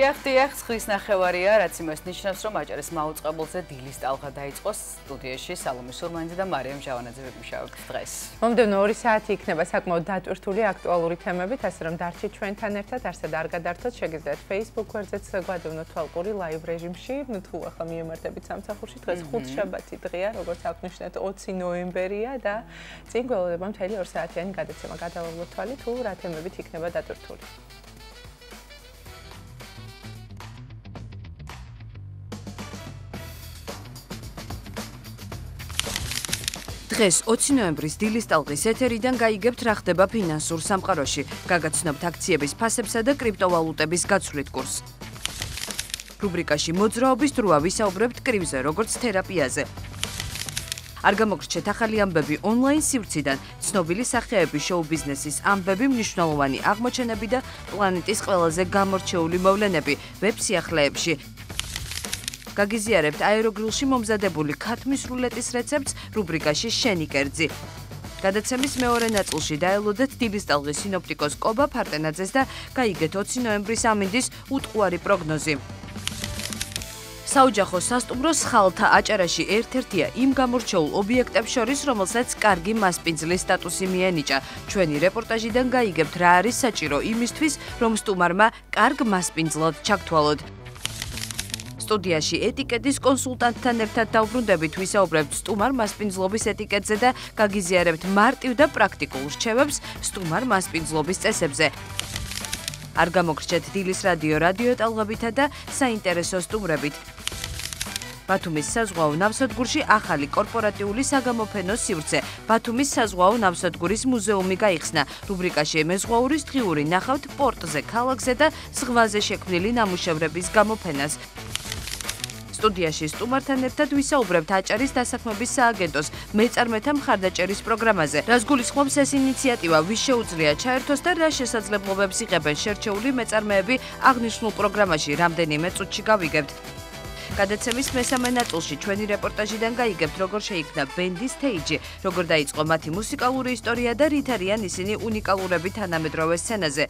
დიახ, ხრის ნახევარია, რაც იმას ნიშნავს, რომ აჭარის მაუწყებელზე დილის ტალღა დაიწყო სტუდიაში სალომე სურმანიძე და მარიამ ჟავანაძე ვიმუშავებთ დღეს. მომდევნო 2 საათი იქნება საკმაოდ დატვირთული აქტუალური თემებით, ასე რომ დარჩით ჩვენთან ერთად, არსად არ გადართოთ, შეგიძლიათ Facebook გვერდზეც გვადევნოთ თვალყური live რეჟიმში. თუ ახლა მიემართებით სამსახურში, დღეს ხუთშაბათი დღეა, როგორც აღნიშნეთ 20 ნოემბერია და წინ გველოდება მთელი 2 საათიანი გადაცემა. გადავავლოთ თვალი თუ რა თემებით იქნება დატვირთული. დღეს 20 ნოემბრის დილის ტალღის ეთერიდან გაიგებთ რა ხდება ფინანსურ სამყაროში. გაგაცნობთ აქციების ფასებსა და კრიპტოვალუტების გაცვლით კურსს. რუბრიკაში მოძრაობის დროა ვისაუბრებთ კრივზე, როგორც თერაპიაზე. არ გამოგრჩეთ ახალი ამბები ონლაინ სივრციდან, ცნობილი სახეების შოუ-ბიზნესის ამბები, მნიშვნელოვანი აღმოჩენები და პლანეტის ყველაზე გამორჩეული მოვლენები ვებ სიახლეებში. გაგიზიარებთ აეროგრილში მომზადებული ქათმის რულეტის რეცეპტს რუბრიკაში შენი კერძი. გადაცემის მეორე ნაწილში დაელოდეთ დილის ტალღის სინოპტიკოს კობა ფარტენაძეს და გაიგეთ 20 ნოემბრის ამინდის უტყუარი პროგნოზი. საოჯახო სასტუმრო სხალთა აჭარაში ერთ-ერთია იმ გამორჩეულ ობიექტებს შორის, რომელსაც კარგი მასპინძლის სტატუსი მიენიჭა. ჩვენი რეპორტაჟიდან გაიგებთ რა არის საჭირო იმისთვის, რომ სტუმარმა კარგ მასპინძლად ჩაგთვალოთ. სტუდიაში ეტიკეტის კონსულტანტთან ერთად დავბრუნდებით, ვისაუბრებთ სტუმარ მასპინძლობის ეტიკეტზე და გაგიზიარებთ მარტივ და პრაქტიკულ რჩევებს სტუმარ მასპინძლობის წესებზე. არ გამოგრჩეთ დილის რადიო ტალღებითა და საინტერესო სტუმრებით. ბათუმის საზღვაო ნავსადგურში ახალი კორპორატიული საგამოფენო სივრცე. ბათუმის საზღვაო ნავსადგურის მუზეუმი გაიხსნა. რუბრიკაში მეზღვაურის დღიური ნახავთ პორტზე, ქალაქზე და ზღვაზე შექმნილი ნამუშევრების გამოფენას. სტუდიაში სტუმართან ერთად ვისაუბრებთ აჭარის დასაქმების სააგენტოს მეწარმეთა მხარდაჭერის პროგრამაზე. რას გულისხმობს ეს ინიციატივა, ვის შეუძლია ჩაერთოს და რა შესაძლებლობებს იღებენ შერჩეული მეწარმეები აღნიშნულ პროგრამაში, რამდენიმე წუთში გავიგებთ. გადაცემის მესამე ნაწილში ჩვენი რეპორტაჟიდან გაიგებთ, როგორ შეიქმნა ბენდის სტეიჯი, როგორ დაიწყო მათი მუსიკალური ისტორია და რით არიან ისინი უნიკალურები თანამედროვე სცენაზე.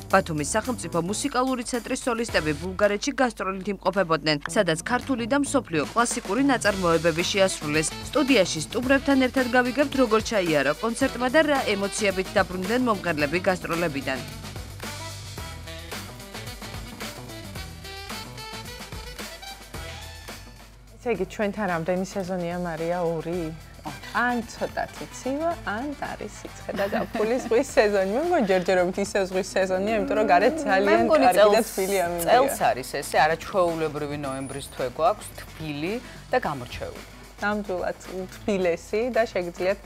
ბათუმის სახელმწიფო მუსიკალური ცენტრის სოლისტები ბულგარეთში გასტროლით იმყოფებოდნენ, სადაც ქართული და მსოფლიო კლასიკური ნაწარმოებები შეასრულეს. სტუდიაში სტუმრებთან ერთად გავიგებთ, როგორ ჩაიარა კონცერტმა და რა ემოციებით დაბრუნდნენ მომღერლები გასტროლებიდან. ესე იგი, ჩვენთან რამდენი სეზონია მარია? 2? ან ცოტათი ცივა, ან არის სიცხე და გაფულის ზღვის სეზონი. მე მგონი ჯერჯერობით ისე ზღვის სეზონია, იმიტომ რომ გარეთ ძალიან კარგი და თბილი ამინდია. წელს არის ესე, არაჩვეულებრივი ნოემბრის თვე გვაქვს, თბილი და გამორჩეული. ნამდვილად თბილისი და შეგიძლიათ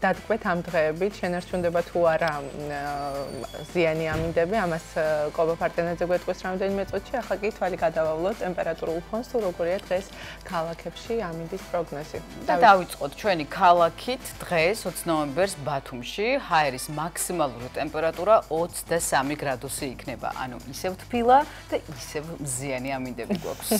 დადგმეთ ამ დღეებით, შენარჩუნდება თუ არა ზიანი ამინდები, ამას კობა ფარტენაძე გვეტყვის რამდენიმე წუთში, ახლა კი თვალი გადავავლოთ ტემპერატურულ ფონს, თუ როგორია დღეს ქალაქებში ამინდის პროგნოზი. და დავიწყოთ ჩვენი ქალაქით დღეს 20 ნოემბერს ბათუმში ჰაერის მაქსიმალური ტემპერატურა 23 გრადუსი იქნება, ანუ ისევ თბილა და ისევ მზიანი ამინდები გვაქვს.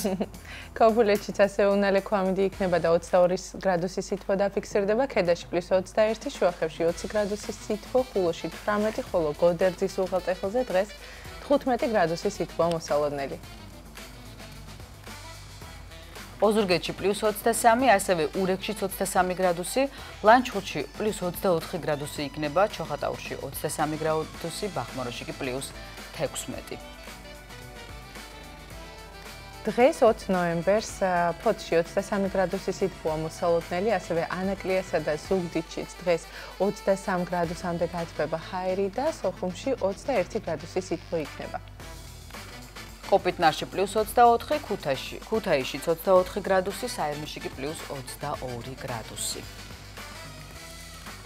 ქობულეთშიც ასე უნალექო ამინდი იქნება და 22 გრადუსის სითბო დაფიქსირდება, ქედაში +21, შუახევში 20 გრადუსის სითბო, ხულოში 18, ხოლო გოდერძის უღელტეხილზე დღეს 15 გრადუსის სითბოა მოსალოდნელი. ოზურგეთში +23, ასევე ურეკშიც 23 გრადუსი, ლანჩხუთში +24 გრადუსი იქნება, ჩოხატაურში 23 გრადუსი, ბახმაროში კი +16. დღეს 20 ნოემბერს ფოთში 23 გრადუსის სითბოა მოსალოდნელი, ასევე ანაკლიასა და ზუგდიდშიც დღეს 23 გრადუსამდე გათბება ჰაერი და სოხუმში 21 გრადუსის სითბო იქნება. კოპიტნარში +24, ქუთაისშიც 24 გრადუსი, საირმეში კი +22 გრადუსი.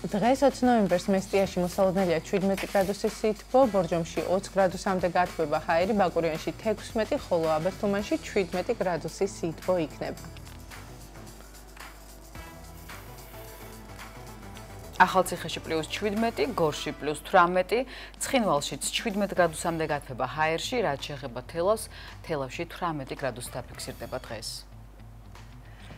დღეს 20 ნოემბერს მესტიაში მოსალოდნელია 17 გრადუსის სითბო, ბორჯომში 20 გრადუსამდე გათბება ჰაერი, ბაკურიანში 16, ხოლო აბასთუმანში 17 გრადუსის სითბო იქნება. ახალციხეში +17, გორში +18, ცხინვალშიც 17 გრადუსამდე გათბება ჰაერში, რაც შეეხება თელავს, თელავში 18 გრადუსი დაფიქსირდება დღეს.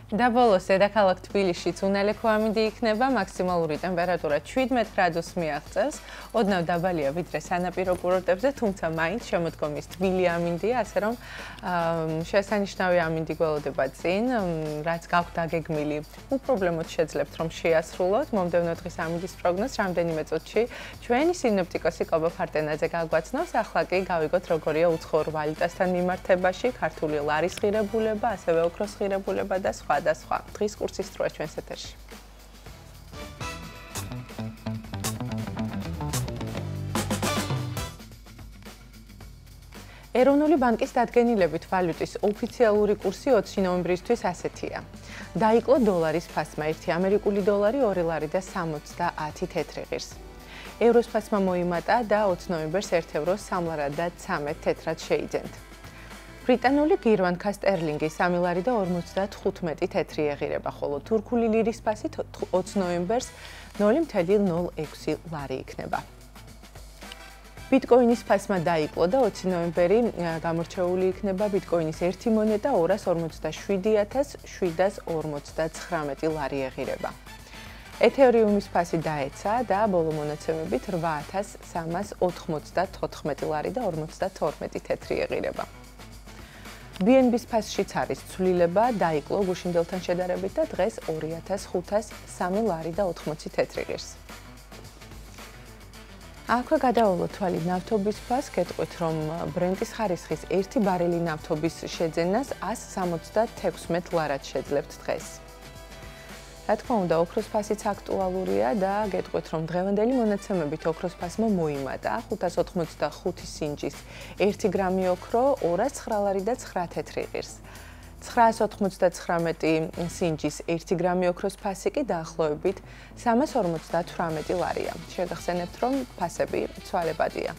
და ბოლოს დედაქალაქ თბილისშიც უნალექო ამინდი იქნება, მაქსიმალური ტემპერატურა 17 გრადუსს მიაღწევს. ოდნავ დაბალია ვიდრე სანაპირო კურორტებზე, თუმცა მაინც შემოდგომის თბილი ამინდია, ასე რომ შესანიშნავი ამინდი გველოდება წინ, რაც გაქვთ დაგეგმილი. უპრობლემოდ შეძლებთ რომ შეასრულოთ. მომდევნო დღის ამინდის პროგნოზს რამდენიმე წუთში ჩვენი სინოპტიკოსი კობა ფარტენაძე გაგვაცნობს. ახლა კი გავიგოთ როგორია უცხოურ ვალუტასთან მიმართებაში, ქართული ლარის ღირებულება, ასევე ოქროს ღირებულება და სხვა. დღის კურსის დროა ჩვენს ეთერში. ეროვნული ბანკის დადგენილებით ვალუტის ოფიციალური კურსი 20 ნოემბრისთვის ასეთია. დაიკლო დოლარის ფასმა 1 ამერიკული დოლარი 2 ლარი და 70 თეთრი ღირს. ევროს ფასმა მოიმატა და 20 ნოემბერს 1 ევრო 3 ლარა და 13 თეთრად შეიძენთ. ბრიტანული გირვანქა სტერლინგი 3 ლარი და 55 თეთრი ეღირება, ხოლო თურქული ლირის ფასი 20 ნოემბერს 0.06 ლარი იქნება. ბიტკოინის ფასმა დაიკლო და 20 ნოემბერი გამორჩეული იქნება ბიტკოინის 1 მონეტა 247.759 ლარი ეღირება. ეთერიუმის ფასი დაეცა და ბოლო მონაცემებით 8394 ლარი და 52 თეთრი ეღირება. BNB-ს ფასშიც არის ცვლილება, დაიკლო გუშინდელთან შედარებით და დღეს 2503 ლარი და 80 თეთრი ღირს. აქვე გადავალოთ თვალი ნავთობის ფასს, გეტყვით რომ ბრენტის ხარისხის 1 ბარელი ნავთობის შეძენას 176 ლარად შეძლებთ დღეს. რა თქმა უნდა, ოქროს ფასიც აქტუალურია და გეტყვით რომ დღევანდელი მონაცემებით ოქროს ფასმა მოიმატა 585 სინჯის 1 გრამი ოქრო 209 ლარი და 9 თეთრი ღირს. 999 სინჯის 1 გრამი ოქროს ფასი კი დაახლოებით 358 ლარია. შეგახსენებთ რომ ფასები ცვალებადია.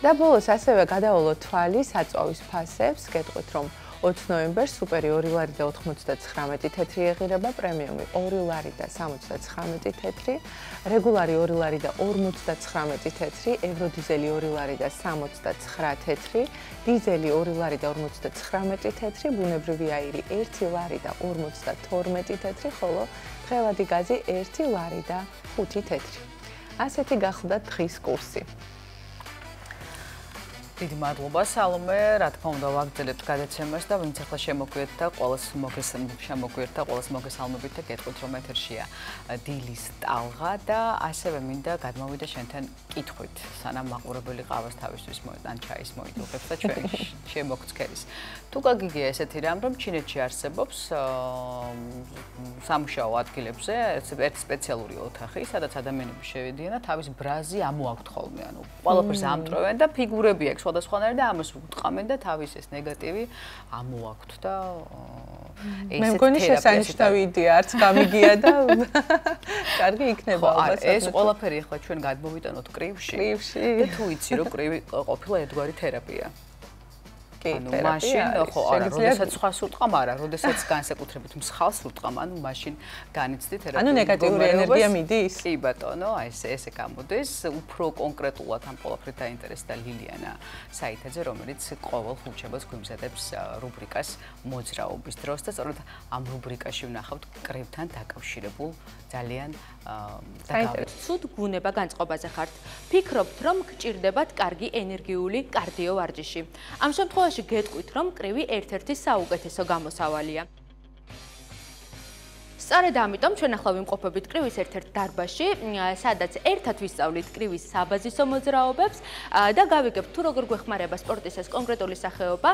და ბოლოს ასევე გადავალოთ თვალი საწვავის ფასებს, გეტყვით რომ 20 ნოემბერს სუპერი 2 ლარი და 99 თეთრი ეღირება, პრემიუმი 2 ლარი და 79 თეთრი, რეგულარი 2 ლარი და 59 თეთრი, ევროდიზელი 2 ლარი და 69 თეთრი, დიზელი 2 ლარი და 59 თეთრი, ბუნებრივი აირი 1 ლარი და 52 თეთრი, ხოლო დღევადი გაზი 1 ლარი და 5 თეთრი. ასეთი გახლდათ დღის კურსი. დიდი მადლობა სალომე, რა თქმა უნდა ვაგრძელებთ გადაცემას და ვინც ახლა შემოგვიერთდა და ყოველს მოგესალმებით და გეტყვით რომ ეთერშია დილის ტალღა და ასევე მინდა გადმოვიდე შენთან კითხვით, სანამ მაყურებელი ყავას თავისთვის ან ჩაის მოიტოვებს და ჩვენ შემოგცქერის. თუ გაგიგია ესეთი რამ, რომ ჩინეთში არსებობს სამუშაო ადგილებზე ერთი სპეციალური ოთახი, სადაც ადამიანები შევედიან და თავის ბრაზი ამოაქვთ ხოლმე, ანუ ყველაფერს ამტვრევენ და ფიგურები აქვს სხვადასხვანაირი და ამას ვუტყამენ და თავის ეს ნეგატივი ამოაქვთ და მე მგონი შესანიშნავი იდეა, არც გამიგია და კარგი იქნება ალბათ. ეს ყველაფერი ახლა ჩვენ გადმოვიტანოთ კრივში და თუ იცი რომ კრივი ყოფილა ერთგვარი თერაპია. ანუ მაშინ ხო არა, როდესაც სხვა სურტყამ არა, როდესაც განსაკუთრებით მსხალ სურტყამ, ანუ მაშინ განიცდი თერაპიული. ანუ ნეგატიური ენერგია მიდის? კი ბატონო, ესე გამოდის. უფრო კონკრეტულად ამ ყველაფრით დაინტერესდა ლილიანა საითაძე, რომელიც ყოველ ხუთშაბათს გვიმზადებს რუბრიკას მოძრაობის დროს და სწორედ ამ რუბრიკაში ვნახავთ კრივთან დაკავშირებულ ძალიან ცუდ გუნება განწყობაზე ხართ. ფიქრობთ, რომ გჭირდებათ კარგი ენერგიული კარდიო ვარჯიში. ამ შემთხვევაში გეტყვით, რომ კრივი ერთ-ერთი საუკეთესო გამოსავალია. სწორედ ამიტომ ჩვენ ახლა ვიმყოფებით კრივის ერთ-ერთ დარბაზში, სადაც ერთად ვისწავლით კრივის საბაზისო მოძრაობებს და გავიგებთ თუ როგორ გვეხმარება სპორტის ეს კონკრეტული სახეობა,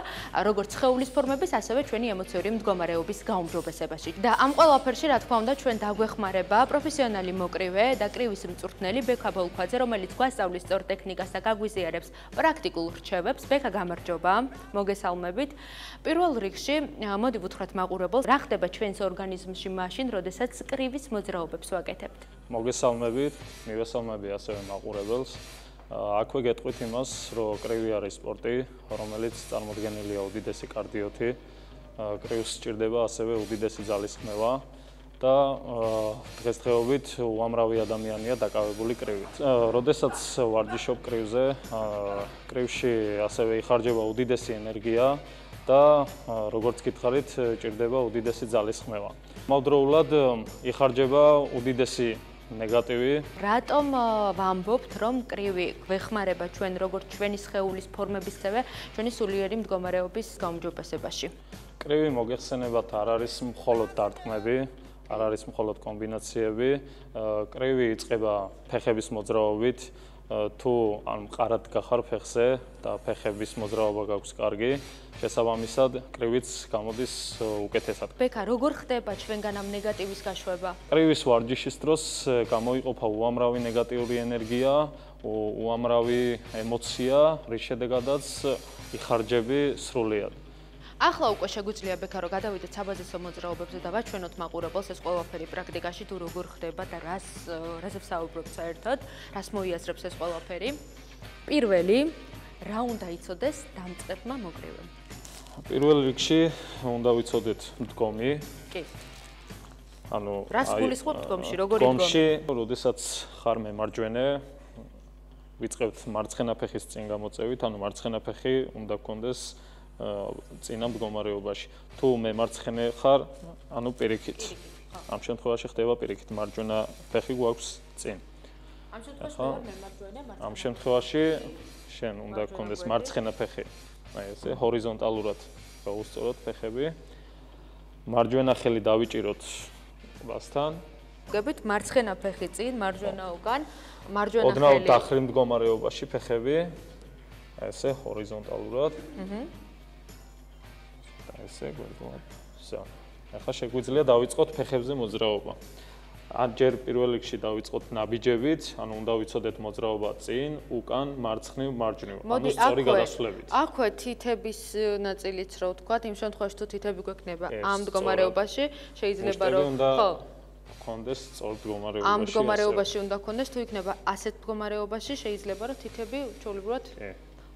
როგორც სხეულის ფორმების, ასევე ჩვენი ემოციური მდგომარეობის გაუმჯობესებაში. და ამ ყველაფერში, რა თქმა უნდა, ჩვენ დაგვეხმარება პროფესიონალი მოკრივე და კრივის მწვრთნელი ბექა ბოლქვაძე, რომელიც გვასწავლის სწორ ტექნიკას და გაგვიზიარებს პრაქტიკულ რჩევებს. ბექა, გამარჯობა, მოგესალმებით. პირველ რიგში, მოდი ვუთხრათ მაყურებელს, რა ხდება ჩვენს ორგანიზმში მაშინ, როდესაც კრივის მოძრაობებს ვაკეთებთ. მოგესალმებით, მივესალმები ასევე მაყურებელს. აქვე გეტყვით იმას, რომ კრივი არის სპორტი, რომელიც წარმოდგენილია უდიდესი კარდიოთი. კრივს სჭირდება ასევე უდიდესი ძალის ხმევა და დღესდღეობით უამრავი ადამიანია დაკავებული კრივით. როდესაც ვარჯიშობ კრივზე, კრივში ასევე იხარჯება უდიდესი ენერგია. და როგორც გითხარით, ჭირდება უდიდესი ძალისხმევა. ამავდროულად იხარჯება უდიდესი ნეგატივი. რატომ ვამბობთ, რომ კრივი გვეხმარება ჩვენ როგორც ჩვენი სხეულის ფორმებისცემე, ჩვენი სულიერი მდგომარეობის გაუმჯობესებაში? კრივი მოგეხსენებათ არ არის მხოლოდ დარტყმები, არ არის მხოლოდ კომბინაციები. კრივი იწყება ფეხების მოძრაობით. თუ ან მყარად გახარ ფეხზე და ფეხების მოძრაობა გაქვს კარგი, შესაბამისად კრივიც გამოდის უკეთესად. ბექა, როგორ ხდება ჩვენგან ამ ნეგატივის გაშვება? კრივის ვარჯიშის დროს გამოიყოფა უამრავი ნეგატიური ენერგია, უამრავი ემოცია, რის შედეგადაც იხარჯები სრულიად. ახლა უკვე შეგვიძლია ბექა რომ გადავიდეთ საბაზისო მოძრაობებზე და ვაჩვენოთ მაყურებელს ეს ყველაფერი პრაქტიკაში თუ როგორ ხდება და რაზე ვსაუბრობთ საერთოდ, რას მოიაზრებს ეს ყველაფერი. პირველი, რა უნდა იცოდეს დამწყებმა მოკრივემ? პირველ რიგში უნდა ვიცოდეთ მდგომი. კი. ანუ რას გულისხმობთ მდგომში, როგორი მდგომი? მდგომში, როდესაც ხარ მემარჯვენე, ვიწყებთ მარცხენა ფეხის წინ გამოწევით, ანუ მარცხენა ფეხი უნდა გქონდეს წინა მდგომარეობაში. თუ მემარცხენე ხარ, ანუ პირიქით. ამ შემთხვევაში ხდება პირიქით, მარჯვენა ფეხი გვაქვს წინ. ამ შემთხვევაში ვარ მემარჯვენე, ამ შემთხვევაში შენ უნდა გქონდეს მარცხენა ფეხი. აი ესე ჰორიზონტალურად გაუსწოროთ ფეხები. მარჯვენა ხელი დავიჭიროთ ყბასთან. გებით მარცხენა ფეხი წინ, მარჯვენა უკან, მარჯვენა ხელი. ოდნავ დახრილ მდგომარეობაში ფეხები. აი ესე ჰორიზონტალურად. ესე გვერდულად. всё. ახლა შეგვიძლია დავიწყოთ ფეხებზე მოძრაობა. ან ჯერ პირველ რიგში დავიწყოთ ნაბიჯებით, ანუ უნდა ვიცოდეთ მოძრაობა წინ, უკან, მარცხნივ, მარჯვნივ. ანუ სწორი გადასვლებით. აქვე თითების ნაწილიც რო ვთქვათ, იმ შემთხვევაში თუ თითები გვექნება ამ მდგომარეობაში, შეიძლება რომ ხო გქონდეს სწორ მდგომარეობაში. ამ მდგომარეობაში უნდა გქონდეს, თუ იქნება ასეთ მდგომარეობაში, შეიძლება რომ თითები ჩვეულებრივად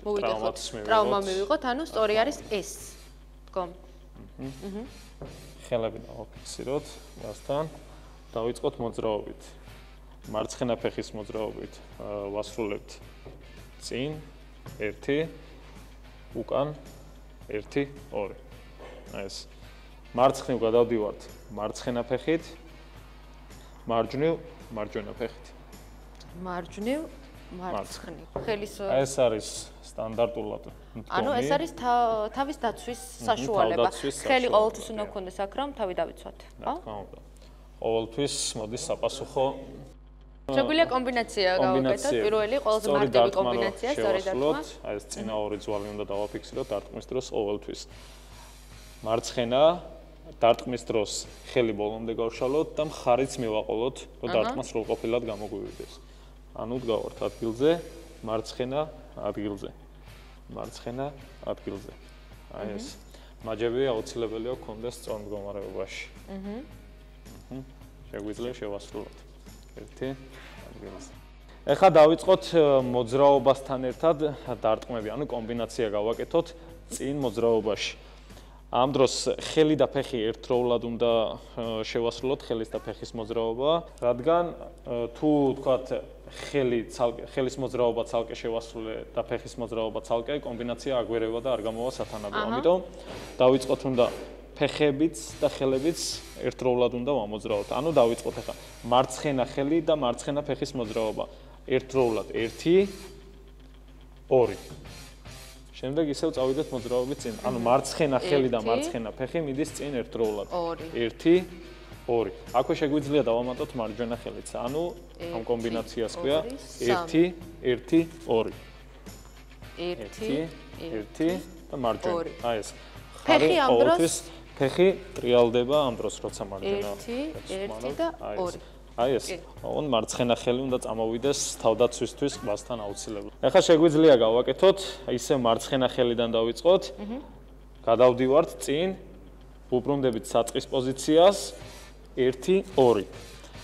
მოვიდეხოთ, ტრავმა მივიღოთ, ანუ სწორი არის ეს. გომ. ხელები დავაფიქსიროთ, მასთან დავიწყოთ მოძრაობით. მარცხენა ფეხის მოძრაობით ვასრულებთ წინ 1 უკან 1 2. ეს მარცხნივ გადავდივართ მარცხენა ფეხით, მარჯვნივ მარჯვენა ფეხით. მარჯვნივ მარცხნივ. ხელის ეს არის სტანდარტულად მდგომი. ანუ ეს არის თავის დაცვის საშუალება. ხელი ყოველთვის უნდა გქონდეს აქ, რომ თავი დავიცვათ, ხო? ყოველთვის მოდის საპასუხო. შეგვიძლია კომბინაცია გავაკეთოთ. პირველი ყველაზე მარტივი კომბინაცია, სწორი დარტყმა. აი ეს წინა ორი ძვალი უნდა დავაფიქსიროთ დარტყმის დროს ყოველთვის. მარცხენა დარტყმის დროს ხელი ბოლომდე გავშალოთ და მხარიც მივაყოლოთ, რომ დარტყმა სრულყოფილად გამოგვივიდეს. ანუ დგავართ ადგილზე, მარცხენა ადგილზე. მარცხენა ადგილზე. აი ეს. მაჯები აუცილებელია გქონდეს სწორ მდგომარეობაში. შეგვიძლია შევასრულოთ. 1 ადგილზე. ეხლა დავიწყოთ მოძრაობასთან ერთად დარტყმები, ანუ კომბინაცია გავაკეთოთ წინ მოძრაობაში. ამ დროს ხელი და ფეხი ერთდროულად უნდა შევასრულოთ ხელის და ფეხის მოძრაობა, რადგან თუ თქვათ ხელის მოძრაობა ცალკე შევასრულე და ფეხის მოძრაობა ცალკე, კომბინაცია აგვერევა და არ გამოვა სათანადო. ამიტომ დავიწყოთ უნდა ფეხებიც და ხელებიც ერთდროულად უნდა ვამოძრაოთ. ანუ დავიწყოთ ახლა მარცხენა ხელი და მარცხენა ფეხის მოძრაობა. ერთდროულად 1 2. შემდეგ ისევ წავიდეთ მოძრაობით წინ. ანუ მარცხენა ხელი და მარცხენა ფეხი მიდის წინ ერთდროულად. 1 2. აქვე შეგვიძლია დავამატოთ მარჯვენა ხელიც. ანუ ამ კომბინაციას ქვია 1 1 2. 1 1 და მარჯვენა. აი ეს. ფეხი ამ დროს ფეხი ტრიალდება ამ დროს როცა მარჯვენა. 1 და 2. აი ეს. ოღონ მარცხენა ხელი უნდა წამოვიდეს თავდაცვისთვის ყბასთან აუცილებლად. ახლა შეგვიძლია გავაკეთოთ, ისე მარცხენა ხელიდან დავიწყოთ. გადავდივართ წინ, უბრუნდებით საწყის პოზიციას 1 2.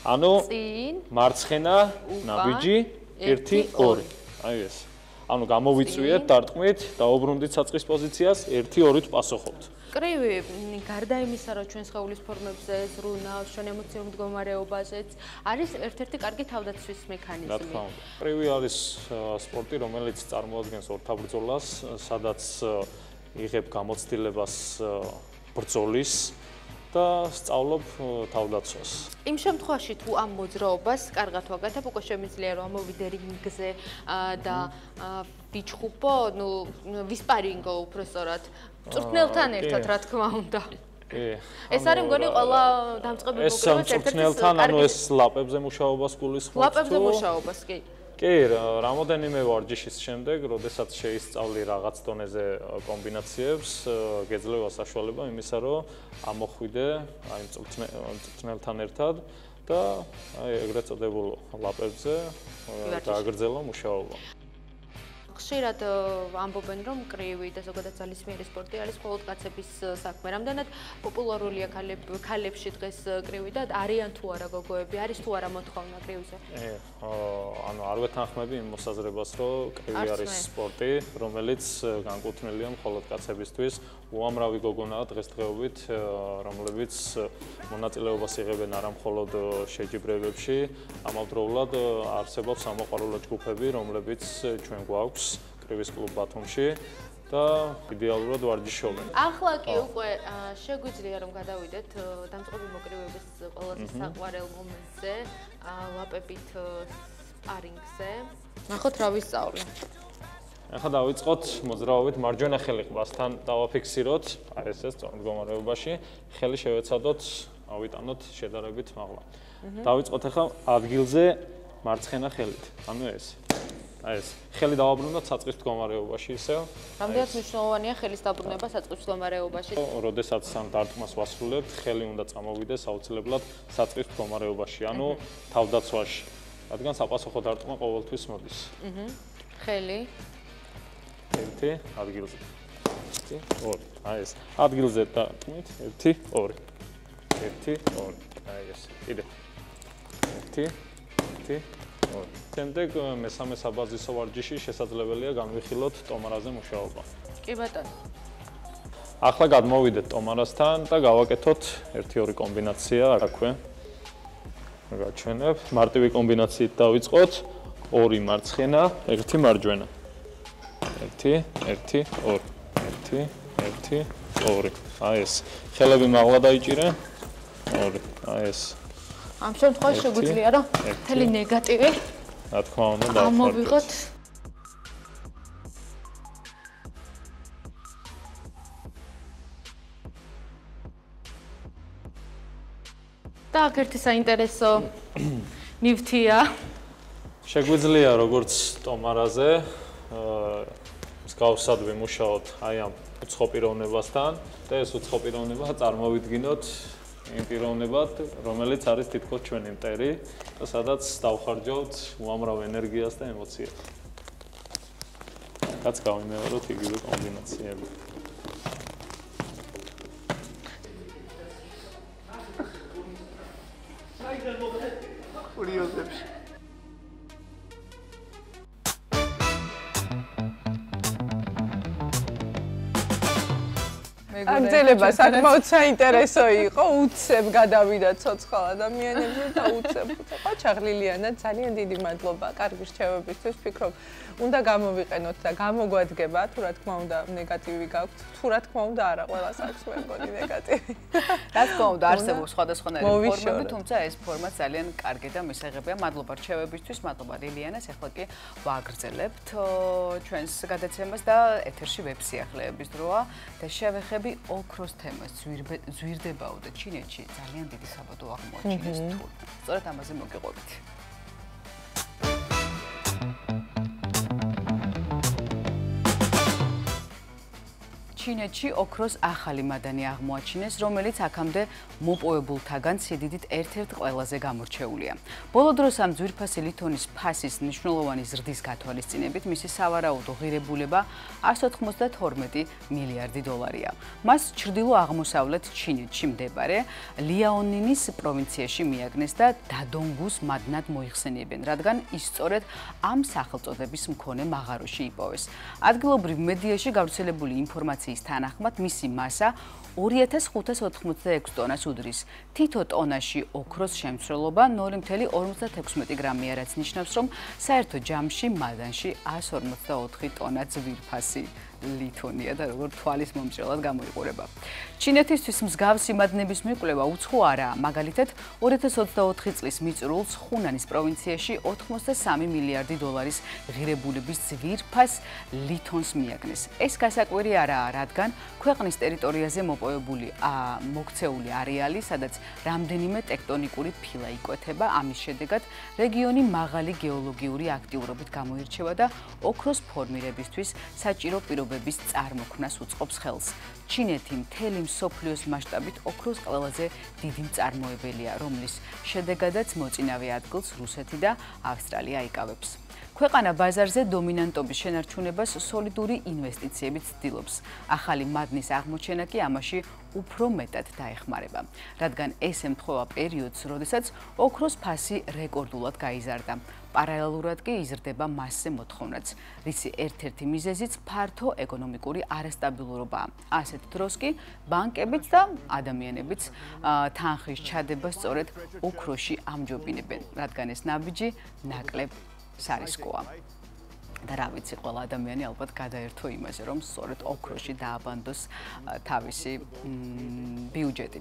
ანუ წინ, მარცხენა ნაბიჯი 1 2. აი ეს. ანუ გამოვიწვიეთ დარტყმით, დაუბრუნდით საწყის პოზიციას 1 2-ით პასუხობთ. კრივი, გარდა იმისა, რომ ჩვენ სხეულის ფორმებზე ზრუნავს, ჩვენ ემოციურ მდგომარეობაზეც, არის ერთ-ერთი კარგი თავდაცვის მექანიზმი. რა თქმა უნდა. კრივი არის სპორტი, რომელიც წარმოადგენს ორთაბრძოლას, სადაც იღებ გამოცდილებას ბრძოლის და სწავლობ თავდაცვას. იმ შემთხვევაში თუ ამ მოძრაობას კარგად ვაგათებ, უკვე შემიძლია რომ ამოვიდე რინგზე და ვიჩხუბო, ვისპარინგო უბრალოდ მწვრთნელთან ერთად, რა თქმა უნდა. ეს არის მგონი ყველა დამწყები მოკრიბეს ერთ-ერთი მწვრთნელთან, ანუ ეს ლაპებზე მუშაობას გულისხმობს თუ? ლაპებზე მუშაობას, კი. კი, რამოდენიმე ვარჯიშის შემდეგ, როდესაც შეისწავლი რაღაც დონეზე კომბინაციებს, გეძლევა საშუალება იმისა, რომ ამოხვიდე აი მწვრთნელთან ერთად და აი ეგრეთ წოდებულ ლაპებზე გააგრძელო მუშაობა. ხშირად ამბობენ, რომ კრივი და ზოგადად ძალისმიერი სპორტი არის მხოლოდ კაცების საქმე. რამდენად პოპულარულია ქალებში დღეს კრივი და არიან თუ არა გოგოები, არის თუ არა მოთხოვნა კრივზე? ანუ არ ვეთანხმები იმ მოსაზრებას, რომ კრივი არის სპორტი, რომელიც განკუთვნილია მხოლოდ კაცებისთვის. უამრავი გოგონაა დღესდღეობით, რომლებიც მონაწილეობას იღებენ არა მხოლოდ შეჯიბრებებში, ამავდროულად არსებობს სამოყვარულო ჯგუფები, რომლებიც ჩვენ გვაქვს კრივის კლუბ ბათუმში და იდეალურად ვარჯიშობენ. ახლა კი უკვე შეგვიძლია რომ გადავიდეთ დამწყები მოკრივების ყველაზე საყვარელ მომენტზე, ლაპებით სპარინგზე. ნახოთ რა ვისწავლე. ახლა დავიწყოთ მოძრაობით მარჯვენა ხელი ყბასთან დავაფიქსიროთ, აი ეს სწორ მდგომარეობაში, ხელი შევეცადოთ, ავიტანოთ შედარებით მაღლა. დავიწყოთ ახლა ადგილზე მარცხენა ხელით. ანუ ეს. აი ეს. ხელი დავაბრუნოთ საწყის მდგომარეობაში ისევ. რამდენად მნიშვნელოვანია ხელის დაბრუნება საწყის მდგომარეობაში? როდესაც ამ დარტყმას ვასრულებთ, ხელი უნდა წამოვიდეს აუცილებლად საწყის მდგომარეობაში, ანუ თავდაცვაში. რადგან საპასუხო დარტყმა ყოველთვის მოდის. ხელი ერთი ადგილზე. 1 2 აი ეს. ადგილზე დარტყმით 1 2 1 2 აი ეს. კიდე 1 1 2 შემდეგ მესამე საბაზისო ვარჯიში შესაძლებელია განვიხილოთ ტომარაზე მუშაობა. კი ბატონო. ახლა გადმოვიდეთ ტომარასთან და გავაკეთოთ 1-2 კომბინაცია აქვე. გაჩვენებ. მარტივი კომბინაციით დავიწყოთ. 2 მარცხენა, 1 მარჯვენა. 1 1 2 1 1 2 აი ეს. ხელები მაღლა დაიჭირე. 2 აი ეს. ამ შემთხვევაში შეგვიძლია რომ მთელი ნეგატივი რა თქმა უნდა დავხარჯოთ. ამოვიღოთ. და აქ ერთი საინტერესო ნივთია. შეგვიძლია როგორც ტომარაზე მსგავსად ვიმუშაოთ აი ამ უცხო პიროვნებასთან და ეს უცხო პიროვნება წარმოვიდგინოთ იმ პიროვნებად, რომელიც არის თითქოს ჩვენი მტერი და სადაც დავხარჯავთ უამრავ ენერგიას და ემოციას. რაც გავიმეოროთ იგივე კომბინაციები. კურიოზებში აგზელება საკმაოდ საინტერესო იყო, უცებ გადავიდა ცოცხალ ადამიანებზე და უცებ ყაჩაღლილიანად ძალიან დიდი მადლობა კარგი რჩევებისთვის. ვფიქრობ, უნდა გამოვიყენოთ და გამოგვადგება, თუ რა თქმა უნდა ნეგატივი გაქვთ, თუ რა თქმა უნდა არა, ყველას აქვს მე მგონი ნეგატივი. რა თქმა უნდა არსებობს სხვადასხვანაირი ფორმები, თუმცა ეს ფორმა ძალიან კარგი და მისაღებია. მადლობა რჩევებისთვის, მადლობა ლილიანას. ახლა კი ვაგრძელებთ ჩვენს გადაცემას და ეთერში ვებსიახლეების დროა და შევეხები ოქროს თემას. ზვირდებაო და ჩინეთში ძალიან დიდი საბადო აღმოაჩინეს თუ. სწორედ ამაზე მოგიყვებით. ჩინეთში ოქროს ახალი მადანი აღმოაჩინეს, რომელიც აქამდე მოპოვებულთაგან სიდიდით ერთ-ერთ ყველაზე გამორჩეულია. ბოლო დროს ამ ძვირფასი ლითონის ფასის მნიშვნელოვანი ზრდის გათვალისწინებით მისი სავარაუდო ღირებულება 192 მილიარდი დოლარია. მას ჩრდილო-აღმოსავლეთ ჩინეთში მდებარე ლიაონინის პროვინციაში მიაგნეს და დადონგუს მადნად მოიხსენიებენ, რადგან ის სწორედ ამ სახელწოდების მქონე მაღაროში იპოვეს. ადგილობრივ მედიაში გავრცელებული ინფორმაციის თანახმად მისი მასა 2586 ტონას უდრის. თითო ტონაში ოქროს შემცველობა 0.56 გრამია, რაც ნიშნავს, რომ საერთო ჯამში მადანში 154 ტონა ძვირფასი ლითონია და როგორ თვალის მომჭრელად გამოიყურება. ჩინეთისთვის მსგავსი მადნების მიკვლევა უცხო არაა. მაგალითად, 2024 წლის მიწურულს ხუნანის პროვინციაში 83 მილიარდი დოლარის ღირებულების ძვირფას ლითონს მიაგნეს. ეს გასაკვირი არაა, რადგან ქვეყნის ტერიტორიაზე მოქცეული არეალი, სადაც რამდენიმე ტექტონიკური ფილა იკვეთება, ამის შედეგად რეგიონი მაღალი გეოლოგიური აქტიურობით გამოირჩევა და ოქროს ფორმირებისთვის საჭირო პირობების წარმოქმნას უწყობს ხელს. ჩინეთი მთელი მსოფლიოს მასშტაბით ოქროს ყველაზე დიდი მწარმოებელია, რომლის შედეგადაც მოწინავე ადგილს რუსეთი და ავსტრალია იკავებს. ქვეყანა ბაზარზე დომინანტობის შენარჩუნებას სოლიდური ინვესტიციებით ცდილობს. ახალი მადნის აღმოჩენა კი ამაში უფრო მეტად დაეხმარება, რადგან ეს ემთხვევა პერიოდს, როდესაც ოქროს ფასი რეკორდულად გაიზარდა. პარალელურად კი იზრდება მასზე მოთხოვნაც, რისი ერთ-ერთი მიზეზიც ფართო ეკონომიკური არასტაბილურობაა. ასეთ დროს კი ბანკებიც და ადამიანებიც თანხის ჩადებას სწორედ ოქროში ამჯობინებენ, რადგან ეს ნაბიჯი ნაკლებ სარისკოა. და რა ვიცი, ყველა ადამიანი ალბათ გადაერთო იმაზე, რომ სწორედ ოქროში დააბანდოს თავისი ბიუჯეტი.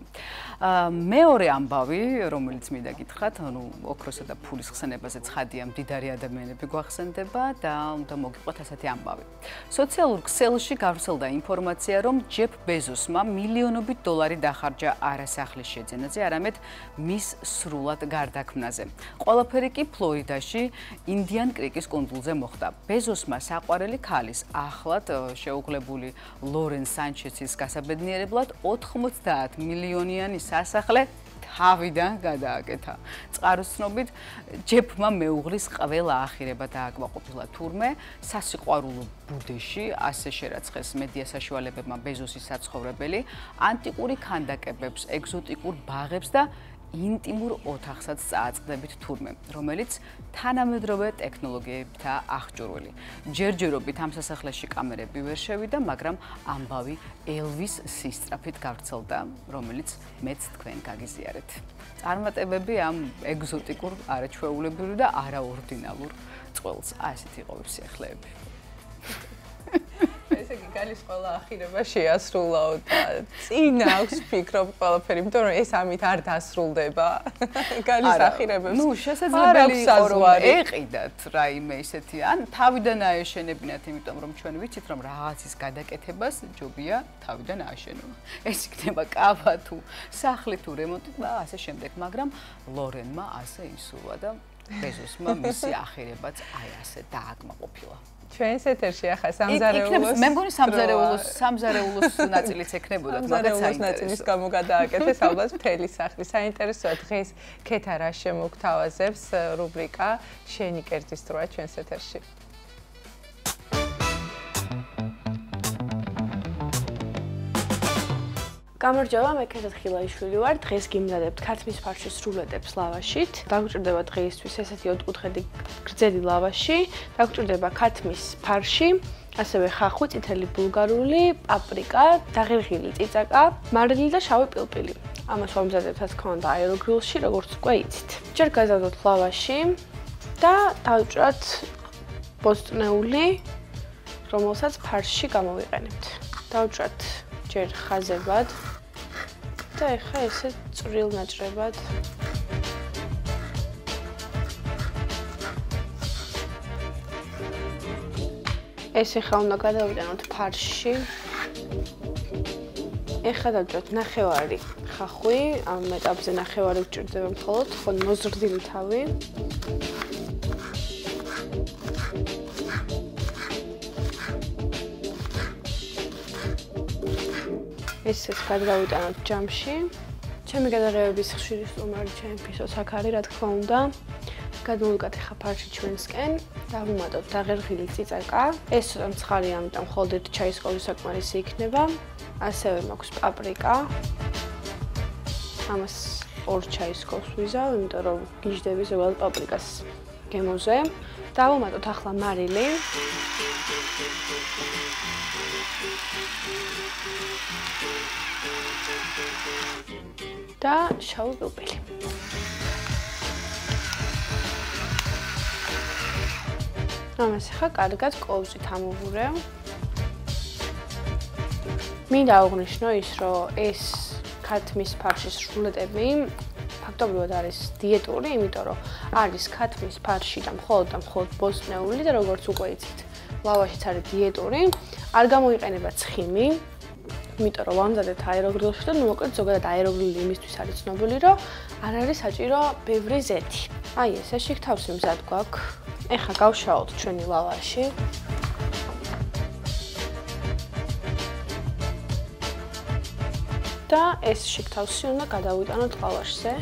მეორე ამბავი, რომელიც მინდა გითხრათ, ანუ ოქროსა და ფულის ხსენებაზე ცხადია, მდიდარი ადამიანები გვახსენდება და უნდა მოგიყვათ ასეთი ამბავი. სოციალურ ქსელში გავრცელდა ინფორმაცია, რომ ჯეფ ბეზოსმა მილიონობით დოლარი დახარჯა არა სახლის შეძენაზე, არამედ მის სრულად გარდაქმნაზე. ყველაფერი კი ფლორიდაში, ინდიან კრიკის კუნძულზე მოხდა. ბეზოსმა საყვარელი ქალის, ახლად შეუღლებული ლორენ სანჩესის გასაბედნიერებლად 90 მილიონიანი სასახლე თავიდან გადააკეთა. წყაროს ცნობით, ჯეფმა მეუღლის ყველა ახირება დააკმაყოფილა თურმე, სასიყვარულო ბუდეში, ასე შერაცხეს მედია საშუალებებმა ბეზოსის საცხოვრებელი, ანტიკური ქანდაკებებს, ეგზოტიკურ ბაღებს და ინტიმურ ოთახსაც წააწყდებით თურმე, რომელიც თანამედროვე ტექნოლოგიებითაა აღჭურვილი. ჯერჯერობით ამ სასახლეში კამერები ვერ შევიდა, მაგრამ ამბავი ელვის სისწრაფით გავრცელდა, რომელიც მეც თქვენ გაგიზიარეთ. წარმატებები ამ ეგზოტიკურ, არაჩვეულებრივ და არაორდინალურ წყვილს. ასეთი ყოფილი სიახლეები. ესე იგი გალის ყველა ახირება შეასრულაო და წინ აქვს ფიქრობ ყველაფერი, იმიტომ რომ ეს ამით არ დასრულდება. გალის ახირებებს. ნუ შესაძლებელი იყო რომ ეყიდათ რაიმე ისეთი, ან თავიდან აეშენებინათ, იმიტომ რომ ჩვენ ვიცით რომ რაღაცის გადაკეთებას ჯობია თავიდან ააშენო. ეს იქნება კავა თუ სახლი თუ რემონტი და ასე შემდეგ, მაგრამ ლორენმა ასე ისურვა და ბეზოსმა მისი ახირებაც აი ასე დააკმაყოფილა. ჩვენს ეთერში ახლა სამზარეულოს მე მგონი სამზარეულოს ნაწილიც ექნებოდა, მაგრამ სამზარეულოს ნაწილის გამო გადააკეთეს ალბათ მთელი სახლი. საინტერესოა დღეს ქეთა რა შემოგთავაზებს რუბრიკა შენი კერძის დროა ჩვენს ეთერში. გამარჯობა, მე ქეთა ხილაიშვილი ვარ. დღეს გიმზადებთ ქათმის ფარშის სრულედებს ლავაშით. დაგვჭირდება დღეისთვის ესეთი ოთხკუთხედი გრძელი ლავაში, დაგვჭირდება ქათმის ფარში, ასევე ხახვი, წითელი ბულგარული, პაპრიკა, დაღირღილი წიწაკა, მარილი და შავი პილპილი. ამას ვამზადებთ, რა თქმა უნდა, აეროგრილში, როგორც უკვე იცით. ჯერ გაზავდოთ ლავაში და დავჭრათ ბოსტნეული, რომელსაც ფარში გამოვიყენებთ. დავჭრათ ჯერ ხაზებად და ეხლა ესე წვრილ ნაჭრებად. ეს ეხლა უნდა გადავიტანოთ ფარში. ეხლა დავჭრათ ნახევარი ხახვი, ამ ეტაპზე ნახევარი გვჭირდება მხოლოდ, ხო მოზრდილი თავი. ესეც გადავიტანოთ ჯამში. ჩემი გადაღებების ხშირი სტუმარი ჩემი ფისოს აქ არის, რა თქმა უნდა. გადმოვიკათ ახლა ფარში ჩვენსკენ, დავუმატოთ დაღერღილი წიწაკა. ეს ცოტა მცხარია, ამიტომ მხოლოდ ერთი ჩაის კოვრი საკმარისი იქნება. ასევე მაქვს პაპრიკა. ამას ორ ჩაის კოვს ვიზავ, იმიტომ რომ გიждდები ზოგადად პაპრიკას გემოზე. დავუმატოთ ახლა მარილი. და შავი პილპილი. ამას ახლა კარგად კოვზით ამოვურევ. მინდა აღვნიშნო ის, რომ ეს ქათმის ფარშის რულეტები ფაქტობრივად არის დიეტური, იმიტომ რომ არის ქათმის ფარში და მხოლოდ ბოსტნეული და როგორც უკვე იცით, ლავაშიც არის დიეტური, არ გამოიყენება ცხიმი, იმიტომ რომ ვამზადეთ აეროგრილში და მოკლედ ზოგადად აეროგრილი იმისთვის არის ცნობილი, რომ არ არის საჭირო ბევრი ზეთი. აი ესე შიგთავსი მზად გვაქვს. ეხლა გავშაოთ ჩვენი ლავაში. და ეს შიგთავსი უნდა გადავიტანოთ ლავაშზე.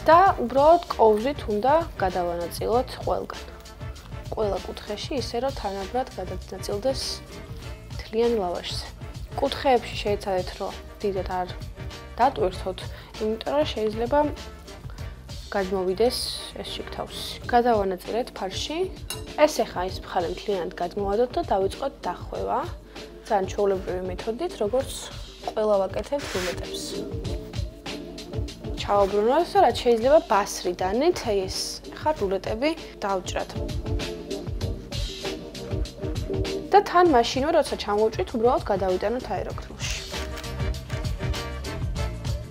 და უბრალოდ კოვზით უნდა გადავანაწილოთ ყველგან. ყველა კუთხეში ისე რომ თანაბრად გადანაწილდეს მთლიანი ლავაშზე. კუთხეებში შეეცადეთ რომ დიდად არ დატვირთოთ, იმიტომ რომ შეიძლება გადმოვიდეს ეს შიგთავსი. გადავანაწილეთ ფარში. ეს ახლა ის მხარე მთლიანად გადმოვადოთ და დავიწყოთ დახვევა. ძალიან ჩვეულებრივი მეთოდით, როგორც ყველა ვაკეთებთ რულეტებს. ჩავაბრუნოთ და რაც შეიძლება ბასრიდანით, აი ეს ახლა რულეტები დავჭრათ. და თან მაშინვე, როცა ჩამოვჭრით, უბრალოდ გადავიტანოთ აეროგრილში.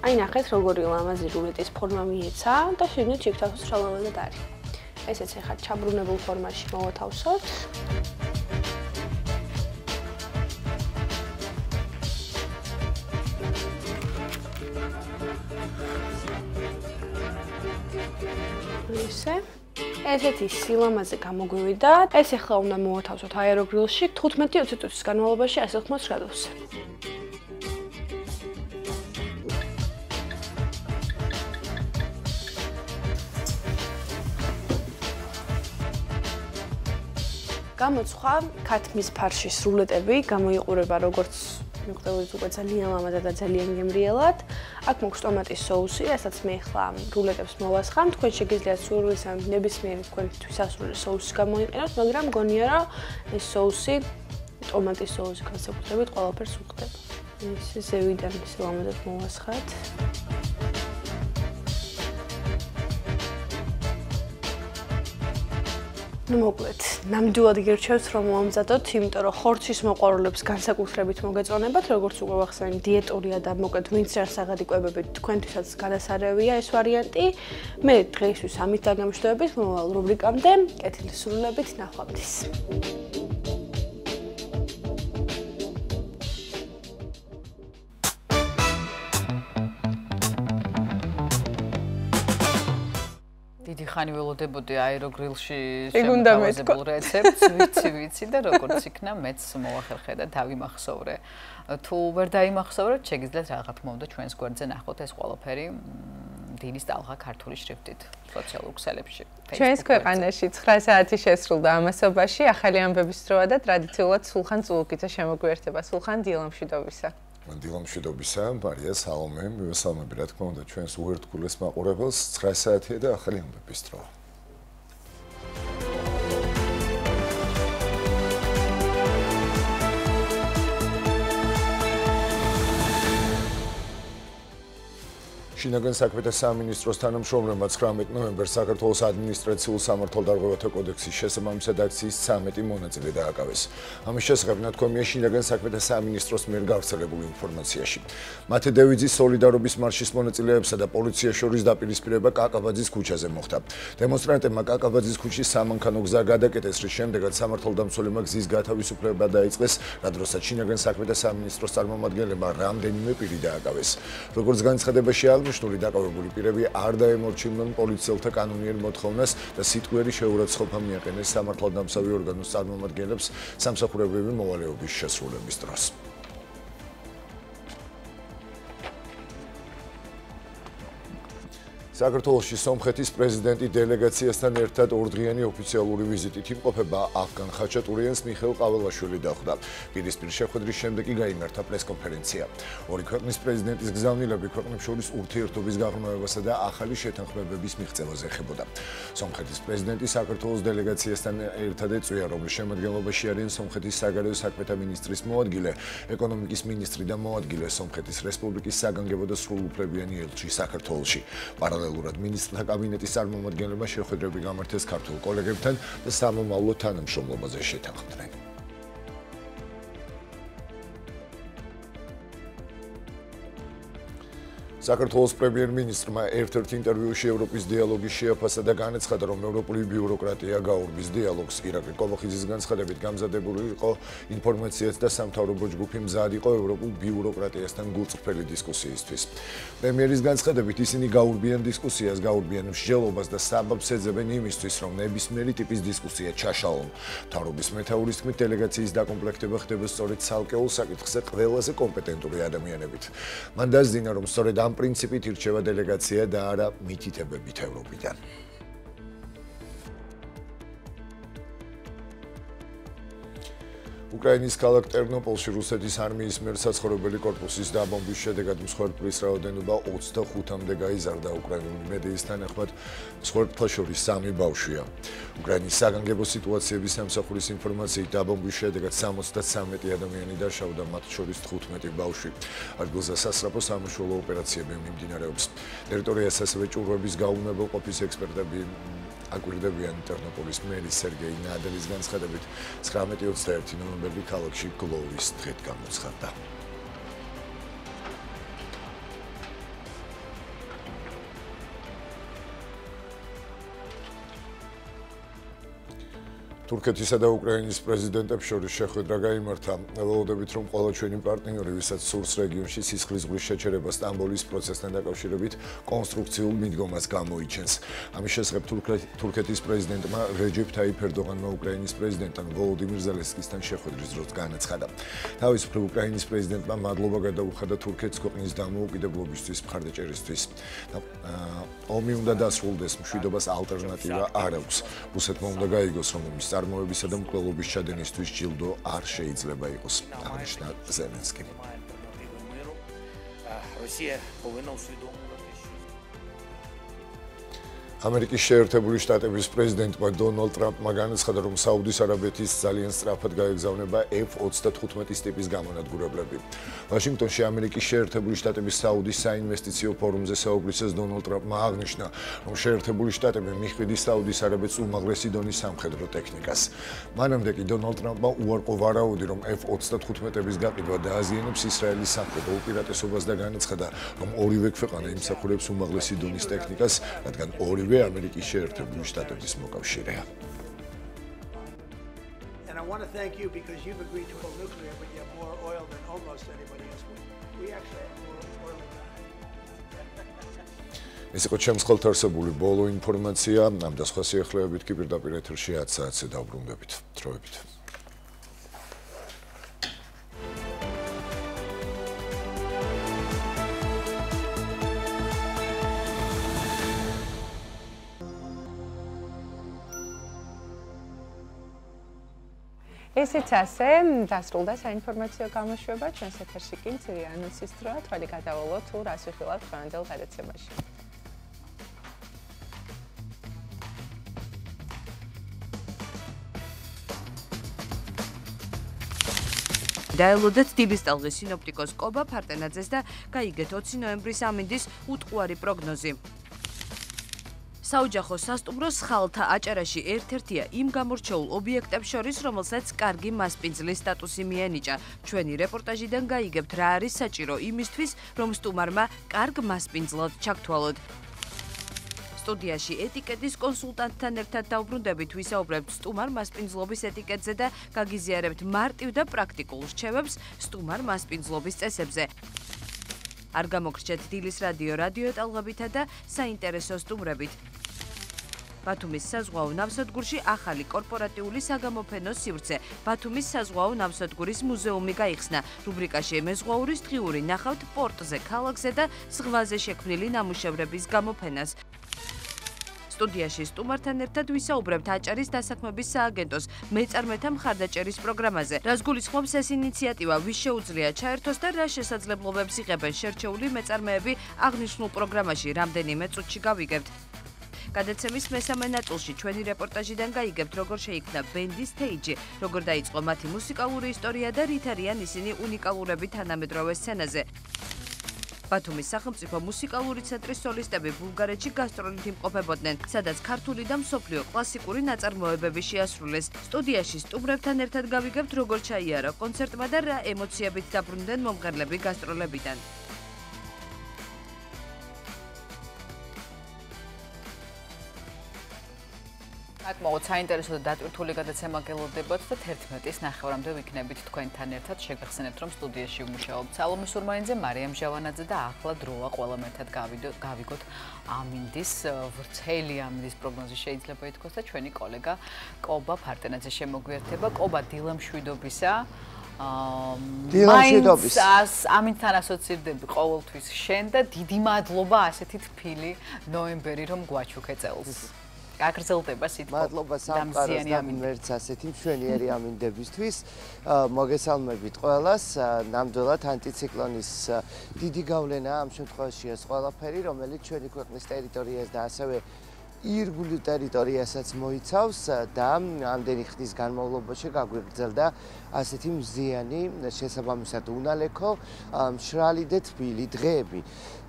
აი ნახეთ, როგორი ლამაზი რულეტის ფორმა მიეცა და შიგნით შიგთავსი შალამაზად არის. ესეც ახლა ჩაბრუნებულ ფორმაში მოვათავსოთ. ისე ესეთი სილამაზე გამოგვივიდა. ეს ახლა უნდა მოვათავსოთ აეროგრილში 15-20 წუთის განმავლობაში 180 გრადუსზე. გამოცხვა ქათმის ფარშის რულეტები გამოიყურება როგორც მიუხედავად უკვე ძალიან ლამაზად და ძალიან გემრიელად. აქ მოგვს ტომატის соуსი, რასაც მე ახლა რულეტებს მოვასხამ. თქვენ შეგიძლიათ სურვილის ან ნებისმიერი თქვენთვის ასურული соуსი გამოიყენოთ, მაგრამ მგონია რომ ეს соуსი ტომატის соуსი განსაკუთრებით ყველაფერს უხდება. ეს ზევიდან ისე ლამაზად მოვასხათ. ну მოკლედ, ნამდვილად გირჩევთ რომ მომზადოთ, იმიტომ რომ ხორცის მოყვარულებს განსაკუთრებით მოგეწონებათ, როგორც უკვე ვახსენე, დიეტურია და მოკლედ ვინც არ საღადი კვებებით, თქვენთვისაც განასარევია ეს ვარიანტი. მე დღეისთვის ამით დაგემშვიდობებით, მომავალ რუბრიკამდე, კეთილი სრულებით, ნახვამდის. დიდი ხანი ველოდებოდი აეროგრილში შემოთავაზებულ რეცეპტს, ვიცი და როგორც იქნა, მეც მოახერხე და დავიმახსოვრე. თუ ვერ დაიმახსოვრეთ, შეგიძლიათ რაღაც მომდა ჩვენს გვერდზე ნახოთ ეს ყველაფერი დილის ტალღა ქართული შრიფტით სოციალურ ქსელებში. ჩვენს ქვეყანაში 9 საათი შესრულდა ამასობაში, ახალი ამბების დროა და ტრადიციულად სულხან წულუკიძე შემოგვიერთება. სულხან, დილამშვიდობისა. დილამშვიდობისა, მარია, სალომე, მივესალმები, რა თქმა უნდა, ჩვენს უერთგულეს მაყურებელს 9 საათია და ახალი ამბების დროა. შინაგან საქმეთა სამინისტროს თანამშრომლებმა 19 ნოემბერს საქართველოს ადმინისტრაციულ სამართალდარღვევათა კოდექსის შესაბამისი რედაქციის 13 მონაწილე დააკავეს. ამის შესახებ ნათქვამია შინაგან საქმეთა სამინისტროს მიერ გავრცელებულ ინფორმაციაში. მათე დევიზის სოლიდარობის მარშის მონაწილეებსა და პოლიციას შორის დაპირისპირება კაკაბაძის ქუჩაზე მოხდა. დემონსტრანტებმა კაკაბაძის ქუჩის სამანქანო გზა გადაკეტეს, რის შემდეგაც სამართალდამცველებმა გზის გათავისუფლება დაიწყეს, რა დროსაც შინაგან საქმეთა სამინისტროს წარმომადგენლებმა რამდენიმე პირი დააკავეს. როგორც განცხადებაში აღნიშნული დაკავებული პირები არ დაემორჩილნენ პოლიციელთა კანონიერ მოთხოვნას და სიტყვიერი შეურაცხყოფა მიაყენეს სამართალდამცავი ორგანოს წარმომადგენლებს სამსახურებრივი მოვალეობის შესრულების დროს. საქართველოში სომხეთის პრეზიდენტი დელეგაციასთან ერთად ორდღიანი ოფიციალური ვიზიტით იმყოფება ავგან ხაჩატურიანს მიხეილ ყაველაშვილი დახვდა. პირისპირ შეხვედრის შემდეგ კი გაიმართა პრესკონფერენცია. ორი ქვეყნის პრეზიდენტის გზავნილები ქვეყნებს შორის ურთიერთობის გაღრმავებასა და ახალი შეთანხმებების მიღწევაზე ეხებოდა. სომხეთის პრეზიდენტი საქართველოს დელეგაციასთან ერთად ეწვია, რომლის შემადგენლობაში არიან სომხეთის საგარეო საქმეთა მინისტრის მოადგილე, ეკონომიკის მინისტრი და მოადგილე, სომხეთის რესპუბლიკის საგანგებო და სრულუფლებიანი ელჩი საქართველოში. პარალელურად მინისტრთა კაბინეტის წარმომადგენლებმა შეხვედრები გამართეს ქართულ კოლეგებთან და სამომავლო თანამშრომლობაზე შეთანხმდნენ. საქართველოს პრემიერ-მინისტრმა ერთ-ერთ ინტერვიუში ევროპის დიალოგის შეაფასა და განაცხადა, რომ ევროპული ბიუროკრატია გაურბის დიალოგს. ირაკლი კოლოხიძის განცხადებით გამზადებული იყო ინფორმაციაც და სამთავრობო ჯგუფი მზად იყო ევროპულ ბიუროკრატიასთან გულწრფელი დისკუსიისთვის. პრემიერის განცხადებით ისინი გაურბიან დისკუსიას, გაურბიან მსჯელობას და საბაბს ეძებენ იმისთვის, რომ ნებისმიერი ტიპის დისკუსია ჩაშალონ. მთავრობის მეთაურის თქმით, დელეგაციის დაკომპლექტება ხდება სწორედ ცალკეულ საკითხზე ყველაზე კომპეტენტური ადამიანებით. მან დასძინა, რომ სწორედ ამ პრინციპით ირჩევა დელეგაცია და არა მითითებებით ევროპიდან. უკრაინის ქალაქ ტერნოპოლში რუსეთის არმიის მიერ საცხოვრებელი კორპუსის დაბომბვის შედეგად მსხვერპლის რაოდენობა 25-მდე გაიზარდა. უკრაინული მედიის თანახმად მსხვერპლთა შორის 3 ბავშვია. უკრაინის საგანგებო სიტუაციების სამსახურის ინფორმაციით დაბომბვის შედეგად 73 ადამიანი დაშავდა, მათ შორის 15 ბავშვი. ადგილზე სასწრაფო სამუშაო ოპერაციები მიმდინარეობს. ტერიტორიას ასევე ჭურვების გაუნებელყოფის ექსპერტები აკვირდებიან. ტერნოპოლის მერის სერგეი ნადელის განცხადებით 19-21 ნოემბერი ქალაქში გლოვის დღედ გამოცხადდა. თურქეთისა და უკრაინის პრეზიდენტებს შორის შეხვედრა გაიმართა. ველოდებით, რომ ყველა ჩვენი პარტნიორი, ვისაც სურს რეგიონში სისხლის ზღვის შეჩერება სტამბოლის პროცესთან დაკავშირებით, კონსტრუქციულ მიდგომას გამოიჩენს. ამის შესახებ თურქეთის პრეზიდენტმა რეჯეფ თაიფ ერდოღანმა უკრაინის პრეზიდენტთან ვოლოდიმირ ზელენსკისთან შეხვედრის დროს განაცხადა. თავის მხრივ უკრაინის პრეზიდენტმა მადლობა გადაუხადა თურქეთის ქვეყნის დამოუკიდებლობისთვის მხარდაჭერისთვის. ომი უნდა დასრულდეს, მშვიდობას ალტერნატივა არ აქვს. რუსეთმა უნდა გაიგოს, რომ ომის წარმოებისა და მკვლელობის ჩადენისთვის ჯილდო არ შეიძლება იყოს, აღნიშნა ზელენსკიმ. ამერიკის შეერთებული შტატების პრეზიდენტმა დონალდ ტრამპმა განაცხადა, რომ საუდის არაბეთის ძალიან სწრაფად გაეგზავნება F-35 ტიპის გამონადგურებლები. ვაშინგტონში ამერიკის შეერთებული შტატების საუდის საინვესტიციო ფორუმზე საუბრისას დონალდ ტრამპმა აღნიშნა, რომ შეერთებული შტატები მიჰყვიდის საუდის არაბეთს უმაღლესი დონის სამხედრო ტექნიკას. მანამდე კი დონალდ ტრამპმა უარყო ვარაუდი, რომ F-35-ების გაყიდვა დააზიანებს ისრაელის სამხედრო უპირატესობას და განაცხადა, რომ ორივე ქვეყანა იმსახურებს უმაღლესი დონის ტექნიკას, რადგან ორივე ამერიკის შეერთებული შტატების მოკავშირეა. And I want to thank you because you've agreed to go nuclear, but you have more oil than almost anybody else. We actually have more oil than that. ეს იყო ჩემს ხელთარსებული ბოლო ინფორმაცია. ამ და სხვა სიახლეებით კი პირდაპირ ეთერში 10 საათზე დავბრუნდებით. დროებით. ესეც ასე დასრულდა საინფორმაციო გამოშვება. ჩვენს ეთერში კი მცირე ანონსის დროა. თვალი გადავალოთ თუ რას ვიხილავთ დღევანდელ გადაცემაში. დაელოდეთ დილის ტალღის სინოპტიკოს კობა ფარტენაძეს და გაიგეთ 20 ნოემბრის ამინდის უტყუარი პროგნოზი. საოჯახო სასტუმრო სხალთა აჭარაში ერთ-ერთია იმ გამორჩეულ ობიექტებს შორის, რომელსაც კარგი მასპინძლის სტატუსი მიენიჭა. ჩვენი რეპორტაჟიდან გაიგებთ, რა არის საჭირო იმისთვის, რომ სტუმარმა კარგ მასპინძლად ჩაგთვალოთ. სტუდიაში ეტიკეტის კონსულტანტთან ერთად დავბრუნდებით, ვისაუბრებთ სტუმარ მასპინძლობის ეტიკეტზე და გაგიზიარებთ მარტივ და პრაქტიკულ რჩევებს სტუმარ მასპინძლობის წესებზე. არ გამოგრჩეთ დილის რადიო ტალღებითა და საინტერესო სტუმრებით. ბათუმის საზღვაო ნავსადგურში ახალი კორპორატიული საგამოფენო სივრცე. ბათუმის საზღვაო ნავსადგურის მუზეუმი გაიხსნა. რუბრიკაში მეზღვაურის დღიური ნახავთ პორტზე, ქალაქზე და ზღვაზე შექმნილი ნამუშევრების გამოფენას. სტუდიაში სტუმართან ერთად ვისაუბრებთ აჭარის დასაქმების სააგენტოს მეწარმეთა მხარდაჭერის პროგრამაზე. რას გულისხმობს ეს ინიციატივა, ვის შეუძლია ჩაერთოს და რა შესაძლებლობებს იღებენ შერჩეული მეწარმეები აღნიშნულ პროგრამაში, რამდენიმე წუთში გავიგებთ. გადაცემის მესამე ნაწილში ჩვენი რეპორტაჟიდან გაიგებთ, როგორ შეიქმნა ბენდის სტეიჯი, როგორ დაიწყო მათი მუსიკალური ისტორია და რით არიან ისინი უნიკალურები თანამედროვე სცენაზე. ბათუმის სახელმწიფო მუსიკალური ცენტრის სოლისტები ბულგარეთში გასტროლით იმყოფებოდნენ, სადაც ქართული და მსოფლიო კლასიკური ნაწარმოებები შეასრულეს. სტუდიაში სტუმრებთან ერთად გავიგებთ, როგორ ჩაიარა კონცერტმა და რა ემოციებით დაბრუნდნენ მომღერლები გასტროლებიდან. საკმაოდ საინტერესო და დატვირთული გადაცემა გელოდებათ და 11-ის ნახევრამდე ვიქნებით თქვენთან ერთად. შეგახსენებთ, რომ სტუდიაში ვმუშაობთ სალომე სურმაინძე, მარიამ ჟავანაძე და ახლა დროა ყველამ ერთად გავიგოთ ამინდის ვრცელი ამინდის პროგნოზი შეიძლება ითქვას და ჩვენი კოლეგა კობა ფარტენაძე შემოგვიერთება. კობა, დილამშვიდობისა. ამინთან ასოცირდები ყოველთვის შენ და დიდი მადლობა ასეთი თბილი ნოემბერი რომ გვაჩუქე წელს. გაგრძელდება სიტყვა. მადლობა სამყაროს და მერც ასეთი მშვენიერი ამინდებისთვის. მოგესალმებით ყველას. ნამდვილად ანტიციკლონის დიდი გავლენა ამ შემთხვევაში ეს ყველაფერი, რომელიც ჩვენი ქვეყნის ტერიტორიას და ასევე ირგვლივ ტერიტორიასაც მოიცავს და ამდენი ხნის განმავლობაში გაგვიგრძელდა ასეთი მზიანი, შესაბამისად უნალექო, მშრალი და თბილი დღეები.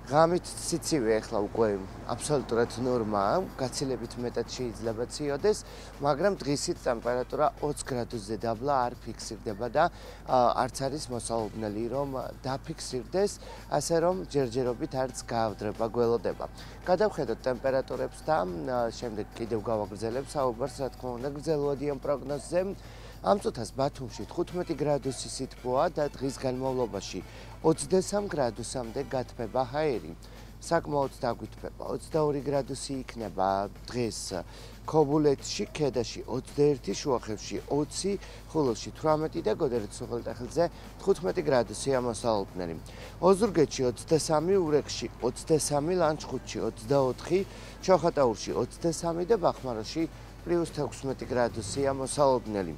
ღამით სიცივე ახლა უკვე აბსოლუტურად ნორმაა, გაცილებით მეტად შეიძლება ცივოდეს, მაგრამ დღისით ტემპერატურა 20 გრადუსზე დაბლა არ ფიქსირდება და არც არის მოსალოდნელი რომ დაფიქსირდეს, ასე რომ ჯერჯერობით არც გაავდრება გველოდება. გადავხედოთ ტემპერატურებს და შემდეგ კიდევ გავაგრძელებ საუბარს, რა თქმა უნდა, გრძელვადიან პროგნოზზე. ამ წუთას ბათუმში 15 გრადუსი სითბოა და დღის განმავლობაში 23 გრადუსამდე გათბება ჰაერი. საკმაოდ დაგვითბება. 22 გრადუსი იქნება დღეს ქობულეთში, ქედაში 21, შუახევში 20, ხულოში 18 და გოდერის უღელტეხილზე 15 გრადუსია მოსალოდნელი. ოზურგეთში 23, ურეკში 23, ლანჩხუთში 24, ჩოხატაურში 23 და ბახმაროში +16 გრადუსია მოსალოდნელი.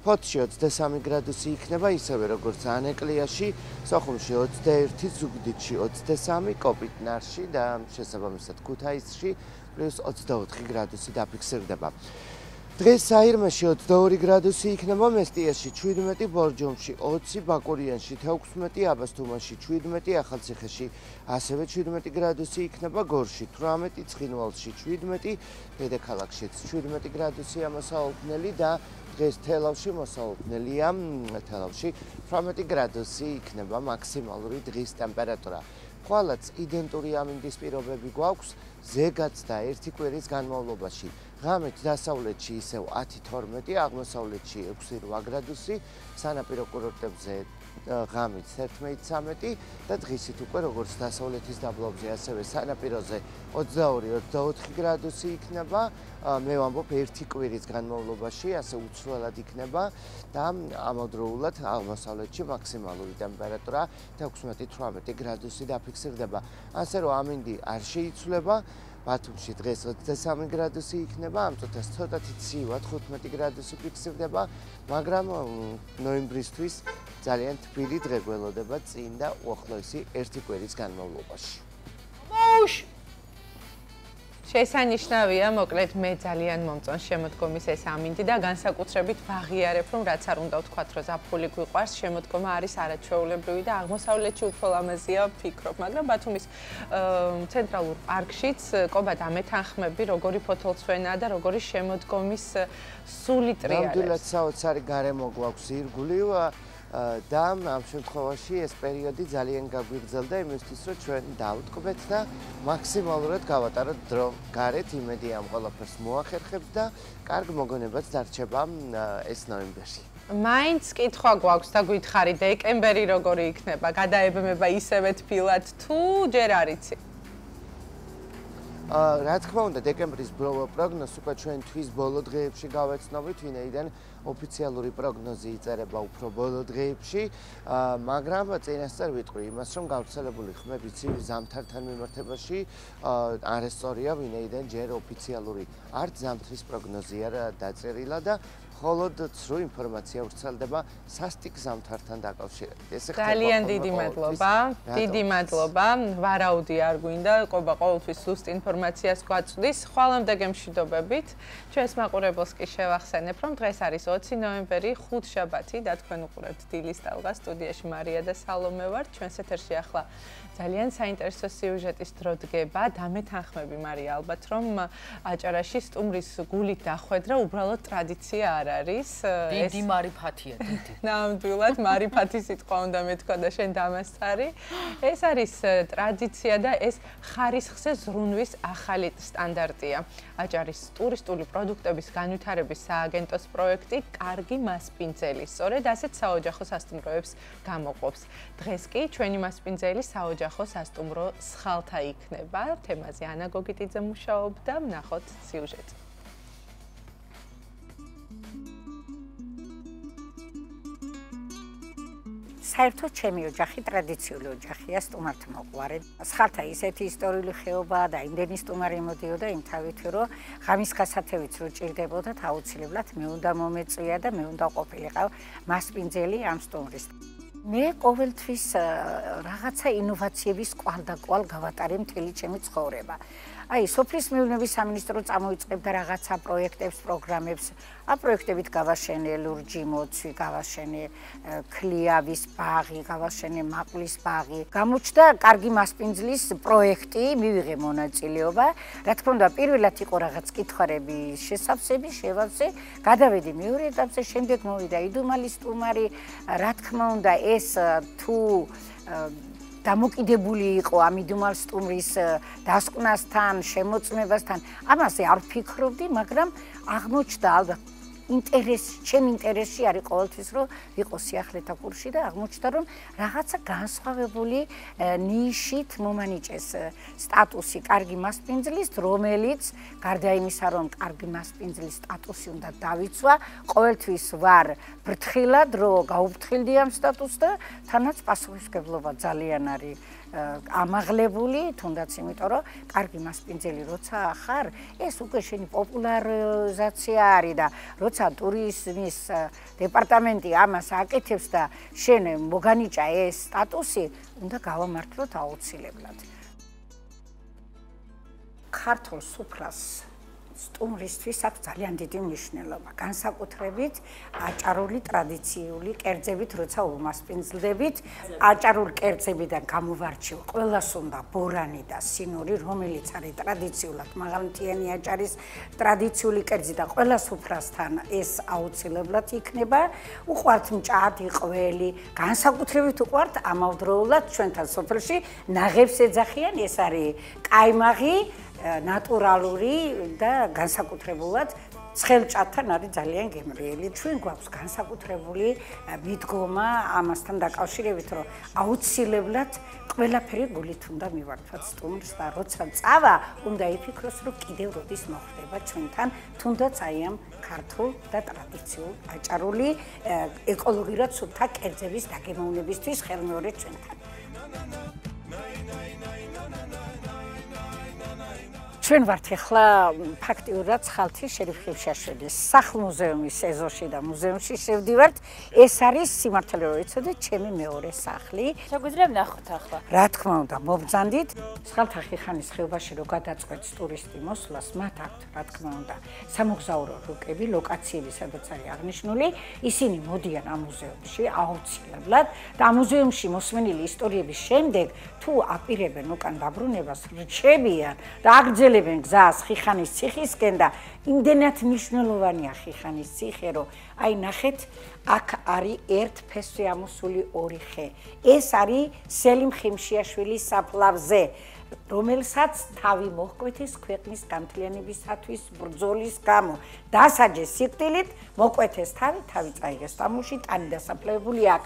ფოთში 23 გრადუსი იქნება, ისევე როგორც ანეკლიაში, სოხუმში 21, ზუგდიდში 23, კოპიტნარში და შესაბამისად ქუთაისში +24 გრადუსი დაფიქსირდება. დღეს საირმეში 22 გრადუსი იქნება, მესტიაში 17, ბორჯომში 20, ბაკურიანში 16, აბასთუმანში 17, ახალციხეში ასევე 17 გრადუსი იქნება, გორში 18, ცხინვალში 17, დედაქალაქშიც 17 გრადუსია მოსალოდნელი და დღეს თელავში მოსალოდნელია, თელავში 18 გრადუსი იქნება მაქსიმალური დღის ტემპერატურა. ხვალაც იდენტური ამინდის პირობები გვაქვს, ზეგაც და ერთი კვირის განმავლობაში. ღამით დასავლეთში ისევ 10-12, აღმოსავლეთში 6-8 გრადუსი, სანაპირო კურორტებზე ღამით 11-13 და დღისით უკვე როგორც დასავლეთის დაბლობზე, ასევე სანაპიროზე 22-24 გრადუსი იქნება. მე ვამბობ ერთი კვირის განმავლობაში, ასე უცვლელად იქნება და ამავდროულად აღმოსავლეთში მაქსიმალური ტემპერატურა 16-18 გრადუსი დაფიქსირდება. ასე რომ ამინდი არ შეიცვლება. ბათუმში დღეს 23 გრადუსი იქნება, ამ წუთას ცოტათი ცივად 15 გრადუსი ფიქსირდება, მაგრამ ნოემბრისთვის ძალიან თბილი დღე გველოდება წინ და უახლოესი ერთი კვირის განმავლობაში. შესანიშნავია, მოკლედ მე ძალიან მომწონს შემოდგომის ეს ამინდი და განსაკუთრებით ვაღიარებ, რომ რაც არ უნდა ვთქვათ, რომ ზაფხული გვიყვარს, შემოდგომა არის არაჩვეულებრივი და აღმოსავლეთში უფრო ლამაზია ვფიქრობ, მაგრამ ბათუმის ცენტრალურ პარკშიც ყობა დამეთანხმები, როგორი ფოთოლცვენაა და როგორი შემოდგომის სულიტრია არის. ნამდვილად საოცარი გარემო გვაქვს ირგვლივ და ამ შემთხვევაში ეს პერიოდი ძალიან გაგვიგრძელდა იმისთვის, რომ ჩვენ დავტკბეთ და მაქსიმალურად გავატაროთ დრო გარეთ, იმედი ამ ყველაფერს მოახერხებს და კარგ მოგონებაც დარჩება ეს ნოემბერი. მაინც კითხვა გვაქვს და გითხარი, დეკემბერი როგორი იქნება? გადაებმება ისევე თბილად თუ ჯერ არ იცი? რა თქმა უნდა, დეკემბრის პროგნოზს უკვე ჩვენ თვის ბოლო დღეებში გავეცნობით, ვინაიდან ოფიციალური პროგნოზი იწერება უფრო ბოლო დღეებში, მაგრამ წინასწარ ვიტყვი იმას, რომ გავრცელებული ხმები ცივი ზამთართან მიმართებაში არასწორია, ვინაიდან ჯერ ოფიციალური არც ზამთრის პროგნოზი არ დაწერილა და მხოლოდ ცრუ ინფორმაცია ვრცელდება სასტიკ ზამთართან დაკავშირებით. ძალიან დიდი მადლობა. დიდი მადლობა. ვარაუდი არ გვინდა, ყოველთვის ზუსტ ინფორმაციას გვაწვდის. ხვალამდე გემშვიდობებით. ჩვენს მაყურებელს კი შევახსენებ, რომ დღეს არის 20 ნოემბერი, ხუთშაბათი და თქვენ უყურებთ დილის ტალღა, სტუდიაში მარია და სალომე ვართ. ჩვენს ეთერში ახლა ძალიან საინტერესო სიუჟეტის დრო დგება. დამეთანხმები მარია ალბათ, რომ აჭარაში სტუმრის გულით დახვედრა უბრალოდ ტრადიცია არ არის. დიდი მარიფათია, დიდი. ნამდვილად მარიფათი სიტყვა უნდა მეთქვა და შენ დამასწარი. ეს არის ტრადიცია და ეს ხარისხზე ზრუნვის ახალი სტანდარტია. აჭარის ტურისტული პროდუქტების განვითარების სააგენტოს პროექტი კარგი მასპინძელი. სწორედ ასეთ საოჯახო სასტუმროებს გამოყოფს. დღეს კი ჩვენი მასპინძელი საოჯახო სასტუმრო სხალთა იქნება. თემაზე ანა გოგიტიძე მუშაობდა, ვნახოთ სიუჟეტი. საერთოდ ჩემი ოჯახი ტრადიციული ოჯახია, სტუმართმოყვარე. სხალთა ისეთი ისტორიული ხეობაა და იმდენი სტუმარი მოდიოდა იმ თავით, რომ ღამის გასათევით რო ჭირდებოდათ, აუცილებლად მე უნდა მომეწვია და მე უნდა ყოფილიყავ მასპინძელი ამ სტუმრის. მე ყოველთვის რაღაცა ინოვაციების კვალ გავატარე მთელი ჩემი ცხოვრება. აი, სოფლის მეურნეობის სამინისტრო წამოიწყებდა რაღაცა პროექტებს, პროგრამებს. ამ პროექტებით გავაშენე ლურჯი მოცვი, გავაშენე ქლიავის ბაღი, გავაშენე მაყლის ბაღი. გამოჩნდა კარგი მასპინძლის პროექტი, მივიღე მონაწილეობა. რა თქმა უნდა, პირველად იყო რაღაც კითხარები, შესავსები, შევავსე. გადავედი მეორე ეტაპზე, შემდეგ მოვიდა იდუმალი სტუმარი. რა თქმა უნდა, ეს თუ დამოკიდებული იყო ამ იდუმალ სტუმრის დასკვნასთან, შემოწმებასთან. ამაზე არ ვფიქრობდი, მაგრამ აღმოჩნდა ალბათ ჩემ ინტერესში არის ყოველთვის, რომ ვიყო სიახლეთა კურსში და აღმოჩნდა, რომ რაღაცა განსხვავებული ნიშით მომანიჭეს სტატუსი კარგი მასპინძლის, რომელიც გარდა იმისა, რომ კარგი მასპინძლის სტატუსი უნდა დავიცვა, ყოველთვის ვარ ფრთხილად, რომ გაუფრთხილდი ამ სტატუსს და თანაც პასუხისმგებლობა ძალიან არის ამაღლებული, თუნდაც იმიტომ, რომ კარგი მასპინძელი როცა ხარ, ეს უკვე შენი პოპულარიზაცია არის და როცა ტურიზმის დეპარტამენტი ამას აკეთებს და შენ მოგანიჭა ეს სტატუსი, უნდა გავამართლოთ აუცილებლად. ქართულ სუფრას სტუმრისთვის აქვს ძალიან დიდი მნიშვნელობა. განსაკუთრებით აჭარული ტრადიციული კერძებით, როცა უმასპინძლდებით, აჭარულ კერძებიდან გამოვარჩევ ყველას უნდა ბორანი და სინური, რომელიც არის ტრადიციულად მაღალმთიანი აჭარის ტრადიციული კერძი და ყველა სუფრასთან ეს აუცილებლად იქნება. უყვართ მჭადი, ყველი, განსაკუთრებით უყვართ ამავდროულად ჩვენთან სოფელში ნაღებს ეძახიან, ეს არის კაიმაღი, ნატურალური და განსაკუთრებულად ცხელჭადთან არის ძალიან გემრიელი. ჩვენ გვაქვს განსაკუთრებული მიდგომა ამასთან დაკავშირებით, რომ აუცილებლად ყველაფერი გულით უნდა მივართვათ სტუმრს და როცა წავა, უნდა იფიქროს, რომ კიდევ როდის მოხდება ჩვენთან, თუნდაც აი ამ ქართულ და ტრადიციულ აჭარული ეკოლოგიურად სუფთა კერძების დაგემოვნებისთვის ხელმეორე ჩვენთან. ჩვენ ვართ ახლა ფაქტიურად სხალთის შერიფ ხევშაშვილის სახლ-მუზეუმის ეზოში და მუზეუმში შევდივართ. ეს არის სიმართლე რომ იცოდეთ, ჩემი მეორე სახლი. შეგვიძლია ვნახოთ ახლა. რა თქმა უნდა, მობრძანდით. სხალთა ხიხანის ხეობაში რო გადაწყვეტს ტურისტი მოსვლას, მათ აქვთ, რა თქმა უნდა, სამოგზაურო რუკები, ლოკაციები, სადაც არის აღნიშნული. ისინი მოდიან ამ მუზეუმში აუცილებლად და ამ მუზეუმში მოსმენილი ისტორიების შემდეგ, თუ აპირებენ უკან დაბრუნებას, რჩებიან და აგრძელებენ გზას ხიხანის ციხისკენ და იმდენად მნიშვნელოვანია ხიხანის ციხე, რომ აი ნახეთ, აქ არის ერთ ფესვი ამოსული ორი ხე. ეს არის სელიმ ხიმშიაშვილის საფლავზე, რომელსაც თავი მოჰკვეთეს ქვეყნის გამთლიანებისათვის ბრძოლის გამო. დასაჯეს სიკვდილით, მოკვეთეს თავი წაიღეს თამუში, ტანი დასაფლავებული აქ,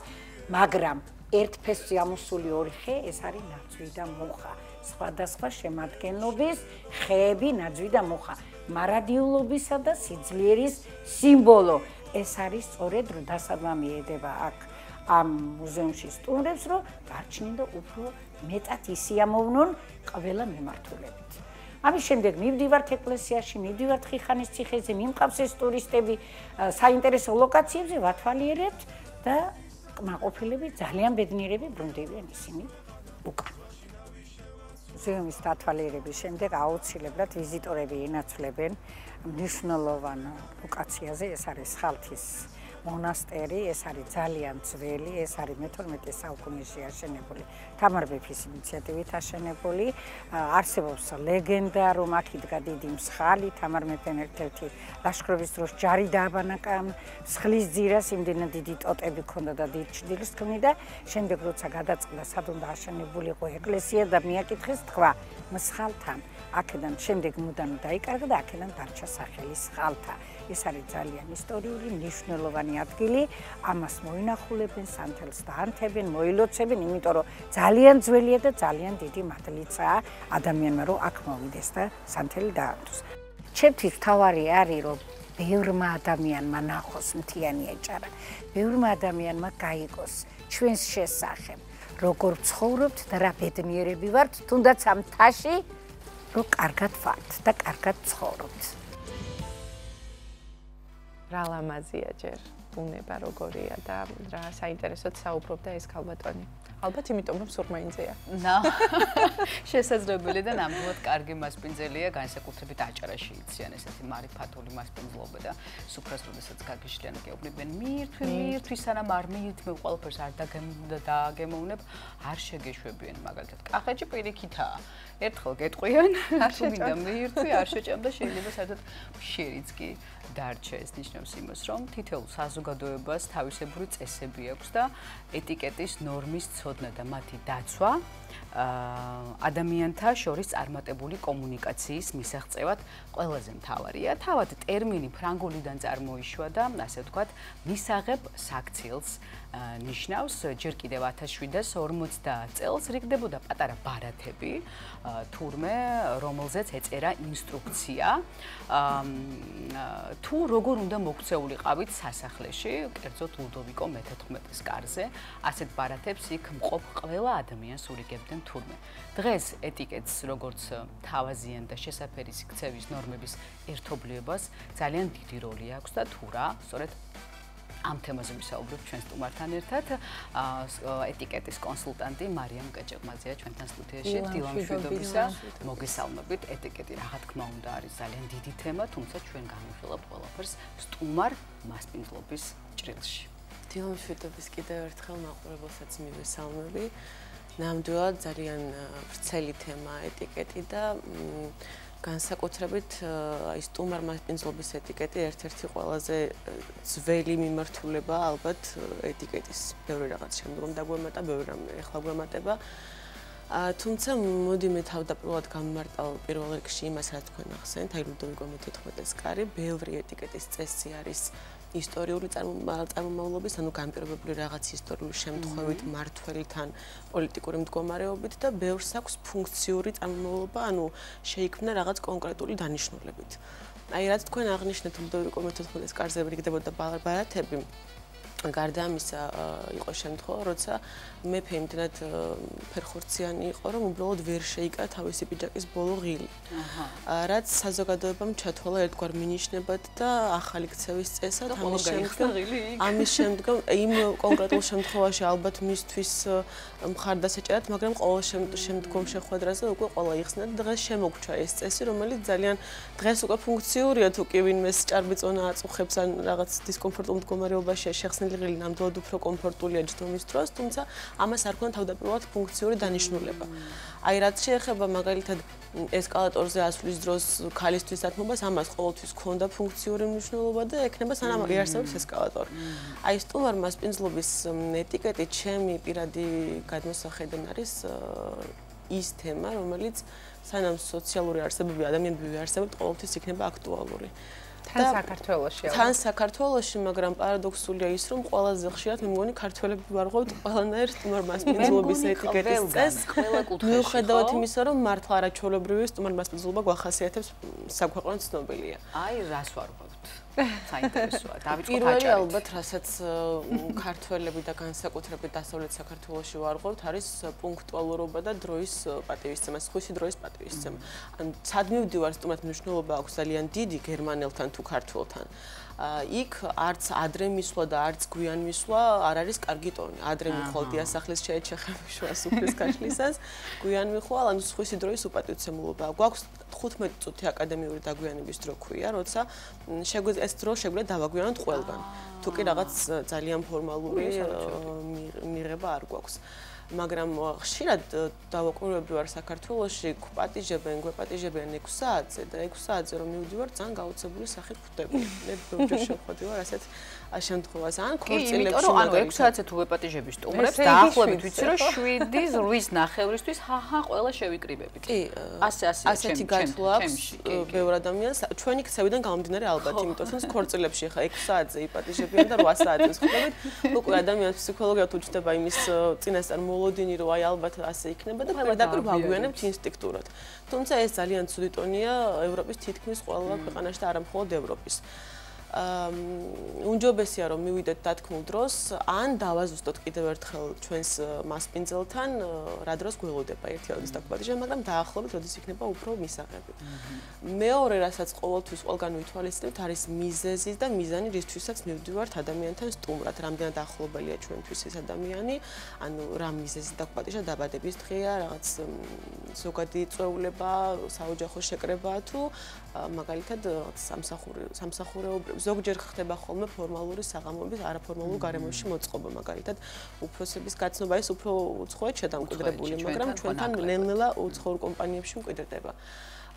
მაგრამ ერთ ფესვი ამოსული ორი ხე, ეს არის ნაძვი და მუხა. სხვადასხვა შემადგენლობის ხეები, ნაძვი და მუხა, მარადიულობისა და სიძლიერის სიმბოლო. ეს არის სწორედ რომ დასადმა მიედება აქ ამ მუზეუმში სტუმრებს, რომ დარჩნენ და უფრო მეტად ისიამოვნონ ყველა მიმართულებით. ამის შემდეგ მივდივართ ეკლესიაში, მივდივართ ხიხანის ციხეზე, მიმყავს ეს ტურისტები საინტერესო ლოკაციებზე, ვათვალიერებთ და კმაყოფილები ძალიან ბედნიერები ბრუნდებიან ისინი უკან. მუზეუმის დათვალიერების შემდეგ აუცილებლად ვიზიტორები ინაცვლებენ მნიშვნელოვან ლოკაციაზე, ეს არის ხალთის მონასტერი, ეს არის ძალიან ძველი, ეს არის მე-12 საუკუნეში აშენებული, თამარ მეფის ინიციატივით აშენებული. არსებობს ლეგენდა, რომ აქ იდგა დიდი მსხალი, თამარ მეფემ ერთ-ერთი ლაშქრობის დროს ჯარი დააბანაკა მსხლის ძირას, იმდენად დიდი ტოტები ჰქონდა და დიდ ჩრდილს ქმნიდა. შემდეგ როცა გადაწყდა, სად უნდა აშენებულიყო ეკლესია და მიაკითხეს თქვა მსხალთან. აქედან შემდეგ მუდამ დაიკარგა და აქედან დარჩა სახელი მსხალთა. ეს არის ძალიან ისტორიული, მნიშვნელოვანი ადგილი, ამას მოინახულებენ, სანთელს დაანთებენ, მოილოცებენ, იმიტომ რომ ძალიან ძველია და ძალიან დიდი მადლიცაა ადამიანმა, რომ აქ მოვიდეს და სანთელი დაანთოს. ჩემთვის თავარი არის, რომ ბევრმა ადამიანმა ნახოს მთიანი ეჭარა, ბევრმა ადამიანმა გაიგოს ჩვენს შესახებ, როგორ ცხოვრობთ და რა ბედნიერები ვართ, თუნდაც ამ მთაში, რომ კარგად ვართ და კარგად ცხოვრობთ. რა ლამაზია ჯერ ბუნება როგორია და რა საინტერესოდ საუბრობდა ეს ქალბატონი. ალბათ იმიტომ რომ სურმაინძეა. შესაძლებელი და ნამდვილად კარგი მასპინძელია, განსაკუთრებით აჭარაში იციან ესეთი მარიფათული მასპინძლობა და სუფრას როდესაც გაგიშლიან გეუბნებიან მირთვი სანამ არ მიითმევ ყველაფერს არ დაგემოვნებ არ შეგეშვებიან მაგალითად კახეთში პირიქითაა ერთხელ გეტყვიან არ შეჭამდა მირთვი არ შეჭამდა შეიძლება საერთოდ მშერიც კი დარჩა ეს ნიშნავს იმას რომ თითოეულ საზოგადოებას თავისებური წესები აქვს და ეტიკეტის ნორმის ცოდნა და მათი დაცვა ადამიანთა შორის წარმატებული კომუნიკაციის მისაღწევად ყველაზე მთავარია. თავად ტერმინი ფრანგულიდან წარმოიშვა და ასე ვთქვათ, მისაღებ საქციელს ნიშნავს. ჯერ კიდევ 1740 წელს რიგდებოდა პატარა ბარათები, თურმე, რომელზეც ეწერა ინსტრუქცია, თუ როგორ უნდა მოქცეულიყავით სასახლეში, კერძოდ ლუდოვიკო მე-14-ის კარზე. ასეთ ბარათებს იქ მყოფ ყველა ადამიანს ურიგებდნენ თურმე. დღეს ეტიკეტს, როგორც თავაზიან და შესაფერის ქცევის ნორმების ერთობლიობას ძალიან დიდი როლი აქვს და თუ რა, სწორედ ამ თემაზე ვისაუბრებ ჩვენ სტუმართან ერთად. ეტიკეტის კონსულტანტი მარიამ კაჭაყმაძეა ჩვენთან სტუდიაში. დილამშვიდობისა. მოგესალმებით. ეტიკეტი რა თქმა უნდა არის ძალიან დიდი თემა, თუმცა ჩვენ განვიხილავთ ყველაფერს სტუმარ მასპინძლობის ჭრილში. დილამშვიდობის კიდევ ერთხელ მაყურებელსაც მივესალმები. ნამდვილად ძალიან ვრცელი თემა ეტიკეტი და განსაკუთრებით აი სტუმარ მასპინძლობის ეტიკეტი ერთ-ერთი ყველაზე ძველი მიმართულება ალბათ ეტიკეტის. ბევრი რაღაც შემდგომ დაგვემატა, ბევრი რამ ეხლა გვემატება. თუმცა მოდი მე თავდაპირველად გამმარტავ პირველ რიგში იმას, რაც თქვენ ახსენეთ, აი ლუდოვიკო მე-14-ის კარი, ბევრი ეტიკეტის წესი არის ისტორიული წარმომავლობის, ანუ განპირობებული რაღაც ისტორიული შემთხვევით, მმართველთან, პოლიტიკური მდგომარეობით და ბევრს აქვს ფუნქციური წარმომავლობა, ანუ შეიქმნა რაღაც კონკრეტული დანიშნულებით. აი რაც თქვენ აღნიშნეთ ლუდოვიკო მე-14-ის კარზე რიგდებოდა ბარათები, გარდა ამისა იყო შემთხვევა, როცა მეფე იმდენად ფერხორციანი იყო, რომ უბრალოდ ვერ შეიკრა თავისი პიჯაკის ბოლო ღილი. რაც საზოგადოებამ ჩათვალა ერთგვარ მინიშნებად და ახალი ქცევის წესად. ამის შემდგომ იმ კონკრეტულ შემთხვევაში ალბათ მისთვის მხარდასაჭერად, მაგრამ ყოველ შემდგომ შეხვედრაზე უკვე ყველა იხსნა და დღეს შემოგჩა ეს წესი, რომელიც ძალიან დღეს უკვე ფუნქციურია, თუ კი ვინმეს ჭარბიწონა აწუხებს ან რაღაც დისკომფორტულ მდგომარეობაშია შეხსნილი ღილი ნამდვილად უფრო კომფორტულია ჯდომის დროს, თუმცა ამას არ ქონდა თავდაპირველად ფუნქციური დანიშნულება. აი რაც შეეხება მაგალითად ესკალატორზე ასვლის დროს ქალისთვის დათმობას, ამას ყოველთვის ქონდა ფუნქციური მნიშვნელობა და ექნება სანამ იარსებობს ესკალატორი. აი სტუმარ მასპინძლობის ეტიკეტი ჩემი პირადი გადმოსახედიდან არის ის თემა, რომელიც სანამ სოციალური არსებები ადამიანები ვიარსებებთ, ყოველთვის იქნება აქტუალური. თან საქართველოში. თან საქართველოში, მაგრამ პარადოქსულია ის, რომ ყველაზე ხშირად მე მგონი ქართველები ვარღვევთ ყველანაირ სტუმარ მასპინძლობის ეტიკეტის წესს. მიუხედავად იმისა, რომ მართლა არაჩვეულებრივი სტუმარ მასპინძლობა გვახასიათებს საქვეყნოდ ცნობილია. აი, რას ვარღვევთ? საინტერესოა. დავიწყოთ პირველი ალბათ, რასაც ქართველები და განსაკუთრებით დასავლეთ საქართველოში ვარღვევთ, არის პუნქტუალურობა და დროის პატივისცემა, სხვისი დროის პატივისცემა. ან ცადმივდივარ სტუმრად მნიშვნელობა აქვს ძალიან დიდი გერმანელთან თუ ქართველთან. იქ არც ადრე მისვლა და არც გვიან მისვლა არ არის კარგი ტონი. ადრე მიხვალ დიასახლის შეეჩეხები შუა სუფრის გაშლისას, გვიან მიხვალ, ანუ სხვისი დროის უპატივცემულობა. გვაქვს 15 წუთი აკადემიური დაგვიანების დრო ქვია, როცა ეს დრო შეგვიძლია დავაგვიანოთ ყველგან. თუ კი რაღაც ძალიან ფორმალური მიღება არ გვაქვს. მაგრამ ხშირად დავაკვირვებდი ვარ საქართველოში, გვეპატიჟებენ 6 საათზე და 6 საათზე რომ მივდივარ, ძალიან გაოცებული სახით ხვდები. მე ბევრჯერ შევხვდი ვარ ასეთ შემთხვევას. ან ქორწილებში, ანუ 6 საათზე თუ ვეპატიჟები სტუმრებს, დაახლოებით ვიცი რომ 7-8 ნახევრისთვის ჰაჰა ყველა შევიკრიბებით. კი, ასეთი გათვლა აქვს ბევრ ადამიანს. ჩვენი ქცევიდან გამომდინარე ალბათ, იმიტომ რომ ქორწილებში ხა 6 საათზე იპატიჟებიან და 8 საათზე ხვდებით. უკვე ადამიანს ფსიქოლოგიად უჩნდება იმის წინასწარ მოლოდინი, რომ აი ალბათ ასე იქნება და პირდაპირ ვაგვიანებთ ინსტინქტურად. თუმცა ეს ძალიან ცუდი ტონია ევროპის თითქმის ყველა ქვეყანაში და არა მხოლოდ ევროპის. უნჯობესია რომ მივიდეთ დათქმულ დროს, ან დავაზუსტოთ კიდევ ერთხელ ჩვენს მასპინძელთან, რა დროს გველოდება ერთიანობის დაგპატიჟება, მაგრამ დაახლოებით როდის იქნება უფრო მისაღები. მეორე, რასაც ყოველთვის ყველგან ვითვალისწინებთ, არის მიზეზი და მიზანი, რისთვისაც მივდივართ ადამიანთან სტუმრად, რამდენად ახლობელია ჩვენთვის ეს ადამიანი, ანუ რა მიზეზი დაგპატიჟა, დაბადების დღეა, რაღაც ზოგადი წვეულება, საოჯახო შეკრება თუ მაგალითად სამსახურეობრივი ზოგჯერ ხდება ხოლმე ფორმალური საღამოების არაფორმალურ გარემოში მოწყობა, მაგალითად უფროსების გაცნობა ის უფრო უცხოეთ შედამკვიდრებული, მაგრამ ჩვენთან ნელ-ნელა უცხოურ კომპანიებში მკვიდრდება.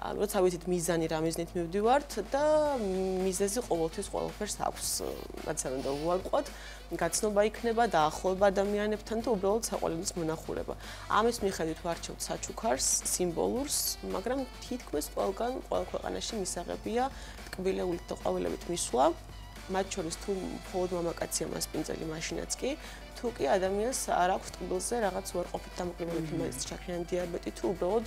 როცა ვიცით მიზანი რა მიზნით მივდივართ და მიზეზი ყოველთვის ყველაფერს აქვს, რადგან უნდა უარყვათ, გაცნობა იქნება და ახლობა ადამიანებთან და უბრალოდ საყვალების მონახულება. ამის მიხედვით ვარჩევთ საჩუქარს, სიმბოლურს, მაგრამ თითქმის ყველგან, ყველა ქვეყანაში მისაღებია ტკბილეულით და ყვავილებით მისვლა. მათ შორის თუ მხოლოდ მამაკაცია მასპინძელი, მაშინაც კი, თუ კი ადამიანს არ აქვს ტკბილზე რაღაც უარყოფით დამოკიდებულებით იმის ჩაქრიანი დიაბეტი თუ უბრალოდ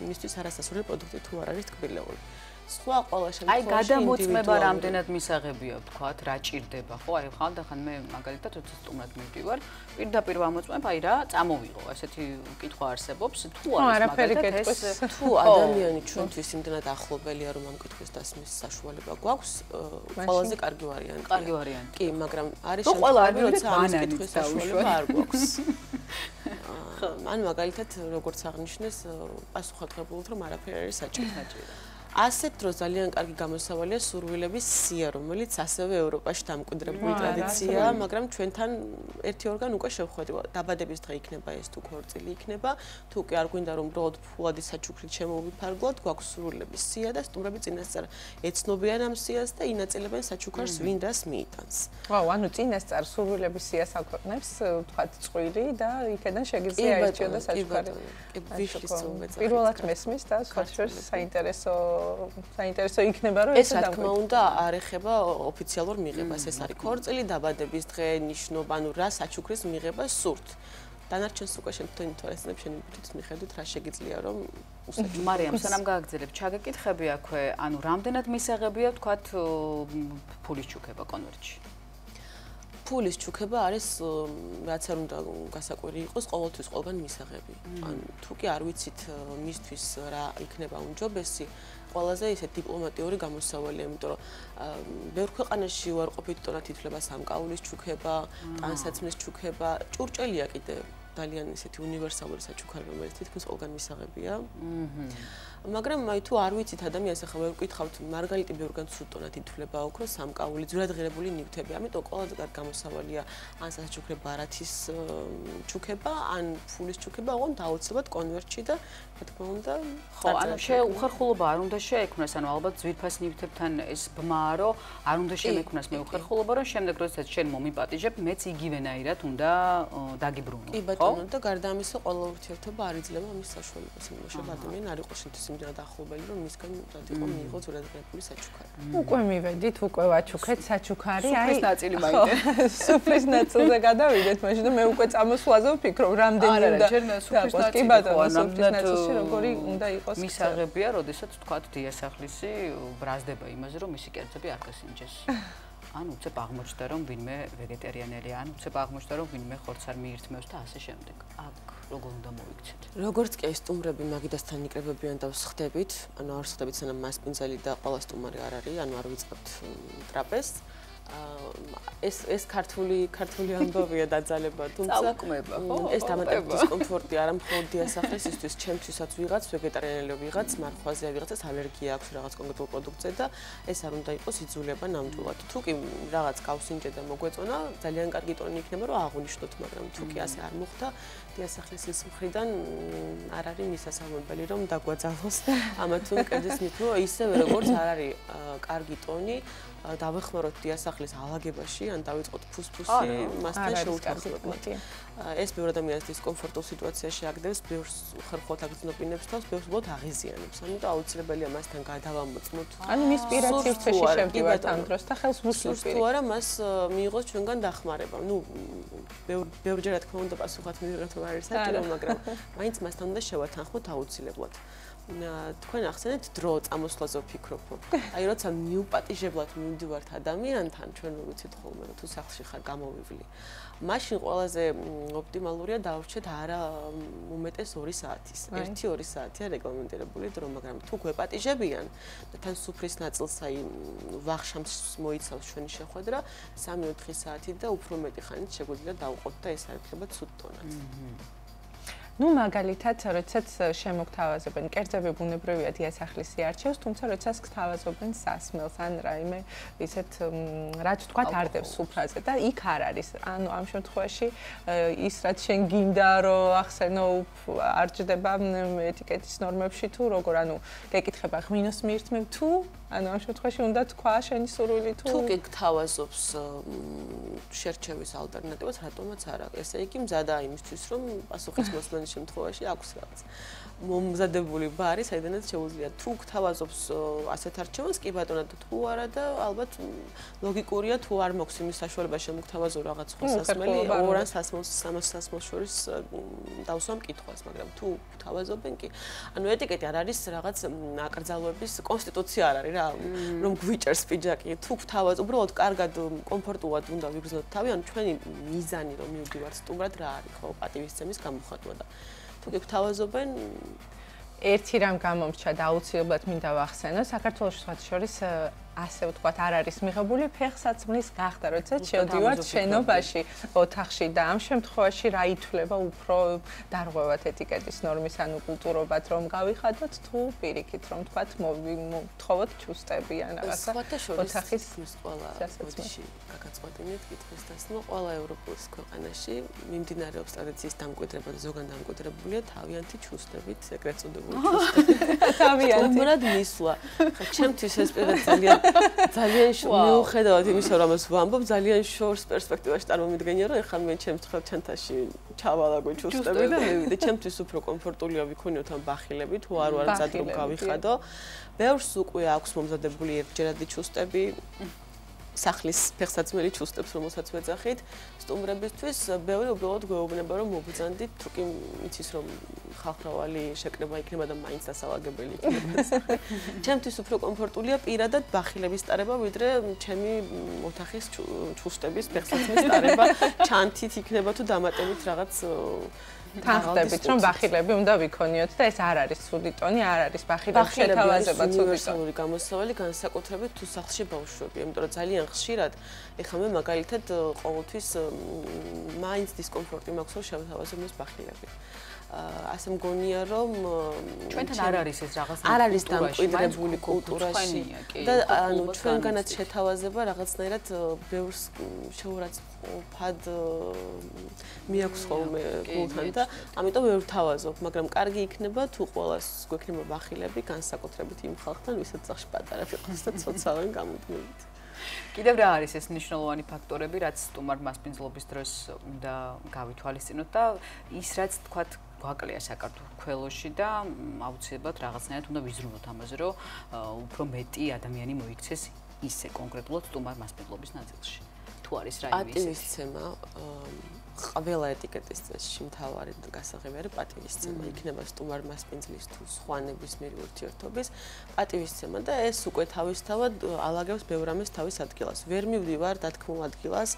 მისთვის არასასურველი პროდუქტი თუ არ არის ტკბილეული. სხვა ყველა შემთხვევაში აი გადამოწმება რამდენად მისაღებია ვთქვათ, რა ჭირდება, ხო? აი ხანდახან მე მაგალითად როცა სტუმრად მივდივარ, პირდაპირ ვამოწმებ, აი რა წამოვიღო, ესეთი კითხვა არსებობს, თუ არის მაგალითად ეს თუ ადამიანი ჩვენთვის იმდენად ახლობელია, რომ ამ კითხვის დასმის საშუალება გვაქვს, ყველაზე კარგი ვარიანტია. კარგი ვარიანტია. კი, მაგრამ არის შემთხვევები, როცა ამის კითხვის საშუალება არ გვაქვს. ან მაგალითად როგორც აღნიშნეს, პასუხადღებულად რომ არაფერი არის საჭირო. ასეთ დროს ძალიან კარგი გამოსავალია სურვილების სია, რომელიც ასევე ევროპაში დამკვიდრებული ტრადიციაა, მაგრამ ჩვენთან ერთი ორგან უკვე შევხვედი. დაბადების დღე იქნება ეს თუ ქორწილი იქნება, თუ კი არ გვინდა რომ უბრალოდ ფულადი საჩუქრით შემოვიფარგლოთ, გვაქვს სურვილების სია და სტუმრები წინასწარ ეცნობიან ამ სიას და ინაწილებენ საჩუქარს ვინ რას მიიტანს. ვაუ, ანუ წინასწარ სურვილების სიას აქვეყნებს, ვთქვათ, წყვილი და იქიდან შეგიძლია აირჩიო და საჩუქარი. პირველად მესმის და სხვათა საინტერესო იქნება რომ ეს რა თქმა უნდა არ ეხება ოფიციალურ მიღებას, ეს არის ქორწილი, დაბადების დღე, ნიშნობა, ანუ რა საჩუქრის მიღება სურთ. დანარჩენს უკვე შემთხვევით თვალესწინებ შენი ბუდის მიხედვით რა შეგიძლია რომ უსაჩუქრო. მარიამ, სანამ გააგრძელებ, ჩაგეკითხები აქვე, ანუ რამდენად მისაღებია ვთქვათ ფულის ჩუქება კონვერტში? ფულის ჩუქება არის რაც არ უნდა გასაკვირი იყოს, ყოველთვის ყველგან მისაღები. ან თუ კი არ ვიცით მისთვის რა იქნება უნჯობესი, ყველაზე ისე დიპლომატიური გამოსავალია, იმიტომ რომ ბევრ ქვეყანაში უარყოფით ტონად ითვლება სამკაულის ჩუქება, ტანსაცმლის ჩუქება, ჭურჭელია კიდე ძალიან ისეთი უნივერსალური საჩუქარი, რომელიც თითქმის ყველგან მისაღებია. მაგრამ აი თუ არ ვიცით ადამიანს ახლა ვერ ვკითხავთ, მარგალიტი ბევრგან ცუდ ტონად ითვლება ოქროს სამკაული, ძვირადღირებული ნივთები. ამიტომ ყველაზე კარგი გამოსავალია ან საჩუქრე ბარათის ჩუქება, ან ფულის ჩუქება, ოღონდ აუცილებლად კონვერტში და რა თქმა უნდა, ხო, ანუ უხერხულობა არ უნდა შეექმნას, ანუ ალბათ ძვირფას ნივთებთან ეს ბმარო არ უნდა შემექმნას მე უხერხულობა, რომ შემდეგ როდესაც შენ მომიპატიჟებ, მეც იგივენაირად უნდა დაგიბრუნო. კი ბატონო, და გარდა ამისა, ყველა ურთიერთობა არ იძლევა ამის საშუალებას, იმაშობ ადამიანი არ იყოს შენთვის იმდენად ახლობელი, რომ მისგან იყო მიიღო ზურადღირებული საჩუქარი. უკვე მივედით, უკვე ვაჩუქეთ საჩუქარი, სუფრის ნაწილი მაინტერესებს. სუფრის ნაწილზე გადავიდეთ, მაშინ და მე უკვე წამოსვლაზე ვფიქრობ, რამდენი უნდა. სუფრის ნაწილი, სუფრის ნაწილში როგორი უნდა იყოს. მისაღებია, როდესაც თქვა დიასახლისი ბრაზდება იმაზე, რომ მისი კერძები არ გასინჯეს. ან უცებ აღმოჩნდა, რომ ვინმე ვეგეტარიანელია, ან უცებ აღმოჩნდა, რომ ვინმე ხორცს არ მიირთმევს და ასე შემდეგ. აქ როგორ უნდა მოიქცეთ? როგორც კი სტუმრები მაგიდასთან იკრებებიან და ვსხდებით, ანუ არ ვსხდებით, სანამ მასპინძელი და ყველა სტუმარი არ არის, ანუ არ ვიწყებთ ტრაპეზს. ეს ქართული ამბავია დაძალება, თუმცა ეს დამატებითი დისკომფორტი არა მხოლოდ დიასახლისისთვის, ჩემთვისაც ვიღაც ვეგეტარიანელი ვიღაც, მარხვაზე ვიღაცას ალერგია აქვს რაღაც კონკრეტულ პროდუქტზე და ეს არ უნდა იყოს იძულება ნამდვილად. თუ კი რაღაც გავსინჯე და მოგვეწონა, ძალიან კარგი ტონი იქნება, რომ აღუნიშნოთ, მაგრამ თუ კი ასე არ მოხდა, დიასახლისის მხრიდან არ არის მისასალმებელი, რომ დაგვაძალოს ამა თუ კერძის მით, რომ ისევე როგორც არ არის კარგი ტონი დავეხმაროთ დიასახლის ალაგებაში, ან დავიწყოთ ფუსფუსი, მასთან შეუთანხმებლად. ეს ბევრ ადამიანს დისკომფორტულ სიტუაციაში აგდებს, ბევრს უხერხოთ აგრძნობინებს თავს, ბევრს უბრალოდ აღიზიანებს. ამიტომ აუცილებელია მასთან გადავამოწმოთ. ანუ მის პირად სივრცეში შევდივართ ამ დროს და ხელს ვუსვით. თუ არა მას მიიღოს ჩვენგან დახმარება. ნუ ბევრჯერ რა თქმა უნდა პასუხად მივიღეთ, რომ არის საჭირო, მაგრამ მაინც მასთან უნდა შევათანხმოთ აუცილებლად. თქვენ ახსენეთ დრო წამოსვლაზე ვფიქრობ. აი როცა მიუპატიჟებლად მივდივართ ადამიანთან, ჩვენ ვიცით ხოლმე რომ თუ სახლში ხარ გამოვივლი. მაშინ ყველაზე ოპტიმალურია დავრჩეთ არა უმეტეს 2 საათის. 1-2 საათია რეგლამენტირებული დრო, მაგრამ თუ გვეპატიჟებიან და თან სუფრის ნაწილს აი ვახშამს მოიცავს ჩვენი შეხვედრა, 3-4 საათი და უფრო მეტი ხანით შეგვიძლია დავუყოთ და ეს არ იქნება ცუდ ტონად. ნუ მაგალითად, როდესაც შემოგთავაზებენ კერძები ბუნებრივია დიასახლისი არჩევს, თუმცა როდესაც გთავაზობენ სასმელს ან რაიმე ისეთ რაც თქვათ არდებს სუფრაზე და იქ არ არის. ანუ ამ შემთხვევაში ის რაც შენ გინდა რომ ახსენო არ ჯდება ეტიკეტის ნორმებში თუ როგორ ანუ გეკითხება ღვინოს მიირთმევ თუ ანუ ამ შემთხვევაში უნდა თქვა შენი სურვილი თუ თუ კი გთავაზობს შერჩევის ალტერნატივას, რატომაც არა. ესე იგი მზადაა იმისთვის, რომ პასუხის მოსმენის შემთხვევაში აქვს რაღაც მომზადებული ბარი, საიდანაც შეუძლია თუ გთავაზობს ასეთ არჩევანს, კი ბატონად თუ არა და ალბათ ლოგიკურია თუ არ მოქვს იმის საშუალება შემოგთავაზო რაღაც სხვა სასმელი, ორ ან სასმელს შორის დავსვამ კითხვას, მაგრამ თუ გთავაზობენ კი. ანუ ეტიკეტი არ არის რაღაც აკრძალვების კონსტიტუცია არ არის რა, რომ გვიჭერს პიჯაკი, თუ გთავაზ, უბრალოდ კარგად კომფორტულად უნდა ვიგრძნოთ თავი, ანუ ჩვენი მიზანი რომ მივდივართ სტუმრად რა არის, ხო, პატივისცემის გამოხატვა და თუ კი გთავაზობენ ერთი რამ გამომრჩა და აუცილებლად მინდა ვახსენო, საქართველოს შორის ასე ვთქვათ, არ არის მიღებული ფეხსაცმლის გახდა, როდესაც შევდივართ შენობაში, ოთახში და ამ შემთხვევაში რა ითვლება უფრო დარღვევათ ეტიკეტის ნორმის ანუ კულტურობად რომ გავიხადოთ თუ პირიქით რომ ვთქვათ მოვთხოვოთ ჩუსტები ან რაღაცა ოთახის ყველა ოდიში გაგაწყვეტინეთ კითხვის დასმა ყველა ევროპის ქვეყანაში მიმდინარეობს ტრადიციის დამკვიდრება და ზოგან დამკვიდრებულია თავიანთი ჩუსტებით, ეგრეთ წოდებული ჩუსტები. თავიანთი. უმრად მისვლა. ხა ჩემთვის ეს ძალიან მიუხედავად იმისა, რომ ამას ვამბობ, ძალიან შორს პერსპექტივაში წარმომიდგენია, რომ ეხლა მე ჩემს ჩანთაში ჩავალაგო ჩუსტები და მივიდე. ჩემთვის უფრო კომფორტულია ვიქონიოთ ამ ბახილები, თუ არ ვარ მზად რომ გავიხადო. ბევრს უკვე აქვს მომზადებული ერთჯერადი ჩუსტები. სახლის ფეხსაცმელი ჩუსტებს, რომელსაც ვეძახით, სტუმრებისთვის ბევრი უბრალოდ გვეუბნება, რომ მოგბრძანდით, თუ კი იცის, რომ ხალხმრავალი შეკრება იქნება და მაინც დასალაგებელი იქნება. ჩემთვის უფრო კომფორტულია პირადად ბახილების ტარება, ვიდრე ჩემი ოთახის ჩუსტების ფეხსაცმლის ტარება, ჩანთით იქნება თუ დამატებით რაღაც თანხდებით, რომ ბახილები უნდა ვიქონიოთ და ეს არ არის ცუდი ტონი, არ არის ბახილების შეთავაზება ცუდი ტონი. უნივერსალური გამოსავალი განსაკუთრებით თუ სახლში ბავშვები, იმიტომ რომ ძალიან ხშირად ეხლა მე მაგალითად ყოველთვის მაინც დისკომფორტი მაქვს რომ შევთავაზო ეს ბახილები. ასე მგონია რომ ჩვენთან არ არის ეს რაღაც არ არის დამკვიდრებული კულტურაში და ანუ ჩვენგანაც შეთავაზება რაღაცნაირად ბევრს შეურაცხყოფად მიაქვს ხოლმე გულთან და ამიტომ ვერ ვთავაზობ, მაგრამ კარგი იქნება თუ ყველას გვექნება ბახილები განსაკუთრებით იმ ხალხთან, ვისაც სახლში პატარა ფეხს და ცოცავენ გამოდნებით. კიდევ რა არის ეს მნიშვნელოვანი ფაქტორები, რაც სტუმარ მასპინძლობის დროს უნდა გავითვალისწინოთ და ის რაც თქვათ გვაკლია საქართველოში და აუცილებლად რაღაცნაირად უნდა ვიზრუნოთ ამაზე, რომ უფრო მეტი ადამიანი მოიქცეს ისე კონკრეტულად სტუმარ მასპინძლობის ნაწილში. თუ არის რაიმე ისე. პატივისცემა ყველა ეტიკეტის წესში მთავარი გასაღები არის პატივისცემა. იქნება სტუმარ მასპინძლის თუ სხვა ნებისმიერი ურთიერთობის პატივისცემა და ეს უკვე თავისთავად ალაგებს ბევრ რამეს თავის ადგილას. ვერ მივდივარ დათქმულ ადგილას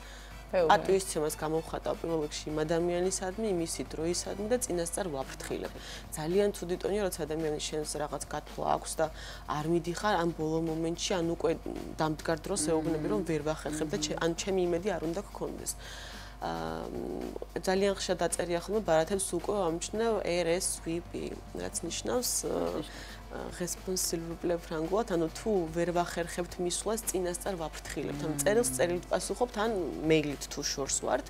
პატივისცემას გამოვხატავ პირველ რიგში იმ ადამიანისადმი, იმისი დროისადმი და წინასწარ ვაფრთხილებ. ძალიან ცუდი ტონია, როცა ადამიანის შენს რაღაც გათვლა აქვს და არ მიდიხარ ამ ბოლო მომენტში, ან უკვე დამდგარ დროს ეუბნები, რომ ვერ ვახერხებ და ან ჩემი იმედი არ უნდა გქონდეს. ძალიან ხშირად დაწერია ხოლმე ბარათებს უკვე ამჩნევ RSVP, რაც ნიშნავს responsible ფრანგულად, ანუ თუ ვერ ვახერხებთ მისვლას, წინასწარ ვაფრთხილებთ. ან წერილს წერილით პასუხობთ, ან მეილით თუ შორს ვართ.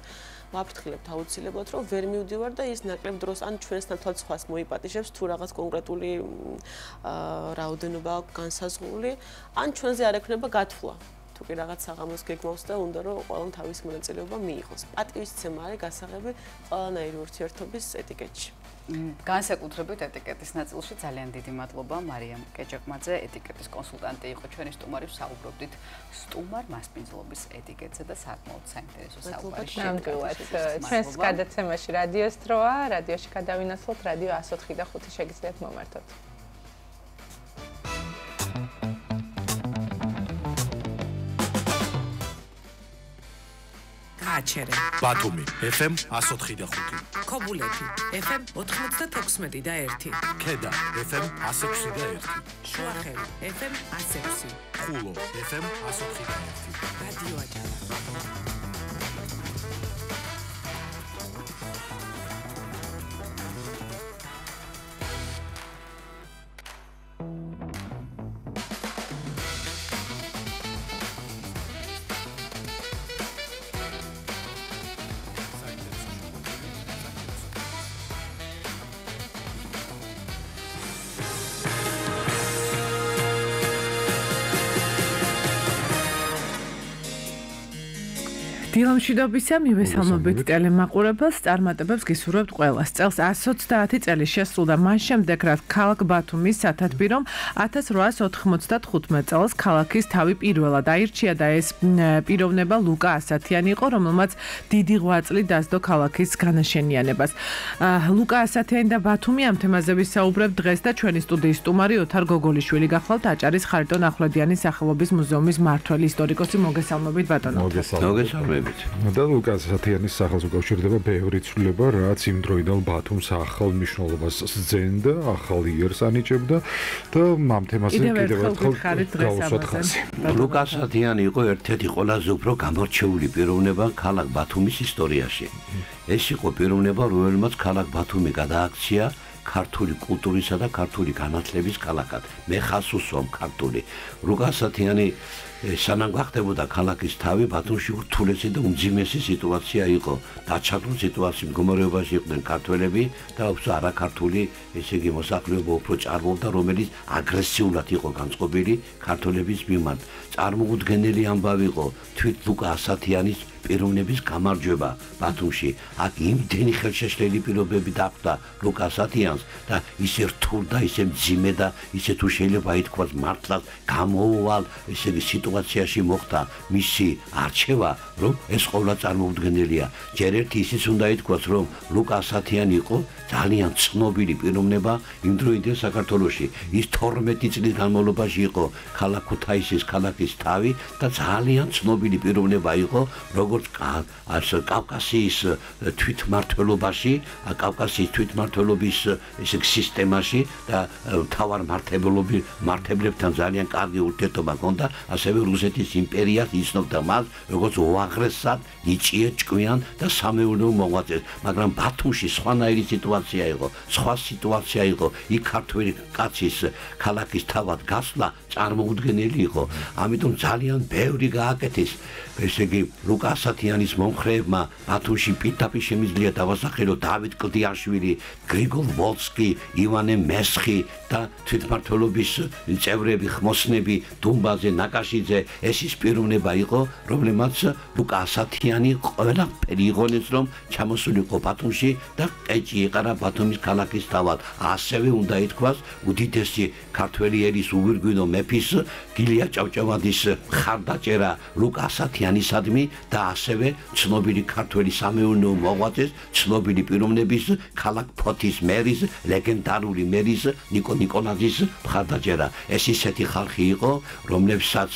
ვაფრთხილებთ აუცილებლად, რომ ვერ მივდივარ და ის ნაკლებ დროს ან ჩვენსთან თვალ სხვას მოიპატიჟებს, თუ რაღაც კონკრეტული რაოდენობა განსაზღვრული, ან ჩვენზე არ ექნება გათვლა. თუ კი რაღაც საღამოს გეგმავს და უნდა რომ ყველამ თავისი მონაწილეობა მიიღოს. პატივისცემა არის გასაღები ყველანაირი ურთიერთობის ეტიკეტში. განსაკუთრებით ეტიკეტის ნაწილში ძალიან დიდი მადლობა მარიამ კეჭაყმაძე, ეტიკეტის კონსულტანტი იყო ჩვენი სტუმარი, ვსაუბრობდით სტუმარ მასპინძლობის ეტიკეტზე და საკმაოდ საინტერესო საუბარი შეგვიძლია. ჩვენს გადაცემაში რადიოს დროა, რადიოში გადავინაცვლოთ, რადიო 104 და 5 შეგიძლიათ მომართოთ. გააჩერე. ბათუმი FM 104 და 5. ქობულეთი FM 96 და 1. ქედა FM 106 და 1. შუახევი FM 106. ხულო FM 104 და 1. რადიო აჭარა. დილამშვიდობისა, მივესალმებით ტელემაყურებელს, წარმატებებს გისურვებთ ყველას. წელს 130 წელი შესრულდა მან შემდეგ, რაც ქალაქ ბათუმის სათათბირომ 1895 წელს ქალაქის თავი პირველად აირჩია და ეს პიროვნება ლუკა ასათიანი იყო, რომელმაც დიდი ღვაწლი დასდო ქალაქის განაშენიანებას. ლუკა ასათიანი და ბათუმი ამ თემაზე ვისაუბრებთ დღეს და ჩვენი სტუდიის სტუმარი ოთარ გოგოლიშვილი გახლავთ აჭარის ხარიტონ ახვლედიანის სახელობის მუზეუმის მმართველი ისტორიკოსი. მოგესალმებით ბატონო. მოგესალმებით. და ლუკა ასათიანის სახელს უკავშირდება ბევრი ცვლილება, რაც იმ დროიდან ბათუმს ახალ მნიშვნელობას სძენდა, ახალ იერს ანიჭებდა და ამ თემაზე კიდევ ერთხელ გავუსვათ ხაზი. ლუკა ასათიანი იყო ერთ-ერთი ყველაზე უფრო გამორჩეული პიროვნება ქალაქ ბათუმის ისტორიაში. ეს იყო პიროვნება, რომელმაც ქალაქ ბათუმი გადააქცია ქართული კულტურისა და ქართული განათლების ქალაქად. მე ხას უსვამ ქართული. ლუკა ასათიანი სანამ გახდებოდა ქალაქის თავი, ბათუმში ურთულესი და უმძიმესი სიტუაცია იყო. დაჩაგრულ სიტუაციაში მდგომარეობაში იყვნენ ქართველები და უბრალოდ არაქართული, ესე იგი მოსახლეობა უფრო ჭარბობდა, რომელიც აგრესიულად იყო განწყობილი ქართველების მიმართ. წარმოუდგენელი ამბავი იყო თვით ლუკა ასათიანის პიროვნების გამარჯვება ბათუმში. აქ იმდენი ხელშეშლილი პირობები დახვდა ლუკა ასათიანს და ისე რთულ და ისე მძიმე და ისე თუ შეიძლება ითქვას მართლაც გამოუვალ ესე იგი სიტუაციაში მოხდა მისი არჩევა, რომ ეს ყოვლა წარმოუდგენელია. ჯერ ერთი ისიც უნდა ითქვას, რომ ლუკა ასათიანი იყო ძალიან ცნობილი პიროვნება იმ დროინდელ საქართველოში. ის 12 წლის განმავლობაში იყო ქალაქ ქუთაისის ქალაქის თავი და ძალიან ცნობილი პიროვნება იყო როგორც კავკასიის თვითმმართველობაში, კავკასიის თვითმმართველობის ესე სისტემაში და მთავარ მმართველებთან ძალიან კარგი ურთიერთობა ჰქონდა, ასევე რუსეთის იმპერიას იცნობდა მას როგორც უაღრესად ნიჭიერ ჭკვიან და სამეურნეო მოღვაწეს, მაგრამ ბათუმში სხვანაირი სიტუაცია იყო, სხვა სიტუაცია იყო. იქ ქართველი კაცის ქალაქის თავად გასვლა წარმოუდგენელი იყო. ამიტომ ძალიან ბევრი გააკეთეს. ესე იგი ლუკა ასათიანის მომხრეებმა ბათუმში პირდაპირ შემიძლია დავასახელო დავით კლდიაშვილი, გრიგოლ ვოლსკი, ივანე მესხი და თვითმმართველობის წევრები, ხმოსნები, დუმბაძე, ნაკაშიძე ჩამოთვალზე ეს ის პიროვნება იყო, რომელმაც ლუკა ასათიანი ყველაფერი იღონეს, რომ ჩამოსულიყო ბათუმში და კეჭი იყარა ბათუმის ქალაქის თავად. ასევე უნდა ითქვას, უდიდესი ქართველი ერის უგვირგვინო მეფის გილია ჭავჭავაძის მხარდაჭერა ლუკა ასათიანისადმი და ასევე ცნობილი ქართველი სამეურნეო მოღვაწეს, ცნობილი პიროვნების ქალაქ ფოთის მერის, ლეგენდარული მერის ნიკო ნიკოლაძის მხარდაჭერა. ეს ისეთი ხალხი იყო, რომლებსაც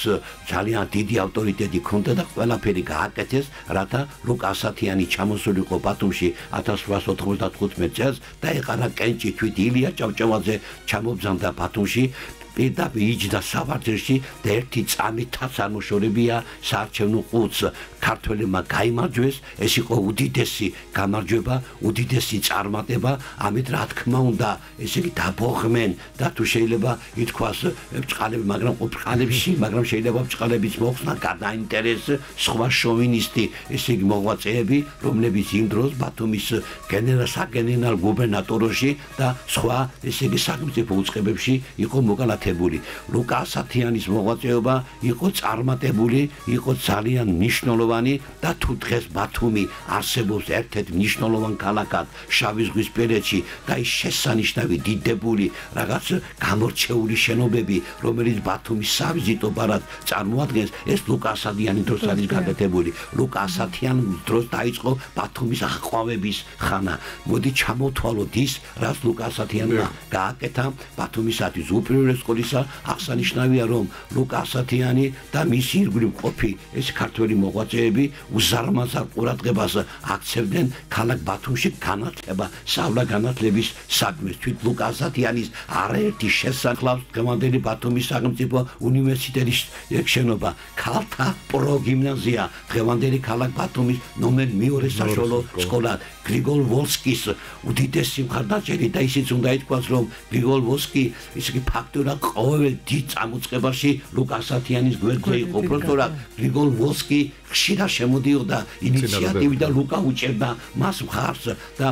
ძალიან დიდი ავტორიტეტი ჰქონდა და ყველაფერი გააკეთეს, რათა ლუკა ასათიანი ჩამოსულიყო ბათუმში 1895 წელს და ეყარა კენჭი თვით ილია ჭავჭავაძე ჩამობრძანდა ბათუმში. პირდაპირ იჯდა საბრძოლოში და ერთი წამითაც არ მოშორებია საარჩევნო ყუთს. ქართველებმა გაიმარჯვეს, ეს იყო უდიდესი გამარჯვება, უდიდესი წარმატება, ამით რა თქმა უნდა, ესე იგი დაბოღმენ და თუ შეიძლება ითქვას ბჭყალები, მაგრამ ბჭყალებში, მაგრამ შეიძლება ბჭყალების მოხსნა გადაინტერეს სხვა შოვინისტი, ესე იგი მოღვაწეები, რომლებიც იმ დროს ბათუმის გენერალ გუბერნატოროში და სხვა ესე იგი სახელმწიფო უწყებებში იყო მოკალათებული. ლუკა ასათიანის მოღვაწეობა იყო წარმატებული, იყო ძალიან მნიშვნელოვანი და თუ დღეს ბათუმი არსებობს ერთ-ერთ მნიშვნელოვან ქალაქად შავი ზღვის პირეთში და ის შესანიშნავი დიდებული რაღაც გამორჩეული შენობები, რომელიც ბათუმის სავიზიტო ბარად წარმოადგენს, ეს ლუკა ასათიანის დროს არის გაკეთებული. ლუკა ასათიანის დროს დაიწყო ბათუმის აყვავების ხანა. მოდი ჩამოვთვალოთ ის, რაც ლუკა ასათიანმა გააკეთა ბათუმისათვის. უპირველეს ყოვლისა აღსანიშნავია, რომ ლუკა ასათიანი და მისი ირგვლივ მყოფი ეს ქართველი მოღვაწეები უზარმაზარ ყურადღებას აქცევდნენ ქალაქ ბათუმში განათლება, სწავლა-განათლების საქმეს. თვით ლუკა ასათიანის არაერთი შესაძლავს დღევანდელი ბათუმის სახელმწიფო უნივერსიტეტის შენობა, ქალთა პროგიმნაზია, დღევანდელი ქალაქ ბათუმის ნომერ 2 საშუალო სკოლა, გრიგოლ ვოლსკის უდიდესი მხარდაჭერი და ისიც უნდა ითქვას, რომ გრიგოლ ვოლსკი ისე ფაქტურად ყოველ დიდ წამოწყებაში ლუკა ასათიანის გვერდზე იყო. უბრალოდ გრიგოლ ვოლსკი ხშირად შემოდიოდა ინიციატივით და ლუკა უჭერდა მას მხარს და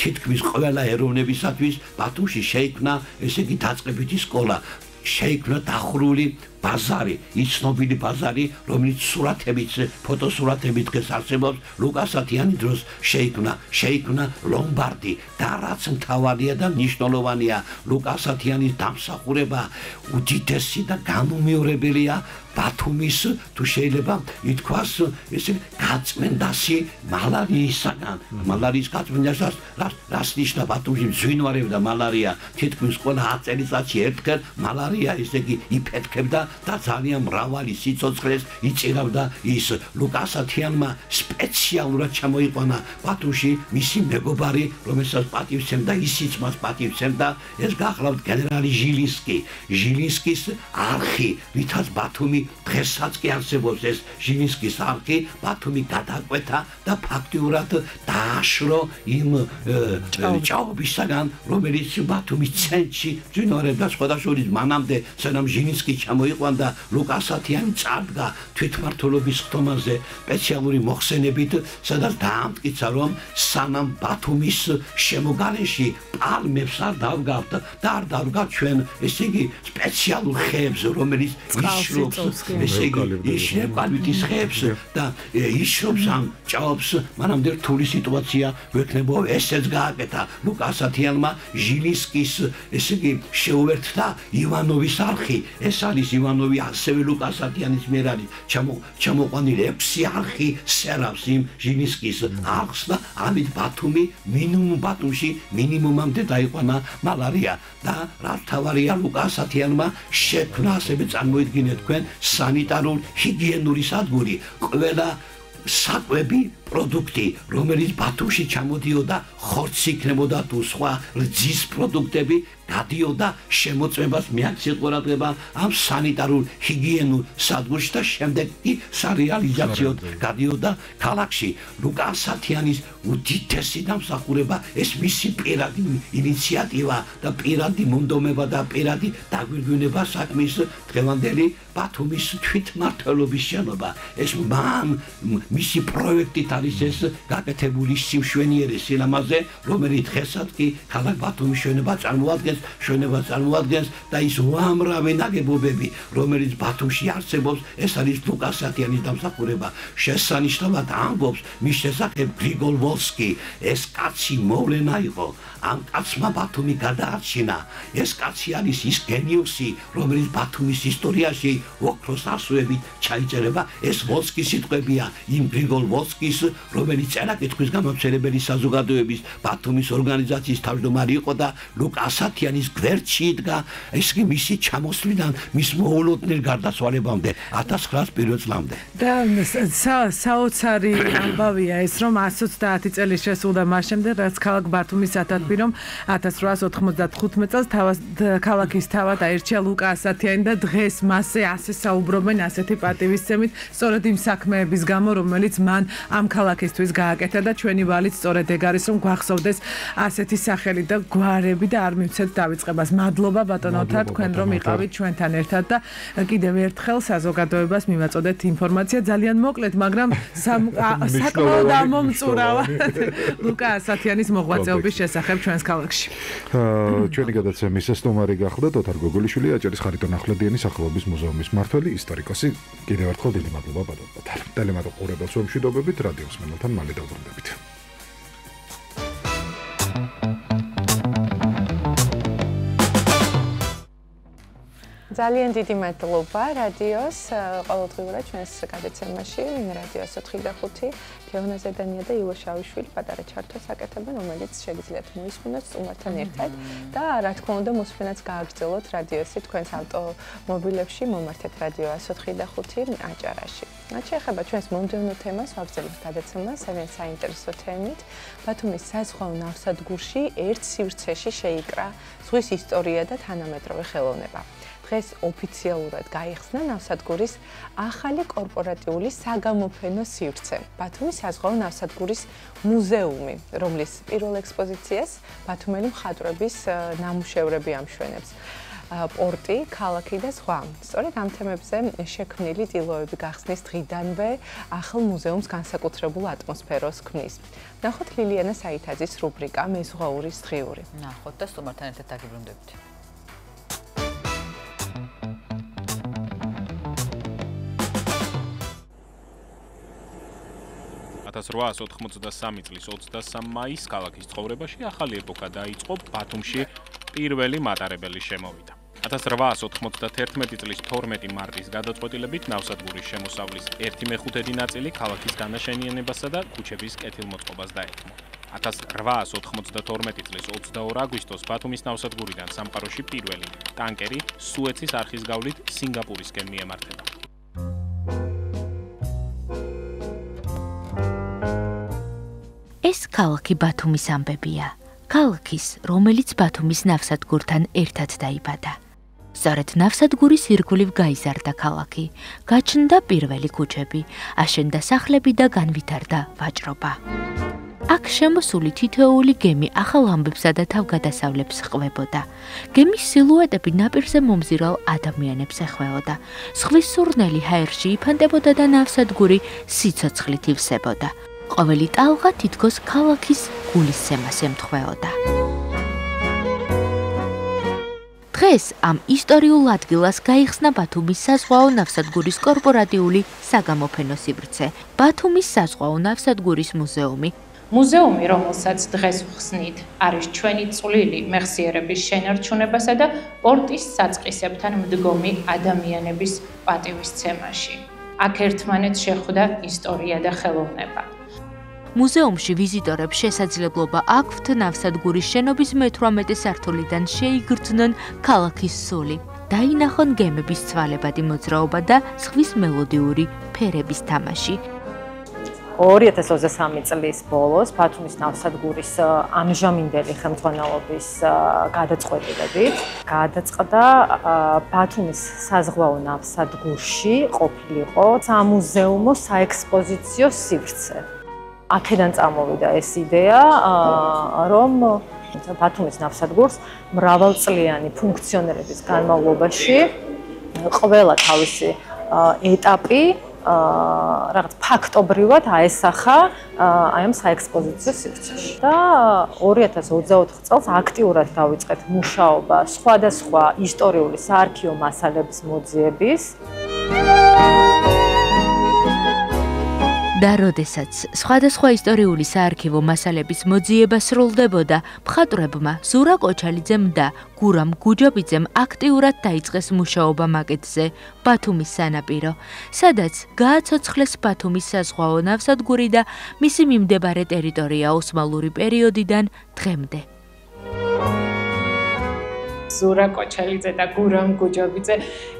თითქმის ყველა ეროვნებისათვის ბათუმში შეიქმნა ესე იგი დაწყებითი სკოლა, შეიქმნა დახურული ბაზარი, ის ცნობილი ბაზარი, რომელიც სურათებით, ფოტოსურათებით დღეს არსებობს, ლუკა ასათიანის დროს შეიქმნა ლომბარდი და რაც მთავარია და მნიშვნელოვანია, ლუკა ასათიანის დამსახურება უდიდესი და განუმეორებელია ბათუმის, თუ შეიძლება ითქვას, ესე გაწმენდასი მალარიისაგან. მალარიის გაწმენდასაც რას ნიშნავს ბათუმში მძვინვარებდა მალარია, თითქმის ყველა 10 წელიწადში ერთხელ მალარია ესე იგი იფეთქებდა და ძალიან მრავალი სიცოცხლეს იწირავდა ის. ლუკა ასათიანმა სპეციალურად ჩამოიყვანა ბათუმში მისი მეგობარი, რომელსაც პატივცემდა, ისიც მას პატივცემდა, ეს გახლავთ გენერალი ჟილინსკი. ჟილინსკის არხი, ვითაც ბათუმი დღესაც კი არსებობს ეს ჟილინსკის არხი, ბათუმი გადაკვეთა და ფაქტიურად დააშრო იმ ჭაობისაგან, რომელიც ბათუმის ცენტრში ძინორებდა. სხვადასხვა მანამდე სანამ ჟილინსკი ჩამოიყვანდა, ლუკა ასათიანი წარდგა თვითმმართველობის ხდომაზე სპეციალური მოხსენებით, სადაც დაამტკიცა, რომ სანამ ბათუმის შემოგარენში პალმებს არ დავგავთ და არ დავგავთ ჩვენ ესე იგი სპეციალურ ხეებს, რომელიც იშრობს, ესე იგი იშრებალის ხეებს და იშრობს ამ ჭაობს, მანამდე რთული სიტუაცია გვექნება. ესეც გააკეთა ლუკა ასათიანმა. ჟილინსკის ესე იგი შეუერთდა ივანოვის არხი, ეს არის ივანოვი, ასევე ლუკა ასათიანის მიერ არის ჩამოყვანილი 6 არხი სერავს იმ ჟილინსკის არხს და ამით ბათუმში მინიმუმამდე დაიყვანა მალარია და რა თავარია ლუკა ასათიანმა შექმნა, ასევე წარმოიდგინეთ თქვენ, სანიტარულ ჰიგიენური სადგური, ყველა საკვები პროდუქტი, რომელიც ბათუმში ჩამოდიოდა, ხორცი იქნებოდა თუ სხვა რძის პროდუქტები, გადიოდა შემოწმებას მიაქცია ყურადღება ამ სანიტარულ ჰიგიენურ სადგურში და შემდეგ კი სარეალიზაციოდ გადიოდა ქალაქში. ლუკა ასათიანის უდიდესი დამსახურება, ეს მისი პირადი ინიციატივა და პირადი მონდომება და პირადი დაგვირგვინება საქმის დღევანდელი ბათუმის თვითმმართველობის შენობა. ეს მან მისი პროექტით არის ეს გაკეთებული სიმშვენიერი სილამაზე, რომელიც დღესაც კი ქალაქ ბათუმის შენობა წარმოადგენს წარმოადგენს, მშვენებას წარმოადგენს და ის უამრავი ნაგებობები, რომელიც ბათუმში არსებობს, ეს არის ლუკას სათიანის დამსახურება. შესანიშნავად ამბობს მის შესახებ გრიგოლ ვოლსკი, ეს კაცი მოვლენა იყო. ამ კაცმა ბათუმი გადაარჩინა. ეს კაცი არის ის გენიუსი, რომელიც ბათუმის ისტორიაში ოქროს ასოებით ჩაიწერება. ეს ვოლსკის სიტყვებია იმ გრიგოლ ვოლსკის, რომელიც წერა-კითხვის გამომცემლებელი საზოგადოების ბათუმის ორგანიზაციის თავმჯდომარე იყო და ლუკა ასათიანის გვერდში იდგა. ეს კი მისი ჩამოსვლიდან მის მოულოდნელ გარდაცვალებამდე 1901 წლამდე. და საოცარი ამბავია ეს, რომ 130 წელი შესულდა მას შემდეგ, რაც ქალაქ ბათუმის სათათბირო რომ 1895 წელს ქალაქის თავად აირჩია ლუკა ასათიანი და დღეს მასზე ასე საუბრობენ ასეთი პატივისცემით, სწორედ იმ საქმეების გამო, რომელიც მან ამ ქალაქისთვის გააკეთა და ჩვენი ვალიც სწორედ ეგ არის, რომ გვახსოვდეს ასეთი სახელი და გვარები და არ მივცეთ დავიწყებას. მადლობა ბატონოთა, თქვენ რომ იყავით ჩვენთან ერთად და კიდევ ერთხელ საზოგადოებას მივაწოდეთ ინფორმაცია ძალიან მოკლედ, მაგრამ საკმაოდ ამომწურავა ლუკა ასათიანის მოღვაწეობის შესახებ ჩვენს ქალაქში. ჩვენი გადაცემის სტუმარი გახლდათ ოთარ გოგოლიშვილი, აჭარის ხარიტონ ახვლედიანის სახელობის მუზეუმის მმართველი, ისტორიკოსი. კიდევ ერთხელ დიდი მადლობა ბატონ ოთარ. ტელემატყურებელს ვემშვიდობებით, რადიოს მენელთან მალე დავბრუნდებით. ძალიან დიდი მადლობა რადიოს ყოველდღიურად ჩვენს გადაცემაში, რადიოს 4 და 5 თეონა ზედანია და ილო შავიშვილი პატარა ჩართვას აკეთებენ, რომელიც შეგიძლიათ მოისმინოთ სტუმართან ერთად და რა თქმა უნდა მოსმენაც გააგრძელოთ რადიოსი თქვენს ავტომობილებში, მომართეთ რადიო 4 და 5 აჭარაში. რაც შეეხება ჩვენს მომდევნო თემას, ვაგრძელებთ გადაცემას ძალიან საინტერესო თემით. ბათუმის საზღვაო ნავსადგურში ერთ სივრცეში შეიკრა ზღვის ისტორია და თანამედროვე ხელოვნება. დღეს ოფიციალურად გაიხსნა ნავსადგურის ახალი კორპორატიული საგამოფენო სივრცე, ბათუმის საზღვაო ნავსადგურის მუზეუმი, რომლის პირველ ექსპოზიციას ბათუმელი მხატვრების ნამუშევრები ამშვენებს. პორტი, ქალაქი და სხვა. სწორედ ამ თემებზე შექმნილი ტილოები გახსნის დღიდანვე ახალ მუზეუმს განსაკუთრებულ ატმოსფეროს ქმნის. ნახოთ ლილიანა საითაძის რუბრიკა მეზღვაურის დღიური. ნახოთ და სტუმართან ერთად დაგიბრუნდებით. 1893 წლის 23 მაისს ქალაქის ცხოვრებაში ახალი ეპოქა დაიწყო, ბათუმში პირველი მატარებელი შემოვიდა. 1891 წლის 12 მარტის გადაწყვეტილებით ნავსადგურის შემოსავლის 1/5 ნაწილი ქალაქის განაშენიანებასა და ქუჩების კეთილმოწყობას დაეთმო. 1892 წლის 22 აგვისტოს ბათუმის ნავსადგურიდან სამყაროში პირველი ტანკერი სუეცის არხის გავლით სინგაპურისკენ მიემართება. ეს ქალაქი ბათუმის ამბებია, ქალაქის, რომელიც ბათუმის ნავსადგურთან ერთად დაიბადა. სწორედ ნავსადგურის ირგვლივ გაიზარდა ქალაქი, გაჩნდა პირველი ქუჩები, აშენდა სახლები და განვითარდა ვაჭრობა. აქ შემოსული თითოეული გემი ახალ ამბებსა და თავგადასავლებს ყვებოდა. გემის სილუეტები ნაპირზე მომზირალ ადამიანებს ეხვეოდა. ზღვის სურნელი ჰაერში იფანტებოდა და ნავსადგური სიცოცხლით ივსებოდა. ყოველი ტალღა თითქოს ქალაქის გულისცემას ემთხვეოდა. დღეს ამ ისტორიულ ადგილას გაიხსნა ბათუმის საზღვაო ნავსადგურის კორპორატიული საგამოფენო სივრცე, ბათუმის საზღვაო ნავსადგურის მუზეუმი. მუზეუმი, რომელსაც დღეს ვხსნით, არის ჩვენი წვლილი მეხსიერების შენარჩუნებასა და პორტის საწყისებთან მდგომი ადამიანების პატივისცემაში. აქ ერთმანეთს შეხვდა ისტორია და ხელოვნება. მუზეუმში ვიზიტორებს შესაძლებლობა აქვთ ნავსადგურის შენობის მე-18 სართულიდან შეიგრძნონ ქალაქის სული, დაინახონ გემების ცვალებადი მოძრაობა და ზღვის მელოდიური ფერების თამაში. 2023 წლის ბოლოს ბათუმის ნავსადგურის ამჟამინდელი ხელმძღვანელობის გადაწყვეტილებით გადაწყდა ბათუმის საზღვაო ნავსადგურში ყოფილიყო სამუზეუმო საექსპოზიციო სივრცე. აქედან წამოვიდა ეს იდეა, რომ ბათუმის ნავსადგურს მრავალწლიანი ფუნქციონირების განმავლობაში ყველა თავისი ეტაპი რაღაც ფაქტობრივად აესახა აი ამ საექსპოზიციო სივრცეში. და 2024 წელს აქტიურად დავიწყეთ მუშაობა სხვადასხვა ისტორიული საარქივო მასალების მოძიების. და როდესაც სხვადასხვა ისტორიული საარქივო მასალების მოძიება სრულდებოდა, მხატვრებმა ზურა კოჩალიძემ და გურამ გუჯობიძემ აქტიურად დაიწყეს მუშაობა მაკეტზე ბათუმის სანაპირო, სადაც გააცოცხლეს ბათუმის საზღვაო ნავსადგური და მისი მიმდებარე ტერიტორია ოსმალური პერიოდიდან დღემდე. ზურა კოჩალიძე და გურამ გუჯობიძე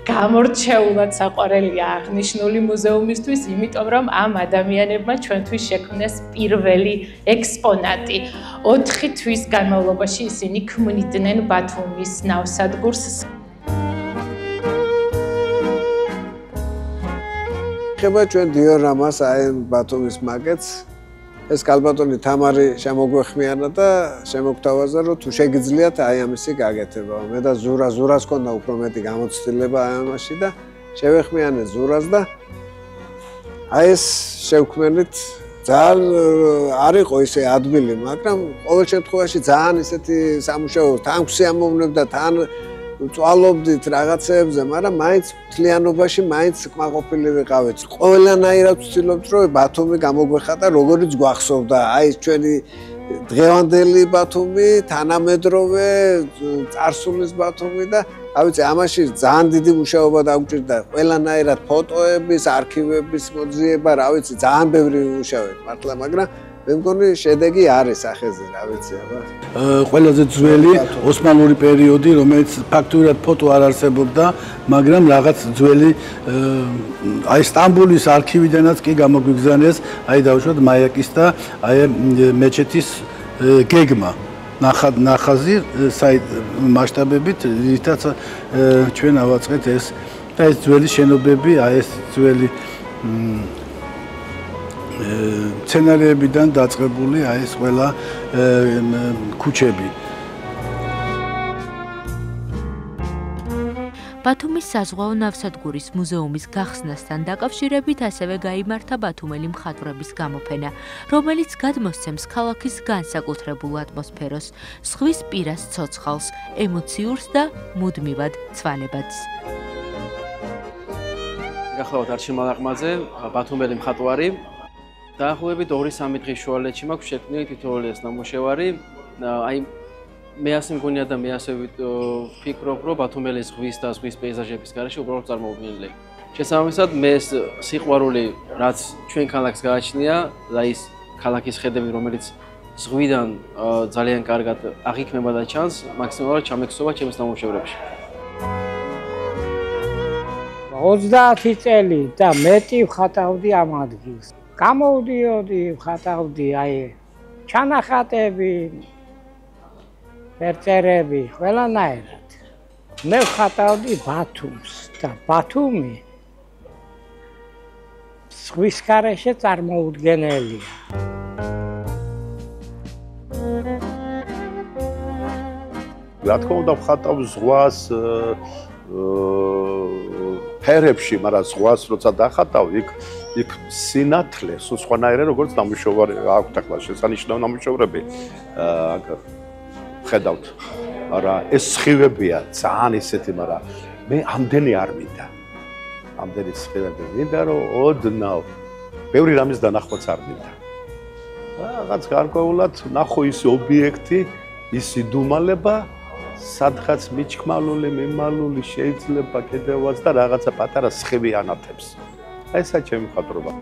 გამორჩეულად საყვარელია აღნიშნული მუზეუმისთვის, იმიტომ რომ ამ ადამიანებმა ჩვენთვის შექმნეს პირველი ექსპონატი. 4 თვის განმავლობაში ისინი ქმნიდნენ ბათუმის ნავსადგურს. ხება ჩვენ დიორამას აი ბათუმის მაკეტს ეს კალბატონი თამარი შემოგვეხმიანა და შემოგთავაზა რომ თუ შეგიძლიათ აი ამისი გაკეთება. მე და ზურას ქონდა უფრო მეტი გამოცდილება აი ამაში და შევეხმიანე ზურას და აი ეს შევქმნით ძალიან არ იყო ისე ადვილი, მაგრამ ყოველ შემთხვევაში ძალიან ისეთი სამუშაო თან გვსიამოვნებდა, თან წვალობდით რაღაცეებზე, მაგრამ მაინც მთლიანობაში მაინც კმაყოფილი ვიყავით. ყველანაირად ვცდილობთ, რომ ბათუმი გამოგვეხატა, როგორიც გვახსოვდა. აი ეს ჩვენი დღევანდელი ბათუმი, თანამედროვე წარსულის ბათუმი და რა ვიცი, ამაში ძალიან დიდი მუშაობა დაგვჭირდა. ყველანაირად ფოტოების, არქივების მოძიება, რა ვიცი, ძალიან ბევრი მუშაობთ მართლა, მაგრამ მე მგონი შედეგი არის ახეზე, რა ვიცი, აბა. ყველაზე ძველი ოსმალური პერიოდი, რომელიც ფაქტურად ფოტო არ არსებობდა, მაგრამ რაღაც ძველი აი სტამბოლის არქივიდანაც კი გამოგვიგზავნეს, აი დავუშვათ მაიაკის და აი მეჩეთის გეგმა. ნახაზი მასშტაბებით, რითაც ჩვენ ავაწყეთ ეს და ეს ძველი შენობები, აი ეს ძველი სცენარებიდან დაწყებული აი ეს ყველა ქუჩები. ბათუმის საზღვაო ნავსადგურის მუზეუმის გახსნასთან დაკავშირებით ასევე გაიმართა ბათუმელი მხატვრების გამოფენა, რომელიც გადმოსცემს ქალაქის განსაკუთრებულ ატმოსფეროს, ზღვის პირას ცოცხალს, ემოციურს და მუდმივად ცვალებადს. გახლავთ არჩილ მალაყმაძე, ბათუმელი მხატვარი. დაახლოებით 2-3 დღის შუალედში მაქვს შექმნილი თითოეული ეს ნამუშევარი. აი მე ასე მგონია და მე ასე ვფიქრობ, რომ ბათუმელი ზღვის და ზღვის პეიზაჟების გარეშე უბრალოდ წარმოუდგენელი. შესაბამისად, მე ეს სიყვარული, რაც ჩვენ ქალაქს გააჩნია, და ის ქალაქის ხედები, რომელიც ზღვიდან ძალიან კარგად აღიქმება და ჩანს, მაქსიმალურად ჩამექცევა ჩემს ნამუშევრებში. 30 წელი და მეტი ვხატავდი ამ ადგილს. გამოვდიოდი, ვხატავდი აი ჩანახატები, ფერწერები, ყველანაირად. მე ვხატავდი ბათუმს და ბათუმი ზღვის გარეშე წარმოუდგენელია. რა თქმა უნდა ვხატავ ზღვას ფერებში, მაგრამ ზღვას როცა დახატავ, იქ სინათლე, სულ სხვანაირად როგორც ნამუშევარი აქვს ახლა შესანიშნავი ნამუშევრები. ხედავთ. არა, ეს სხივებია ძალიან ისეთი, მაგრამ მე ამდენი არ მინდა. ამდენი სხივები მინდა, რომ ოდნავ ბევრი რამის დანახვაც არ მინდა. რაღაც გარკვეულად ნახო ის ობიექტი, ის იდუმალება, სადღაც მიჩქმალული, მიმალული შეიძლება კიდევაც და რაღაცა პატარა სხივი ანათებს. ესა ჩემი მხატვრობა.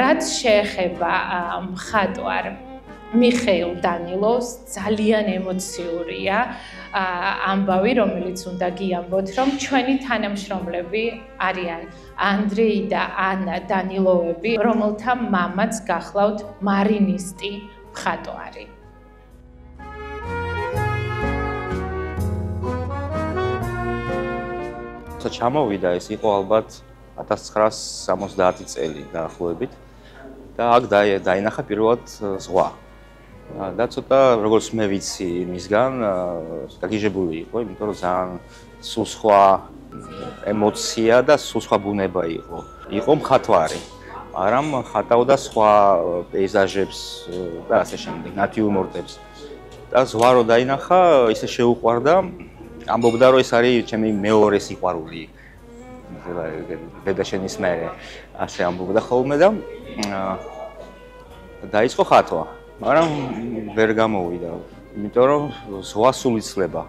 რაც შეეხება მხატვარ მიხეილ დანილოვს, ძალიან ემოციურია ამბავი, რომელიც უნდა გიამბოთ, რომ ჩვენი თანამშრომლები არიან ანდრეი და ანა დანილოვები, რომელთა მამაც გახლავთ მარინისტი მხატვარი. ჩამოვიდა, ეს იყო ალბათ 1970 წელი დაახლოებით და აქ დაინახა პირველად ზღვა. და ცოტა როგორც მე ვიცი მისგან, გაგიჟებული იყო, იმიტომ რომ ძალიან სულ სხვა ემოცია და სულ სხვა ბუნება იყო. იყო მხატვარი. მაგრამ ხატავდა სხვა პეიზაჟებს და ასე შემდეგ, ნატიურმორტებს. და ზღვა რო დაინახა, ისე შეუყვარდა, ამბობდა რომ ეს არის ჩემი მეორე სიყვარული. დედაშენის მერე ასე ამბობდა ხოლმე და დაიწყო ხატვა, მაგრამ ვერ გამოვიდა, იმიტომ რომ ზღვა სულ იცლება.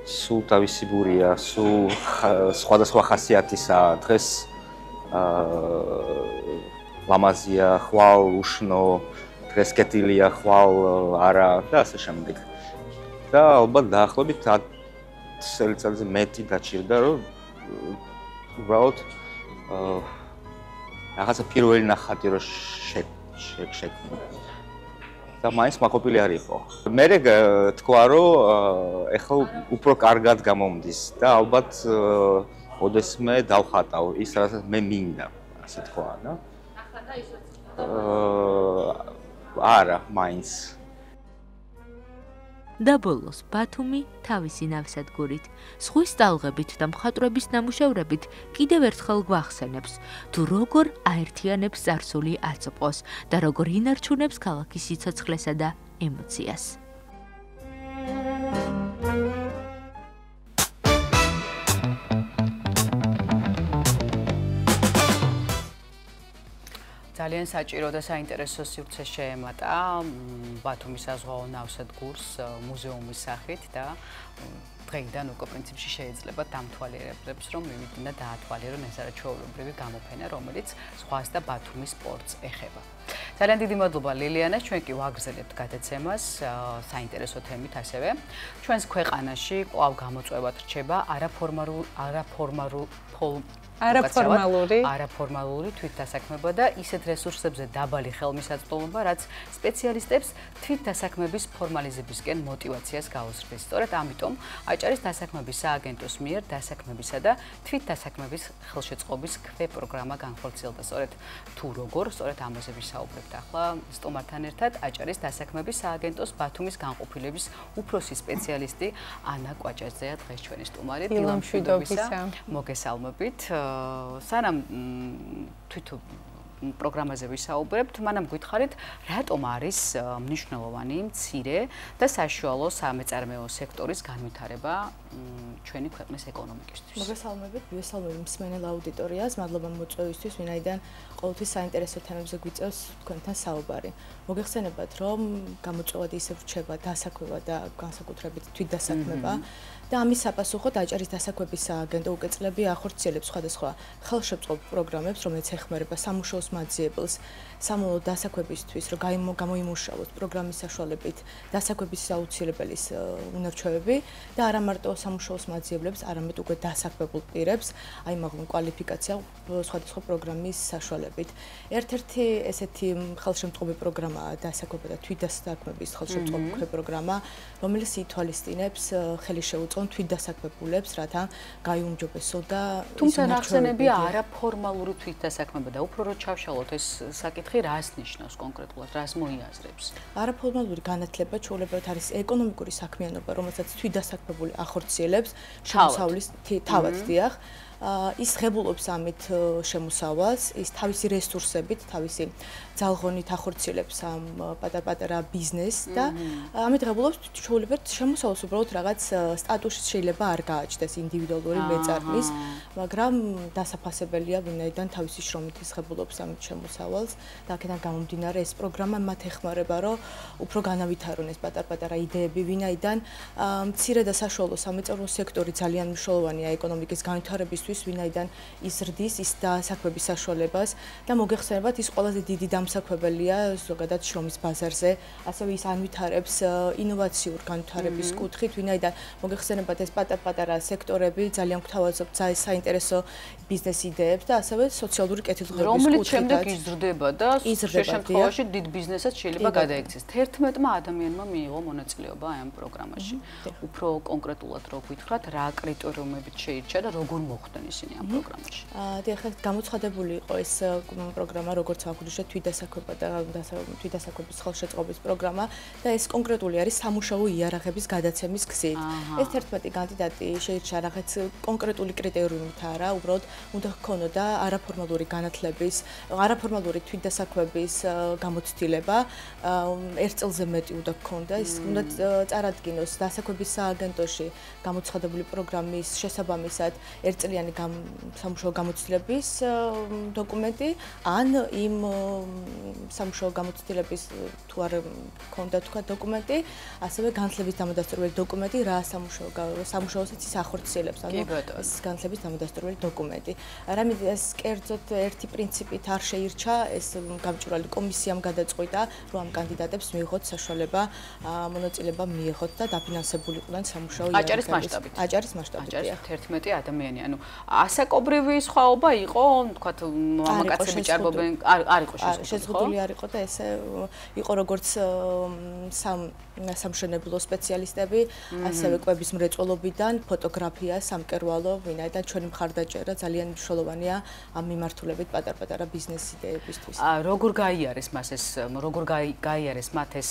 სულ თავისებურია, სულ სხვადასხვა ხასიათისაა. დღეს ლამაზია, ხვალ უშნო, დღეს კეთილია, ხვალ არა და ასე შემდეგ. და ალბათ დაახლოებით 10 წელიწადზე მეტი დაჭირდა, რომ უბრალოდ რაღაცა პირველი ნახატი რო შექმნა. და მაინც მაყოფილი არ იყო. მერე თქვა, რომ ეხლა უფრო კარგად გამომდის და ალბათ ოდესმე დავხატავ ის, რასაც მე მინდა, ასე თქვა, და არა, მაინც. და ბოლოს ბათუმი თავისი ნავსადგურით, ზღვის ტალღებით და მხატვრების ნამუშევრებით კიდევ ერთხელ გვახსენებს, თუ როგორ აერთიანებს წარსული აწმყოს და როგორ ინარჩუნებს ქალაქის სიცოცხლესა და ემოციას. ძალიან საჭირო და საინტერესო სივრცე შეემატა ბათუმის საზღვაო ნავსადგურს მუზეუმის სახით და დღეიდან უკვე პრინციპში შეიძლება დამთვალიერებლებს რომ მივიდნენ და დაათვალიერონ ეს არაჩვეულებრივი გამოფენა, რომელიც ზღვას და ბათუმის პორტს ეხება. ძალიან დიდი მადლობა ლილიანას, ჩვენ კი ვაგრძელებთ გადაცემას საინტერესო თემით ასევე. ჩვენს ქვეყანაში კვლავ გამოწვევად რჩება არაფორმალური თვითდასაქმება და ისეთ რესურსებზე დაბალი ხელმისაწვდომობა, რაც სპეციალისტებს თვითდასაქმების ფორმალიზებისკენ მოტივაციას გაუსრთის. სწორედ ამიტომ აჭარის დასაქმების სააგენტოს მიერ დასაქმებისა და თვითდასაქმების ხელშეწყობის პროგრამა განხორციელდა. სწორედ თუ როგორ, სწორედ ამაზე ვისაუბრებთ ახლა სტუმართან ერთად აჭარის დასაქმების სააგენტოს ბათუმის განყოფილების უფროსი სპეციალისტი ანა კვაჭაძეა დღეს ჩვენი სტუმარი. დილამშვიდობისა. მოგესალმებით. სანამ თვითონ პროგრამაზე ვისაუბრებთ, მანამ გითხარით, რატომ არის მნიშვნელოვანი მცირე და საშუალო სამეწარმეო სექტორის განვითარება ჩვენი ქვეყნის ეკონომიკისთვის? მოგესალმებით, ვისაუბრებთ მსმენელ აუდიტორიას, მადლობა მოწვევისთვის, ვინაიდან ყოველთვის საინტერესო თემებზე გვიწევს თქვენთან საუბარი. მოგეხსენებათ, რომ გამოწვევად ისევ რჩება დასაქმება და განსაკუთრებით თვითდასაქმება. და ამის sapasუხოდ აჭარის დასაქმების სააგენტო უკეცლები ახორციელებს სხვადასხვა ხელშეწყობ პროგრამებს, რომელიც ეხმარება სამუშაოს მაძიებელს სამოულო დასაქმებისთვის, რომ გამოიმუშავოს პროგრამის საშუალებით დასაქმების აუცილებლის უნარჩვევები და არა მარტო სამუშაოს მაძიებლებს, არამედ უკვე დასაქმებულ პირებს, აიმაღლონ კვალიფიკაცია სხვადასხვა პროგრამის საშუალებით. ერთ-ერთი ესეთი ხელშემწყობი პროგრამაა დასაქმება და თვითდასაქმების ხელშემწყობი პროგრამა, რომელიც ითვალისწინებს ხელი შეუწყონ თვითდასაქმებულებს, რათა გაიუმჯობესო და თუმცა ნახსენებია არაფორმალური თვითდასაქმება და უფრო რო ჩავშალოთ ეს საკითხი რას ნიშნავს კონკრეტულად, რას მოიაზრებს? არაფორმალური განათლება ჩვეულებრივად არის ეკონომიკური საქმიანობა, რომელსაც თვითდასაქმებული ახორციელებს შემოსავლის თავად დიახ. ის ღებულობს ამით შემოსავალს, ის თავისი რესურსებით, თავისი ძალღონით ახორციელებს ამ პატარ-პატარა ბიზნესს და ამით ღებულობს ჩვეულებრივად შემოსავალს უბრალოდ რაღაც სტატუსი შეიძლება არ გააჩნდეს ინდივიდუალური მეწარმის, მაგრამ დასაფასებელია, ვინაიდან თავისი შრომით ის ღებულობს ამით შემოსავალს და აქედან გამომდინარე ეს პროგრამა მათ ეხმარება, რომ უფრო განავითარონ ეს პატარ-პატარა იდეები, ვინაიდან მცირე და საშუალო სამეწარმეო სექტორი ძალიან მნიშვნელოვანია ეკონომიკის განვითარებისთვის, ვინაიდან ის ზრდის ის დასაქმების საშუალებას და მოგეხსენებათ ის ყველაზე დიდი დამსაქმებელია ზოგადად შრომის ბაზარზე, ასევე ის ანვითარებს ინოვაციურ განვითარების კუთხით, ვინაიდან მოგეხსენებათ ეს პატარ-პატარა სექტორები ძალიან გვთავაზობთ საინტერესო ბიზნეს იდეებს და ასევე სოციალური კეთილდღეობის კუთხით. რომელიც შემდეგ იზრდება და შემთხვევაში დიდ ბიზნესად შეიძლება გადაიქცეს. 11-მა ადამიანმა მიიღო მონაწილეობა ამ პროგრამაში. უფრო კონკრეტულად რო გითხრათ, რა კრიტერიუმებით შეირჩა და როგორ მოხდა იღებდნენ ისინი ამ პროგრამაში? ახლა გამოცხადებული იყო ეს პროგრამა, როგორც ვაგვიჟე თვითდასაქმება და თვითდასაქმების ხელშეწყობის პროგრამა და ეს კონკრეტული არის სამუშაო იარაღების გადაცემის გზით. ეს 11 კანდიდატი შეირჩა რაღაც კონკრეტული კრიტერიუმით არა, უბრალოდ უნდა ჰქონოდა არაფორმალური განათლების, არაფორმალური თვითდასაქმების გამოცდილება, ერთ წელზე მეტი უნდა ჰქონდა, ის უნდა წარადგინოს დასაქმების სააგენტოში გამოცხადებული პროგრამის შესაბამისად ერთწლიანი სამუშაო გამოცდილების დოკუმენტი, ან იმ სამუშაო გამოცდილების თუ არ ჰქონდა თქვა დოკუმენტი, ასევე განათლების დამადასტურებელი დოკუმენტი, რა სამუშაოსაც ის ახორციელებს, ანუ ეს განათლების დამადასტურებელი დოკუმენტი. რამე ეს კერძოდ ერთი პრინციპით არ შეირჩა, ეს გამჭვირვალე კომისიამ გადაწყვიტა, რომ ამ კანდიდატებს მიიღოთ საშუალება მონაწილეობა მიიღოთ და დაფინანსებულიყვნენ სამუშაო აჭარის მასშტაბით. აჭარის მასშტაბით. 11 ადამიანი, ანუ ასაკობრივი სხვაობა იყო, თქვათ მამაკაცები ჭარბობენ, არ იყო შეზღუდული არ იყო და ესე იყო როგორც სამშენებლო სპეციალისტები, ასევე კვების მრეწველობიდან, ფოტოგრაფია, სამკერვალო, ვინაიდან ჩვენი მხარდაჭერა ძალიან მნიშვნელოვანია ამ მიმართულებით პატარ-პატარა ბიზნეს იდეებისთვის. როგორ გაიარეს მას ეს, როგორ გაიარეს მათ ეს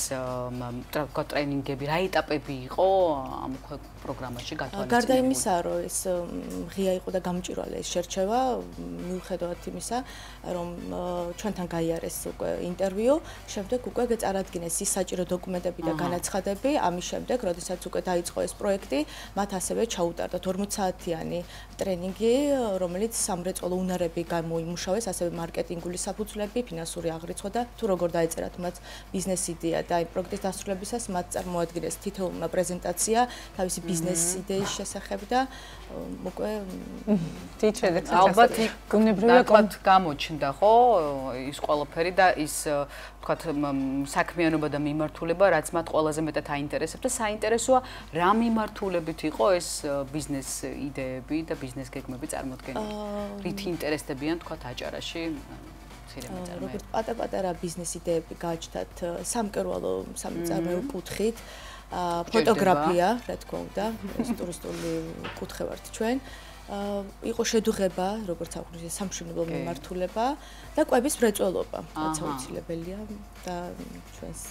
ტრენინგები, რა ეტაპები იყო ამ პროგრამაში გათვალისწინებული? გარდა იმისა, რომ ეს ღია იყო და გამჭვირვალე ეს შერჩევა, მიუხედავად იმისა, რომ ჩვენთან გაიარეს უკვე ინტერვიუ, შემდეგ უკვე წარადგინეს ის საჭირო დოკუმენტები და განაცხადები, ამის შემდეგ, როდესაც უკვე დაიწყო ეს პროექტი, მათ ასევე ჩაუტარდათ 40 საათიანი ტრენინგი, რომელიც სამრეწველო უნარები გამოიმუშავეს, ასევე მარკეტინგული საფუძვლები, ფინანსური აღრიცხვა და თუ როგორ დაეწერათ მათ ბიზნეს იდეა და იმ პროექტის დასრულებისას მათ წარმოადგენეს თითოეულმა პრეზენტაცია თავისი ბიზნეს იდეის შესახებ და უკვე ალბათ გუნებრივად გამოჩნდა ხო ის ყველაფერი და ის თქვათ საქმიანობა და მიმართულება, რაც მათ ყველაზე მეტად აინტერესებს და საინტერესოა რა მიმართულებით იყო ეს ბიზნეს იდეები და ბიზნეს გეგმები წარმოდგენილი. რითი ინტერესდებიან თქვათ აჭარაში მცირე მეწარმეები? როგორც პატარ-პატარა ბიზნეს იდეები გააჩნდათ სამკერვალო სამწარმოო კუთხით, ფოტოგრაფია, რა თქმა უნდა, ეს ტურისტული კუთხე ვართ ჩვენ. იყო შედუღება, როგორც აღვნიშნე, სამშენებლო მიმართულება და კვების მრეწველობა, რაც აუცილებელია და ჩვენს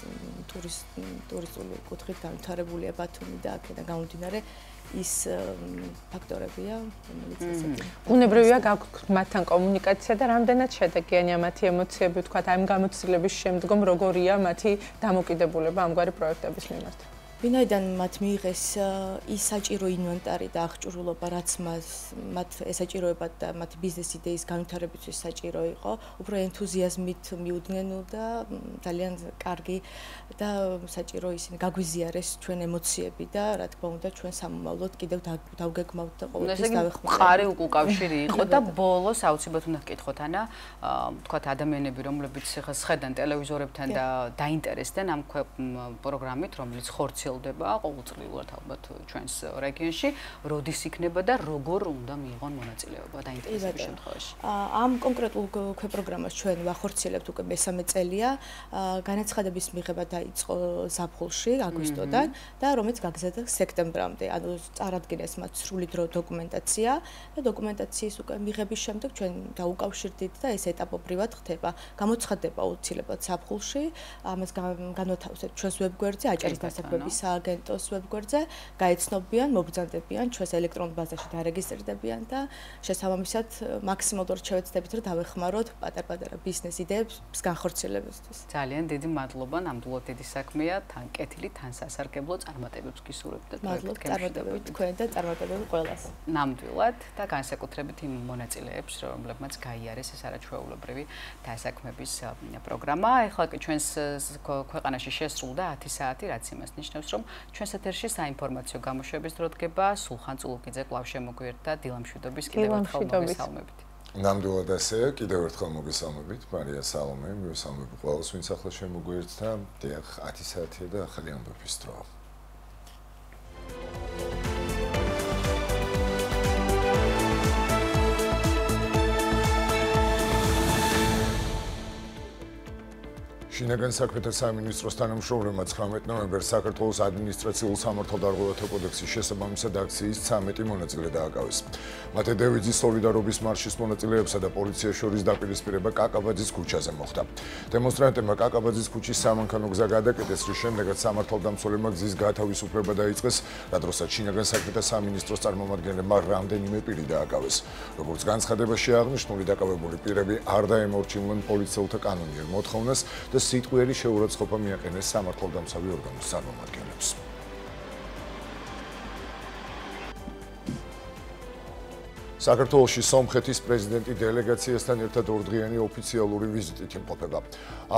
ტურისტული კუთხით განვითარებულია ბათუმი და აქედან გამომდინარე ის ფაქტორებია, რომელიც ესეთი. უნებრივია გაქვთ მათთან კომუნიკაცია და რამდენად შედეგიანია მათი ემოციები, თქვათ, ამ გამოცდილების შემდგომ როგორია მათი დამოკიდებულება ამგვარი პროექტების მიმართ? ვინაიდან მათ მიიღეს ის საჭირო ინვენტარი და აღჭურვილობა, რაც მათ ესაჭიროებათ და მათი ბიზნეს იდეის განვითარებისთვის საჭირო იყო, უფრო ენთუზიაზმით მიუდგნენ და ძალიან კარგი და საჭირო ისინი გაგვიზიარეს ჩვენ ემოციები და რა თქმა უნდა ჩვენ სამომავლოდ კიდევ დავგეგმავთ და ყოველთვის დავეხმარებათ. ყარი უკავშირი იყო და ბოლოს აუცილებლად უნდა გკითხოთ, ანა, თქვათ ადამიანები, რომლებიც ხედან ტელევიზორებთან და დაინტერესდნენ ამ პროგრამით, რომელიც ხორციელდება ყოველწლიურად ალბათ ჩვენს რეგიონში, როდის იქნება და როგორ უნდა მიიღონ მონაწილეობა დაინტერესების შემთხვევაში. ამ კონკრეტულ პროგრამას ჩვენ ვახორციელებთ უკვე მესამე წელია, განაცხადების მიღება დაიწყო ზაფხულში, აგვისტოდან და რომელიც გაგზავნა სექტემბრამდე. ანუ წარადგინეს მათ სრული დრო დოკუმენტაცია და დოკუმენტაციის უკვე მიღების შემდეგ ჩვენ დაუკავშირდით და ეს ეტაპობრივად ხდება. გამოცხადება აუცილებლად ზაფხულში, ამას განვათავსებთ ჩვენს ვებგვერდზე, აჭარის დასაქმების სააგენტოს ვებგვერდზე, გაეცნობიან, მობრძანდებიან, ჩვენს ელექტრონულ ბაზაში დარეგისტრირდებიან და შესაბამისად მაქსიმალურად შევეცდებით, რომ დავეხმაროთ პატარ-პატარა ბიზნეს იდეებს განხორციელებისთვის. ძალიან დიდი მადლობა, ნამდვილად დიდი საქმეა, თან კეთილი, თან სასარგებლო წარმატებებს გისურვებთ და წარმატებები თქვენ და წარმატებები ყველას. ნამდვილად და განსაკუთრებით იმ მონაწილეებს, რომლებმაც გაიარეს ეს არაჩვეულებრივი დასაქმების პროგრამა. ეხლა კი ჩვენს ქვეყანაში შესრულდა 10 საათი, რაც იმას ნიშნავს, რომ ჩვენს ეთერში საინფორმაციო გამოშვების დრო დგება. სულხან წულუკიძე კვლავ შემოგვიერთდა დილამშვიდობის კიდევ ერთხელ მოგესალმებით. ნამდვილად ასეა, კიდევ ერთხელ მოგესალმებით, მარია სალომე, მოგესალმები ყველას, ვინც ახლა შემოგვიერთდა. დიახ, 10 საათია და ახალი ამბების დროა. შინაგან საქმეთა სამინისტროს თანამშრომლებმა 19 ნოემბერს საქართველოს ადმინისტრაციულ სამართალდარღვევათა კოდექსის შესაბამისად აქციის 13 მონაწილე დააკავეს. მათე დევიზის სოლიდარობის მარშის მონაწილეებსა და პოლიციას შორის დაპირისპირება კაკაბაძის ქუჩაზე მოხდა. დემონსტრანტებმა კაკაბაძის ქუჩის სამანქანო გზა გადაკეტეს, რის შემდეგაც სამართალდამცველებმა გზის გათავისუფლება დაიწყეს, რა დროსაც შინაგან საქმეთა სამინისტროს წარმომადგენლებმა რამდენიმე პირი დააკავეს. როგორც განცხადებაში აღნიშნული, დაკავებული პირები არ დაემორჩილნენ პოლიციელთა კანონიერ მოთხოვნას და სიტყვიერი შეურაცხყოფა მიაყენეს სამართალდამცავი ორგანოს წარმომადგენლებს. საქართველოში სომხეთის პრეზიდენტი დელეგაციასთან ერთად ორდღიანი ოფიციალური ვიზიტით იმყოფება.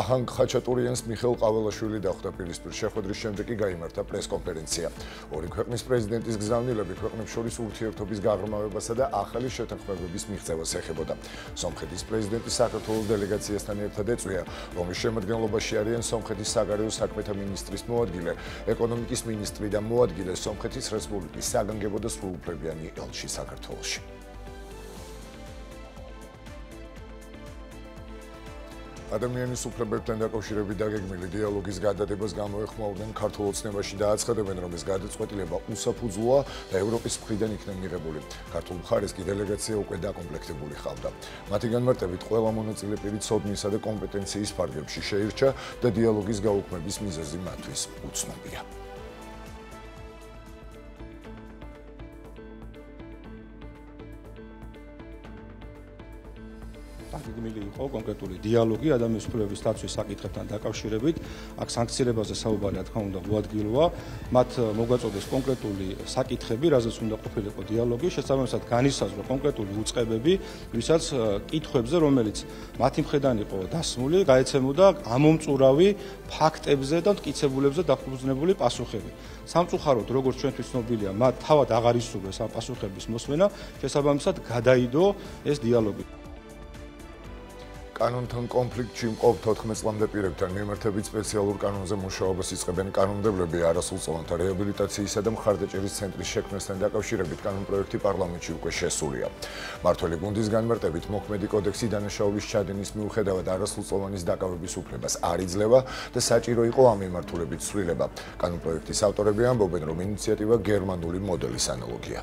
აჰანგ ხაჩატურიანს მიხეილ ყაველაშვილი დახვდა პირისპირ შეხვედრის შემდეგ კი გაიმართა პრესკონფერენცია. ორი ქვეყნის პრეზიდენტის გზავნილები ქვეყნებს შორის ურთიერთობის გაღრმავებასა და ახალი შეთანხმებების მიღწევას ეხებოდა. სომხეთის პრეზიდენტი საქართველოს დელეგაციასთან ერთად ეწვია, რომლის შემადგენლობაში არიან სომხეთის საგარეო საქმეთა მინისტრის მოადგილე, ეკონომიკის მინისტრი და მოადგილე სომხეთის რესპუბლიკის საგანგებო და სრულუფლებიანი ელჩი საქართველოში. ადამიანის უფლებებთან დაკავშირებით დაგეგმილი დიალოგის გადადებას გამოეხმაურნენ ქართულ ოცნებაში და აცხადებენ, რომ ეს გადაწყვეტილება უსაფუძვლოა და ევროპის მხრიდან იქნება მიღებული. ქართულ მხარეს კი დელეგაცია უკვე დაკომპლექტებული ჰყავდა. მათი განმარტებით, ყველა მონაწილე პირი ცოდნისა და კომპეტენციის ფარგლებში შეირჩა და დიალოგის გაუქმების მიზეზი მათთვის უცნობია. დაგეგმილი იყო კონკრეტული დიალოგი ადამიანის უფლებების დაცვის საკითხებთან დაკავშირებით. აქ სანქცირებაზე საუბარი, რა თქმა უნდა, მოადგილოა. მათ მოგვაწოდეს კონკრეტული საკითხები, რაზეც უნდა ყოფილიყო დიალოგი, შესაბამისად განისაზღვრა კონკრეტული უწყებები, ვისაც კითხვებზე, რომელიც მათი მხრიდან იყო დასმული, გაეცემოდა ამომწურავი ფაქტებზე და მტკიცებულებზე დაფუძნებული პასუხები. სამწუხაროდ, როგორც ჩვენთვის ცნობილია, მათ თავად აღარ ისურვეს ამ პასუხების მოსმენა, შესაბამისად გადაიდო ეს დიალოგი. კანონთან კონფლიქტში მყოფ 14 წლამდე პირებთან მიმართებით სპეციალურ კანონზე მუშაობას იწყებენ კანონმდებლები. არასრულწლოვანთა რეაბილიტაციისა და მხარდაჭერის ცენტრის შექმნასთან დაკავშირებით კანონპროექტი პარლამენტში უკვე შესულია. მმართველი გუნდის განმარტებით, მოქმედი კოდექსი დანაშაულის ჩადენის მიუხედავად არასრულწლოვანის დაკავების უფლებას არ იძლევა და საჭირო იყო ამ მიმართულებით ცვლილება. კანონპროექტის ავტორები ამბობენ, რომ ინიციატივა გერმანული მოდელის ანალოგია.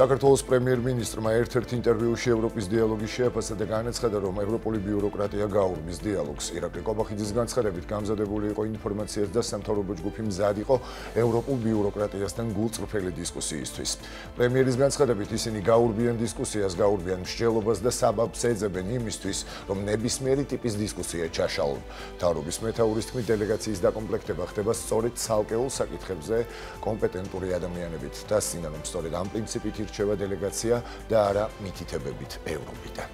საქართველოს პრემიერ-მინისტრმა ერთ-ერთ ინტერვიუში ევროპის დიალოგის შეაფასა და განაცხადა, რომ ევროპული ბიუროკრატია გაურბის დიალოგს. ირაკლი კობახიძის განცხადებით, გამზადებული იყო ინფორმაციას და სამთავრობო ჯგუფი მზად იყო ევროპულ ბიუროკრატიასთან გულწრფელი დისკუსიისთვის. პრემიერის განცხადებით, ისინი გაურბიან დისკუსიას, გაურბიან მსჯელობას და საბაბს ეძებენ იმისთვის, რომ ნებისმიერი ტიპის დისკუსია ჩაშალონ. მთავრობის მეთაურის თქმით, დელეგაციის დაკომპლექტება ხდება სწორედ ცალკეულ საკითხებზე კომპეტენტური ადამიანებით. დასცინა, რომ სწორედ ამ პრინციპით ირჩევა დელეგაცია და არა მითითებებით ევროპიდან.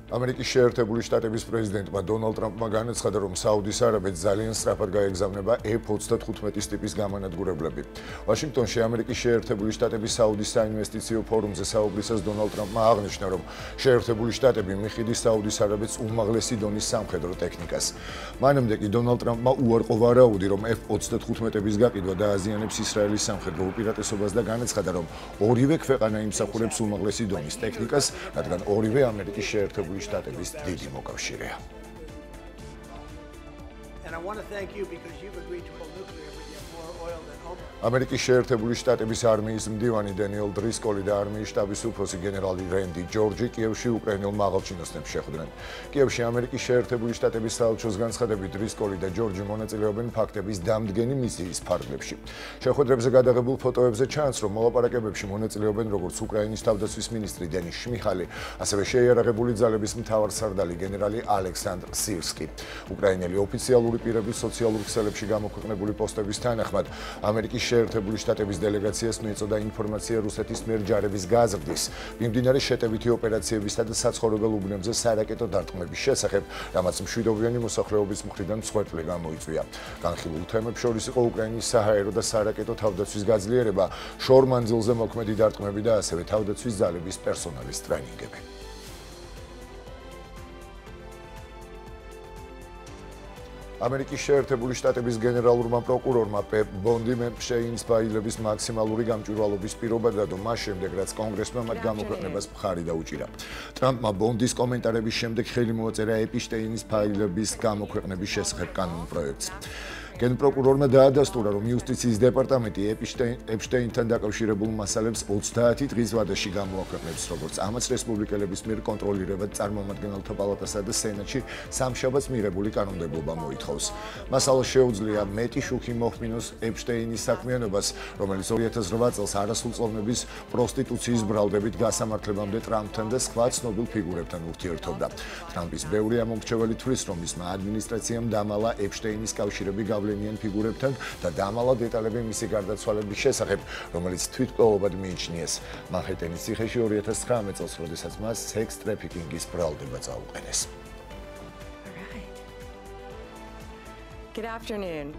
ამერიკის შეერთებული შტატების პრეზიდენტმა დონალდ ტრამპმა განაცხადა, რომ საუდის არაბეთს ძალიან სწრაფად გაეგზავნება F-35 ტიპის გამანადგურებლები. ვაშინგტონში ამერიკის შეერთებული შტატების საუდის საინვესტიციო ფორუმზე საუბრისას დონალდ ტრამპმა აღნიშნა, რომ შეერთებული შტატები მიხდის საუდის არაბეთს უმაღლესი დონის სამხედრო ტექნიკას. მანამდე კი დონალდ ტრამპმა უარყო ვარაუდი, რომ F-35-ების გაყიდვა დააზიანებს ისრაელის სამხედრო უპირატესობას და განაცხადა, რომ ორივე ქვეყანა იმსახურებს უმაღლესი დონის ტექნიკას, რადგან ორივე ამერიკის შეერთებული შტატების დიდი მოკავშირეა. ამერიკის შეერთებული შტატების არმიის მდივანი დენიელ დრისკოლი და არმიის შტაბის უფროსი გენერალი რენდი ჯორჯი კიევში უკრაინელ მაღალჩინოსნებს შეხვდნენ. კიევში ამერიკის შეერთებული შტატების საელჩოს განცხადებით, დრისკოლი და ჯორჯი მონაწილეობენ ფაქტების დამდგენი მისიის ფარგლებში. შეხვედრებზე გადაღებულ ფოტოებზე ჩანს, რომ მოლაპარაკებებში მონაწილეობენ როგორც უკრაინის თავდაცვის მინისტრი დენის შმიხალი, ასევე შეიარაღებული ძალების მთავარსარდალი გენერალი ალექსანდრ სირსკი. უკრაინელი ოფიციალური პირების სოციალურ ქსელებში გამოქვეყნებული პოსტების თანახმად, ამერიკის შეერთებული შტატების დელეგაციას მიეწოდა ინფორმაცია რუსეთის მიერ ჯარების გაზრდის, მიმდინარე შეტევითი ოპერაციებისა და საცხოვრებელ უბნებზე სარაკეტო დარტყმების შესახებ, რამაც მშვიდობიანი მოსახლეობის მხრიდან მსხვერპლი გამოიწვია. განხილულ თემებს შორის იყო უკრაინის საჰაერო და სარაკეტო თავდაცვის გაძლიერება, შორ მანძილზე მოქმედი დარტყმები და ასევე თავდაცვის ძალების პერსონალის ტრენინგები. ამერიკის შეერთებული შტატების გენერალურმა პროკურორმა პეპ ბონდიმ ეპშტეინის ფაილების მაქსიმალური გამჭვირვალობის პირობა დადო მას შემდეგ, რაც კონგრესმა მათ გამოქვეყნებას მხარი დაუჭირა. ტრამპმა ბონდის კომენტარების შემდეგ ხელი მოაწერა ეპშტეინის ფაილების გამოქვეყნების შესახებ კანონპროექტს. გენპროკურორმა დაადასტურა, რომ იუსტიციის დეპარტამენტი ეპშტეინთან დაკავშირებულ მასალებს 30 დღის ვადაში გამოაქვეყნებს, როგორც ამაც რესპუბლიკელების მიერ კონტროლირებად წარმომადგენელთა პალატასა და სენატში სამშაბათს მიღებული კანონმდებლობა მოითხოვს. მასალა შეუძლია მეტი შუქი მოხმინოს ეპშტეინის საქმიანობას, რომელიც 2008 წელს არასრულწლოვნების პროსტიტუციის ბრალდებით გასამართლებამდე ტრამპთან და სხვა ცნობილ ფიგურებთან ურთიერთობდა. ტრამპის ბევრი ამომრჩეველი თვლის, რომ მისმა ადმინისტრაციამ დამალა ეპშტეინის კავშირები გავლენიან ფიგურებთან და დამალა დეტალები მისი გარდაცვალების შესახებ, რომელიც თვითმკვლელობად მიიჩნიეს. მანჰეტენის ციხეში 2019 წელს, როდესაც მას სექს ტრაფიკინგის ბრალდება წაუყენეს. Good afternoon.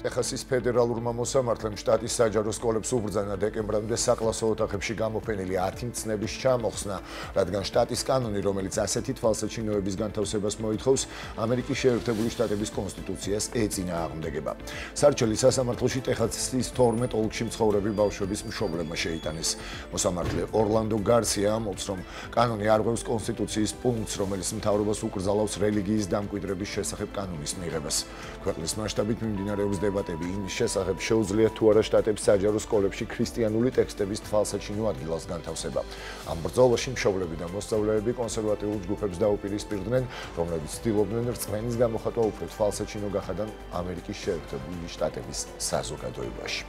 ტეხასის ფედერალურმა მოსამართლემ შტატის საჯარო სკოლებს უბრძანა დეკემბრამდე საკლასო ოთახებში გამოფენილი 10 მცნების ჩამოხსნა, რადგან შტატის კანონი, რომელიც ასეთი თვალსაჩინოების განთავსებას მოითხოვს, ამერიკის შეერთებული შტატების კონსტიტუციას ეწინააღმდეგება. სარჩელი სასამართლოში ტეხასის 12 ოლქში მცხოვრები ბავშვების მშობლებმა შეიტანეს. მოსამართლე ორლანდო გარსია ამბობს, რომ კანონი არღვევს კონსტიტუციის პუნქტს, რომელიც მთავრობას უკრძალავს რელიგიის დამკვიდრების შესახებ კანონის მიღებას. ქვეყნის მასშტაბით მიმდინარეობს დებატები იმის შესახებ, შეუძლია თუ არა შტატებს საჯარო სკოლებში ქრისტიანული ტექსტების თვალსაჩინო ადგილას განთავსება. ამ ბრძოლაში მშობლები და მოსწავლეები კონსერვატიულ ჯგუფებს დაუპირისპირდნენ, რომლებიც ცდილობდნენ რწმენის გამოხატვა უფრო თვალსაჩინო გახადან ამერიკის შეერთებული შტატების საზოგადოებაში.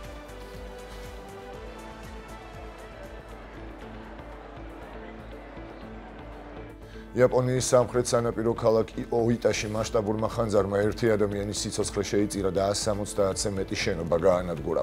იაპონიის სამხრეთ სანაპირო ქალაქ ოიტაში მასშტაბურმა ხანძარმა ერთი ადამიანის სიცოცხლე შეიწირა და 170-ზე მეტი შენობა გაანადგურა.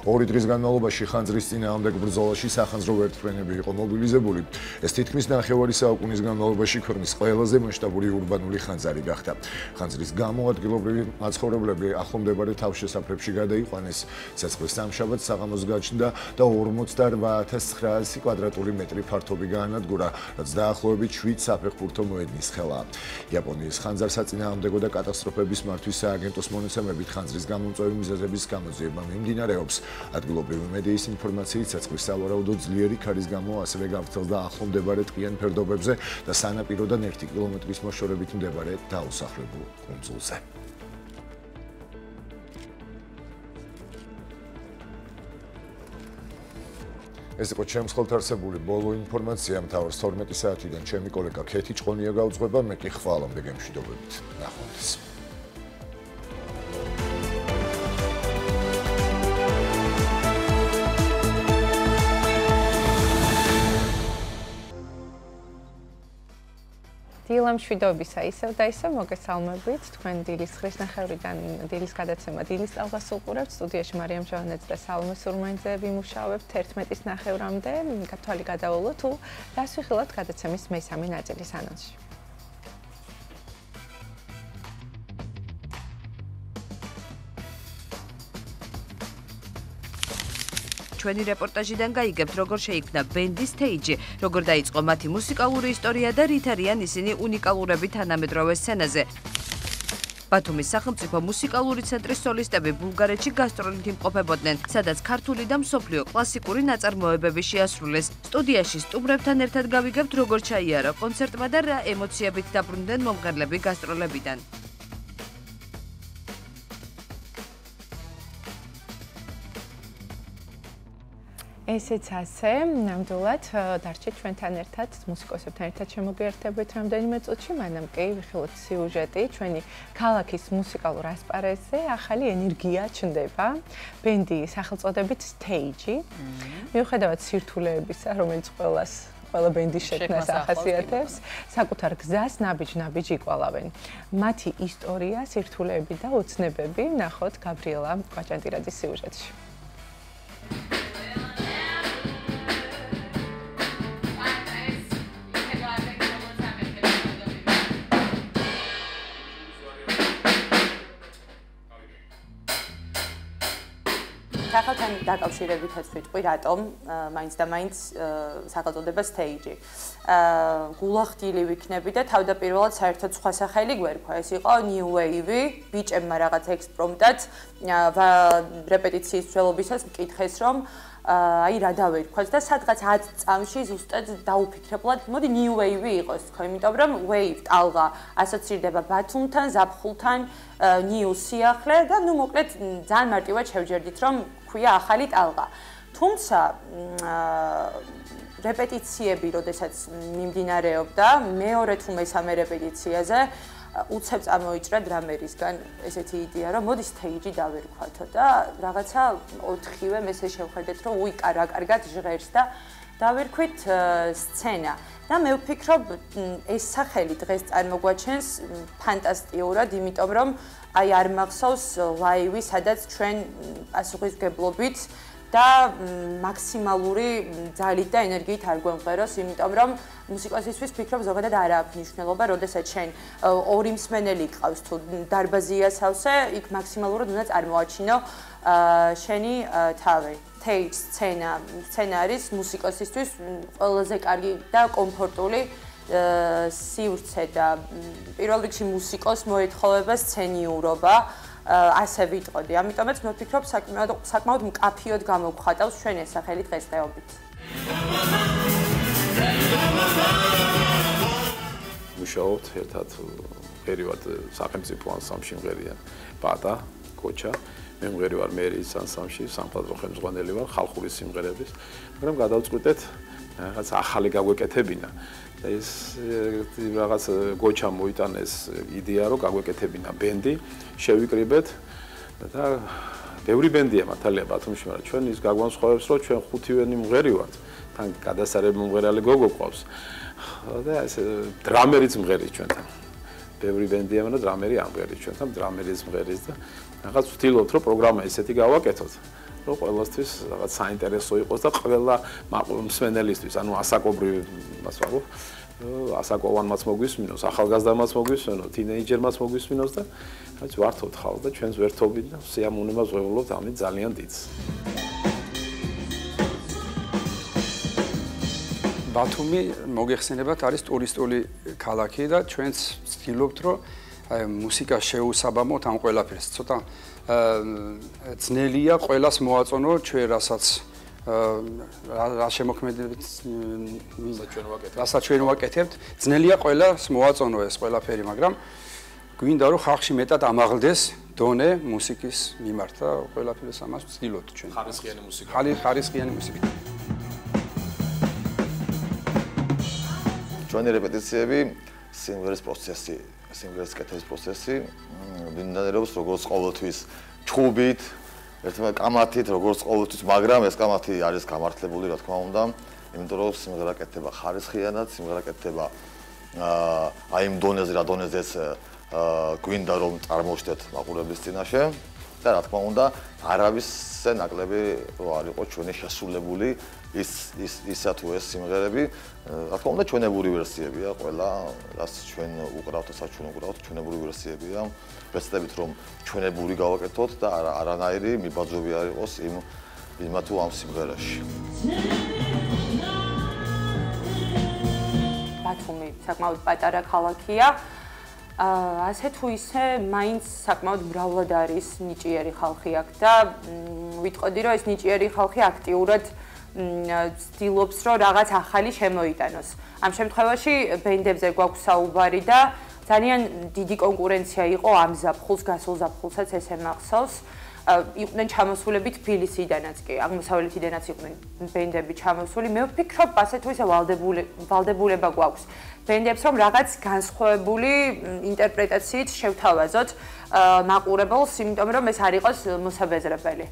2 დღის განმავლობაში ხანძრის წინააღმდეგ ბრძოლაში სახანძრო ვერტმფრენები იყო მობილიზებული. ეს თითქმის ნახევარი საუკუნის განმავლობაში ქვეყნის ყველაზე მასშტაბური ურბანული ხანძარი გახდა. ხანძრის გამო ადგილობრივი მაცხოვრებლები ახლომდებარე თავშესაფრებში გადაიყვანეს. ცეცხლის სამშაბათს საღამოს გაჩნდა და 48,900 კვადრატული მეტრი ფართობი გაანადგურა, რაც დაახლოებით 7 საფეხბურთო მოედნის ხელაა. იაპონიის ხანძარსაწინააღმდეგო და კატასტროფების მართვის სააგენტოს მონაცემებით ხანძრის გამომწვევი მიზეზების გამოძიება მიმდინარეობს. ადგილობრივი მედიის ინფორმაციით ცეცხლის სავარაუდო ძლიერი ქარის გამო ასევე გავრცელდა ახლომდებარე ტყიან ფერდობებზე და სანაპიროდან 1 კილომეტრის მოშორებით მდებარე დაუსახლებულ კუნძულზე. ეს იყო ჩემს ხელთ არსებული ბოლო ინფორმაცია. მთავარ 12 საათიდან ჩემი კოლეგა ქეთი ჭყონია გაუძღვება, მე კი ხვალამდე გემშვიდობებით. ნახვამდის. დილამ შვიდობისა ისევ და ისევ მოგესალმებით. თქვენ დილის ხრის ნახევრიდან დილის გადაცემა დილის წალვას უყურებთ. სტუდიაში მარიამ ჟავანეც და სალომე სურმანიძე ვიმუშავებთ 11-ის ნახევრამდე. თვალი გადაულო თუ რას ვიხილავთ გადაცემის მესამე ნაწილის ანონსში. ჩვენი რეპორტაჟიდან გაიგებთ, როგორ შეიქმნა ბენდის სტეიჯი, როგორ დაიწყო მათი მუსიკალური ისტორია და რით არიან ისინი უნიკალურები თანამედროვე სცენაზე. ბათუმის სახელმწიფო მუსიკალური ცენტრის სოლისტები ბულგარეთში გასტროლით იმყოფებოდნენ, სადაც ქართული და მსოფლიო კლასიკური ნაწარმოებები შეასრულეს. სტუდიაში სტუმრებთან ერთად გავიგებთ, როგორ ჩაიარა კონცერტმა და რა ემოციებით დაბრუნდნენ მომღერლები გასტროლებიდან. ესეც ასე, ნამდვილად დარჩეთ ჩვენთან ერთად, მუსიკოსებთან ერთად შემოგვიერთებით რამდენიმე წუთში, მანამ კი ვიხილოთ სიუჟეტი ჩვენი ქალაქის მუსიკალურ ასპარეზზე, ახალი ენერგია ჩნდება, ბენდი სახელწოდებით Stage-ი. მიუხედავად სირთულეებისა, რომელიც ყველა ბენდის შექმნას ახასიათებს, საკუთარ გზას ნაბიჯ-ნაბიჯ იკვალავენ. მათი ისტორია, სირთულეები და ოცნებები ნახოთ გაბრიელა კვაჭანტირაძის სიუჟეტში. ახლა თან დაკავშირებითაც ვიტყვი, რატომ მაინც და მაინც სახელწოდება stage-ი. გულახდილი ვიქნები და თავდაპირველად საერთოდ სხვა სახელი გვერქვა. ეს იყო new wave-ი, ბიჭებმა რაღაც ექსპრომტად რეპეტიციის ძველობისას მკითხეს, რომ აი რა დავერქვათ და სადღაც 10 წამში ზუსტად დაუფიქრებლად, მოდი new wave-ი იყოს თქო, იმიტომ რომ wave ტალღა ასოცირდება ბათუმთან, ზაფხულთან, new სიახლე და ნუ მოკლედ ძალიან მარტივად შევჯერდით, რომ ქვია ახალი ტალღა. თუმცა რეპეტიციები, როდესაც მიმდინარეობდა, მეორე თუ მესამე რეპეტიციაზე უცებ წამოიჭრა დრამერისგან ესეთი იდეა, რომ მოდი stage-ი დავერქვათო და რაღაცა 4-ვე მესე შევხედეთ, რომ უიკა რა კარგად ჟღერს და დავერქვით სცენა. და მე ვფიქრობ, ეს სახელი დღეს წარმოგვაჩენს ფანტასტიურად, იმიტომ რომ აი არ მახსოვს ლაივი, სადაც ჩვენ პასუხისმგებლობით და მაქსიმალური ძალით და ენერგიით არ გვემღეროს, იმიტომ რომ მუსიკოსისთვის ვფიქრობ ზოგადად არ აქვს მნიშვნელობა, როდესაც შენ ორი მსმენელი გყავს თუ დარბაზია სავსე, იქ მაქსიმალურად უნდა წარმოაჩინო შენი თავი. stage სცენა არის მუსიკოსისთვის ყველაზე კარგი და კომფორტული სივრცე და პირველ რიგში მუსიკოს მოეთხოვება სცენიურობა. ასე ვიტყოდი. ამიტომაც მე ვფიქრობ საკმაოდ მკაფიოდ გამოგხატავს ჩვენ ეს სახელი დღესდღეობით. მუშაობთ ერთად პერიოდ სახელმწიფო ანსამბლში მღერიან პატა, კოჩა. მე მღერი ვარ მერის ანსამბლში, სამხატვრო ხელმძღვანელი ვარ ხალხური სიმღერების, მაგრამ გადავწყვიტეთ რაღაც ახალი გაგვეკეთებინა. ეს რაღაც გოჩა მოიტანეს იდეა რომ გაგვეკეთებინა ბენდი, შევიკრიბეთ და ბევრი ბენდია მართალია ბათუმში, მაგრამ ჩვენ ის გაგვანსხვავებს რომ ჩვენ ხუთივენი მღერი ვართ, თან გადასარევი მომღერალი გოგო ყავს და ეს დრამერიც მღერის ჩვენთან. ბევრი ბენდია, მაგრამ დრამერი ამღერის ჩვენთან, დრამერის მღერის და რაღაც ვთილობთ რომ პროგრამა ესეთი გავაკეთოთ. რომ ყველასთვის რაღაც საინტერესო იყოს და ყველა მსმენელისთვის, ანუ ასაკობრივ მას ვაგო, ასაკოვანმაც მოგვისმინოს, ახალგაზრდამაც მოგვისმინოს, თინეიჯერმაც მოგვისმინოს და რაც ვართობთ ხალხ და ჩვენს ვერთობით და სიამოვნებას ვეღლობთ ამით ძალიან დიდს. ბათუმი მოგეხსენებათ არის ტურისტული ქალაქი და ჩვენც ვცდილობთ რომ მუსიკას შეუსაბამოთ ამ ყველაფერს. ცოტა ძნელია ყველას მოაწონო ჩვენ რასაც რა შემოქმედებით რასაც ჩვენ ვაკეთებთ, ძნელია ყველას მოაწონო ეს ყველაფერი, მაგრამ გვინდა რომ ხალხში მეტად ამაღლდეს დონე მუსიკის მიმართ და ყველაფერს ამას ვცდილობთ ჩვენ. ხარისხიანი მუსიკა. ხარისხიანი მუსიკა. ჩვენი რეპეტიციები სიმღერის პროცესი, სიმღერის კეთების პროცესი მინდანერობს როგორც ყოველთვის ჩხუბით, ერთმანეთს კამათით, როგორც ყოველთვის, მაგრამ ეს კამათი არის გამართლებული, რა თქმა უნდა, იმიტომ რომ სიმღერა კეთდება ხარისხიანად, სიმღერა კეთდება აი იმ დონეზე, რა დონეზეც გვინდა რომ წარმოუშვეთ მაყურებლის წინაშე და რა თქმა უნდა, არავისზე ნაკლები რო არ იყო ჩვენი შესრულებული ისა თუ ეს სიმღერები, რა თქმა უნდა, ჩვენებური ვერსიებია, ყველა რაც ჩვენ უკრავთ, რასაც ჩვენ უკრავთ, ჩვენებური ვერსიებია. ვეცდებით რომ ჩვენებური გავაკეთოთ და არანაირი მიბაძვები არ იყოს იმ თუ ამ სიმღერაში. ბათუმი საკმაოდ პატარა ქალაქია. ასე თუ ისე მაინც საკმაოდ მრავლად არის ნიჭიერი ხალხი აქ და ვიტყოდი რომ ეს ნიჭიერი ხალხი აქტიურად ცდილობს რომ რაღაც ახალი შემოიტანოს. ამ შემთხვევაში ბენდებზე გვაქვს საუბარი და ძალიან დიდი კონკურენცია იყო ამ ზაფხულს, გასულ ზაფხულსაც ესე მახსოვს. იყვნენ ჩამოსულები თბილისიდანაც კი, აღმოსავლეთიდანაც იყვნენ ბენდები ჩამოსული. მე ვფიქრობ, ასე თუ ისე ვალდებულება გვაქვს ბენდებს, რომ რაღაც განსხვავებული ინტერპრეტაციით შევთავაზოთ მაყურებელს, იმიტომ რომ ეს არ იყოს მოსაბეზრებელი.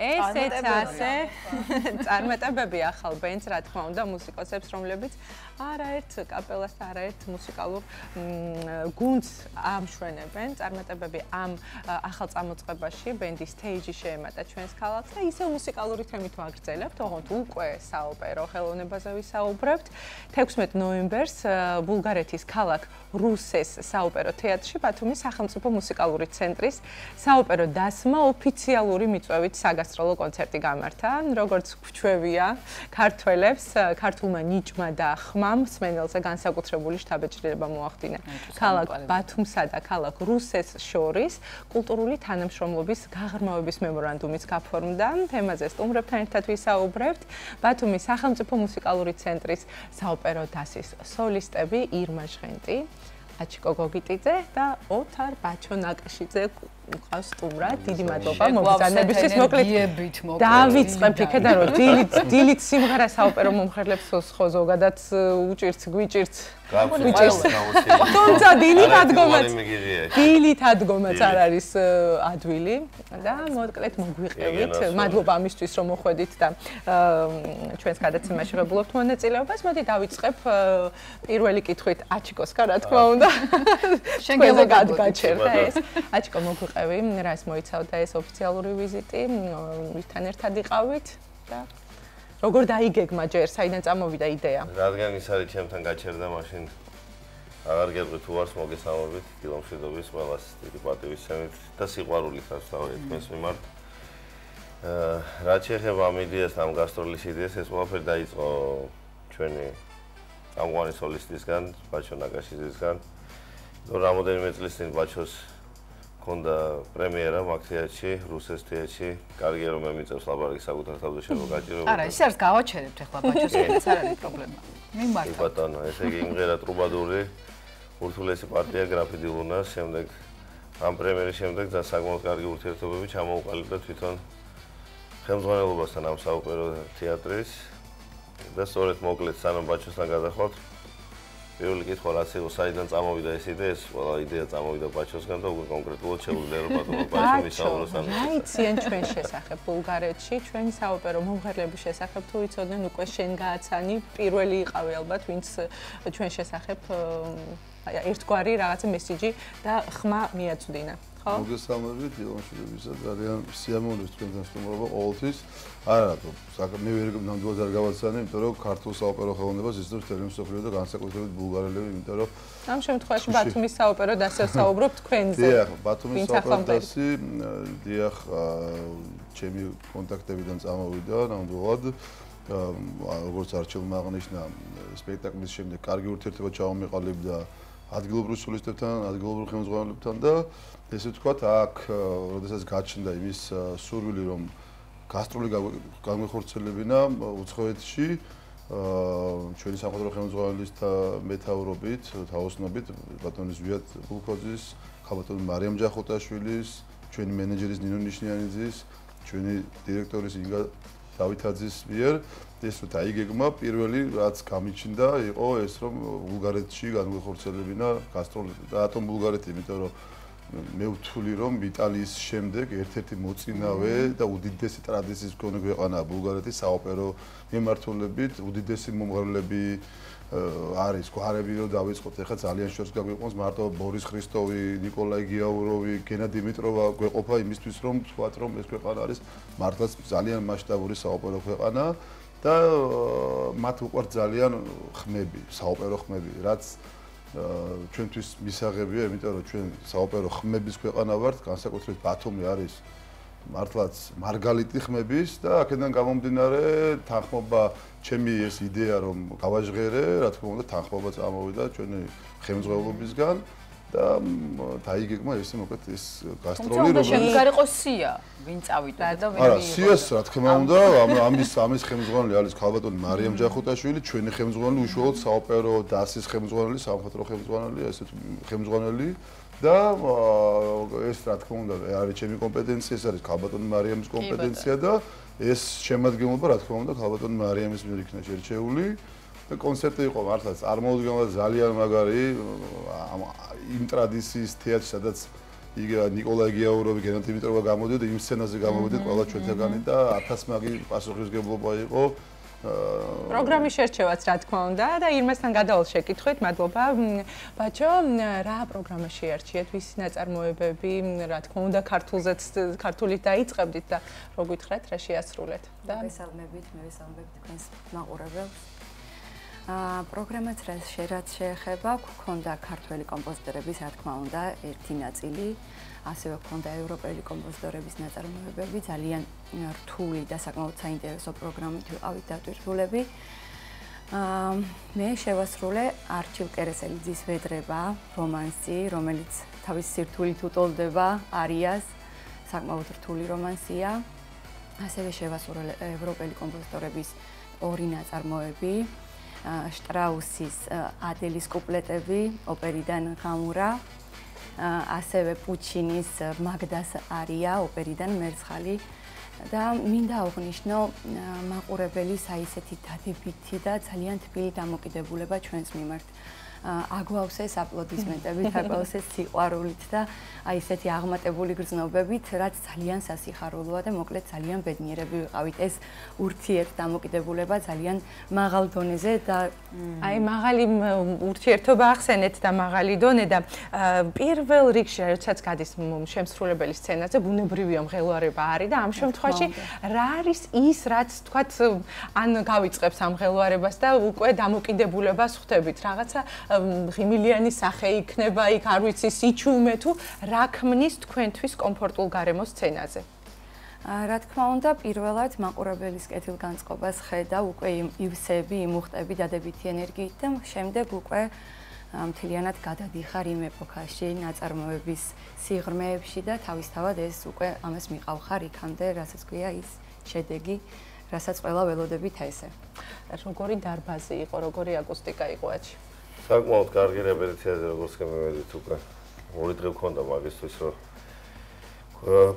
ესეც ასე წარმატებები ახალ ბენდს, რა თქმა უნდა, მუსიკოსებს, რომლებიც არაერთ კაპელას და არაერთ მუსიკალურ გუნდს ამშვენებენ. წარმატებები ამ ახალ წამოწყებაში ბენდის stage-ი შეემატა ჩვენს ქალაქს და ისევ მუსიკალური თემით ვაგრძელებთ. ოღონდ უკვე საოპერო ხელოვნებაზე ვისაუბრებთ. 16 ნოემბერს ბულგარეთის ქალაქ რუსეს საოპერო თეატრში ბათუმის სახელმწიფო მუსიკალური ცენტრის საოპერო დასმა ოფიციალური მიწვევით საგასტროლო კონცერტი გამართა. როგორც გვჩვევია ქართველებს, ქართულმა ნიჭმა და ხმამ მსმენელზე განსაკუთრებული შთაბეჭდილება მოახდინა. ქალაქ ბათუმსა და ქალაქ რუსეს შორის კულტურული თანამშრომლობის გაღრმავების მემორანდუმიც გაფორმდა. თემაზე სტუმრებთან ერთად ვისაუბრებთ. ბათუმის სახელმწიფო მუსიკალური ცენტრის საოპერო დასის სოლისტები ირმა ჟღენტი, აჩიკო გოგიტიძე და ოთარ ბაჩონაკაშიძე ყავს სტუმრად. დიდი მადლობა მოგზაურობისთვის. მოკლედ დავიწყებ იქედა რომ დილით სიმღერა საოპერო მომხრელებს ხო ზოგადად უჭირთ გვიჭირთ თუმცა დილით ადგომაც არ არის ადვილი და მოკლედ მოგვიყევით. მადლობა ამისთვის რომ მოხვედით და ჩვენს გადაცემაში ღებულობთ მონაწილეობას. მოდი დავიწყებ პირველი კითხვით აჩიკოსკა, რა თქმა უნდა. შენ გადაგაჩერდა ეს. აჩიკო მოგვიყევი, რას მოიცავდა ეს ოფიციალური ვიზიტი, ვისთან ერთად იყავით და როგორ დაიგეგმა ჯერ, საიდან წამოვიდა იდეა? რადგან ის არის ჩემთან გაჩერდა, მაშინ აღარ გეტყვი თუ არს მოგესალმებით, დილომშვიდობის ყველას დიდი პატივისცემით და სიყვარულით ასწავლეთ თქვენს მიმართ. რაც შეეხება ამ იდეას, ამ გასტროლის იდეას, ეს ყველაფერი დაიწყო ჩვენი ამგვარი სოლისტისგან, ბაჩო ნაკაშიძისგან. რამოდენიმე წლის წინ ბაჩოს ქონდა პრემიერა მაქ-თეატრში, რუსეს თეატრში. კარგია რომ მე მიწევს ლაბარაკი საკუთარ თავზე შემოგაჭირებოდი. არა, ის არის გავაჩერებთ ახლა ბაჩოს ეს არ არის პრობლემა. მიმართა. ბატონო, ესე იგი იმღერა ტრუბადური, ურთულესი პარტია გრაფი დილუნას, შემდეგ ამ პრემიერის შემდეგ და საკმაოდ კარგი ურთიერთობები ჩამოუყალიბდა თვითონ ხელმძღვანელობასთან ამ საოპერო თეატრის და სწორედ მოკლედ სანამ ბაჩოსთან გადახვალთ პირველი კითხვა რაც იყო, საიდან წამოვიდა ეს იდეა? ეს ყველა იდეა წამოვიდა ბაჩოსგან და უკვე კონკრეტულად შეუძლია რომ ბატონო ბაჩო მისაუბროს ამ რა იციან ჩვენ შესახებ ბულგარეთში, ჩვენი საოპერო მომღერლების შესახებ თუ იცოდნენ უკვე შენ გააცანი, პირველი იყავი ალბათ, ვინც ჩვენ შესახებ ერთგვარი რაღაცა მესიჯი და ხმა მიაწვდინა. მოგესალმებით, დილომშვიდობისა, ძალიან სიამოვნებთ თქვენთან სტუმრობა ყოველთვის. არა რატო, მე ვერ ნამდვილად არ გავაცანე, იმიტომ რომ ქართულ საოპერო ხელოვნებას იზრდებს მთელი მსოფლიო და განსაკუთრებით ბულგარელები, იმიტომ რომ ამ შემთხვევაში ბათუმის საოპერო დასს საუბრობთ თქვენზე. დიახ, ბათუმის საოპერო დასი, დიახ, ჩემი კონტაქტებიდან წამოვიდა ნამდვილად. როგორც არჩილმა აღნიშნა, სპექტაკლის შემდეგ კარგი ურთიერთობა ჩამომიყალიბდა ადგილობრივ სოლისტებთან, ადგილობრივ ხელმძღვანელებთან და ესე ვთქვათ, აქ, როდესაც გაჩნდა იმის სურვილი, რომ გასტროლი განვიხორციელებინა უცხოეთში, ჩვენი სამხედრო ხელმძღვანელის მეთაურობით, თაოსნობით, ბატონი ზვიად ბულქოძის, ხალბატონი მარიამ ჯახოტაშვილის, ჩვენი მენეჯერის ნინო ნიშნიანიძის, ჩვენი დირექტორის ინგა დავითაძის მიერ ეს რომ დაიგეგმა პირველი რაც გამიჩნდა იყო ეს რომ ბულგარეთში განვიხორციელებინა გასტროლი. რატომ ბულგარეთი? იმიტომ რომ მე ვთვლი რომ იტალიის შემდეგ ერთ-ერთი მოწინავე და უდიდესი ტრადიციის მქონე ქვეყანაა ბულგარეთი საოპერო მიმართულებით, უდიდესი მომღერლები არის გვარები რომ დავიწყოთ ახლა ძალიან შორს გაგვიყვანს მარტო ბორის ხრისტოვი, ნიკოლაი გიაუროვი, გენა დიმიტროვა გვეყოფა იმისთვის რომ ვთქვათ რომ ეს ქვეყანა არის მართლაც ძალიან მასშტაბური საოპერო ქვეყანა და მათ უყვართ ძალიან ხმები, საოპერო ხმები, რაც ჩვენთვის მისაღებია, იმიტომ რომ ჩვენ საოპერო ხმების ქვეყანა ვართ, განსაკუთრებით ბათუმი არის მართლაც მარგალიტი ხმების და აქედან გამომდინარე თანხმობა ჩემი ეს იდეა რომ გავაჟღერე, რა თქმა უნდა თანხმობა წამოვიდა ჩვენი ხელმძღვანელობისგან და დაიგეგმა ესე მოკლედ ეს გასტროლი რომ გარიყო სია, ვინ წავიდა და ვინ არა, სიას რა თქმა უნდა, ამის ხელმძღვანელი არის ხალბატონი მარიამ ჯახუტაშვილი, ჩვენი ხელმძღვანელი უშუალოდ საოპერო დასის ხელმძღვანელი, სამხედრო ხელმძღვანელი, ესეთ ხელმძღვანელი და ეს რა თქმა უნდა არის ჩემი კომპეტენცია, ეს არის ხალბატონი მარიამის კომპეტენცია და ეს შემადგენლობა რა თქმა უნდა ხალბატონი მარიამის მიერ იქნა შერჩეული და კონცერტი იყო მართლაც წარმოუდგენლად ძალიან მაგარი იმ ტრადიციის თეატრში, სადაც ნიკოლაი გიაუროვი, გენად დიმიტროვა გამოდიოდა იმ სცენაზე გამოვიდეთ ყველა ჩვენთაგანი და 1000 მაგი პასუხისგებლობა იყო. პროგრამის შერჩევაც რა თქმა უნდა და ირმასთან გადავალ შეკითხვით, მადლობა. ბაჭო, რა პროგრამა შეარჩიეთ, ვისი ნაწარმოებები, რა თქმა უნდა, ქართულით დაიწყებდით და რო გითხრათ, რა შეასრულეთ? და მესალმებით, მე ვესალმებ თქვენს მაყურებელს. პროგრამაც რაც შეეხება, გვქონდა ქართველი კომპოზიტორების, რა თქმა უნდა, ერთი ნაწილი, ასევე გვქონდა ევროპელი კომპოზიტორების ნაწარმოებები, ძალიან რთული და საკმაოდ საინტერესო პროგრამით ვიყავით დატვირთულები. მე შევასრულე არჩილ კერესელიძის ვედრება, რომანსი, რომელიც თავის სირთულით უტოლდება არიას, საკმაოდ რთული რომანსია. ასევე შევასრულე ევროპელი კომპოზიტორების ორი ნაწარმოები. შტრაუსის ადელის კუპლეტები ოპერიდან ღამურა, ასევე პუჩინის მაგდას არია ოპერიდან მერცხალი და მინდა აღვნიშნო მაყურებელის აისეთი დადებითი და ძალიან თბილი დამოკიდებულება ჩვენს მიმართ. აგვავსეს აპლოდისმენტებით, აგვავსეს სიყვარულით და აი ესეთი აღმატებული გრძნობებით, რაც ძალიან სასიხარულოა და მოკლედ ძალიან ბედნიერები ვიყავით. ეს ურთიერთდამოკიდებულება ძალიან მაღალ დონეზე და აი მაღალი ურთიერთობა ახსენეთ და მაღალი დონე და პირველ რიგში როდესაც გადის შემსრულებელი სცენაზე, ბუნებრივია მღელვარება არის და ამ შემთხვევაში რა არის ის, რაც თქვათ ან გავიწყებს ამ მღელვარებას და უკვე დამოკიდებულებას ხვდებით, რაღაცა ღიმილიანი სახე იქნება, იქ არ ვიცი სიჩუმე თუ რა ქმნის თქვენთვის კომფორტულ გარემოს სცენაზე? რა თქმა უნდა, პირველად მაყურებელის კეთილგანწყობას ხედა უკვე ივსები, იმუხტები დადებითი ენერგიით და შემდეგ უკვე მთლიანად გადადიხარ იმ ეპოქაში, ნაწარმოების სიღრმეებში და თავისთავად ეს უკვე ამას მიყავხარ იქამდე, რასაც ქვია ის შედეგი, რასაც ყველა ველოდებით ესე. როგორი დარბაზი იყო, როგორი აკუსტიკა იყო ათში? საკმაოდ კარგი რეპეტიციაზე როგორც გამოვედით უკვე. ორი დღე მქონდა მაგისთვის, რომ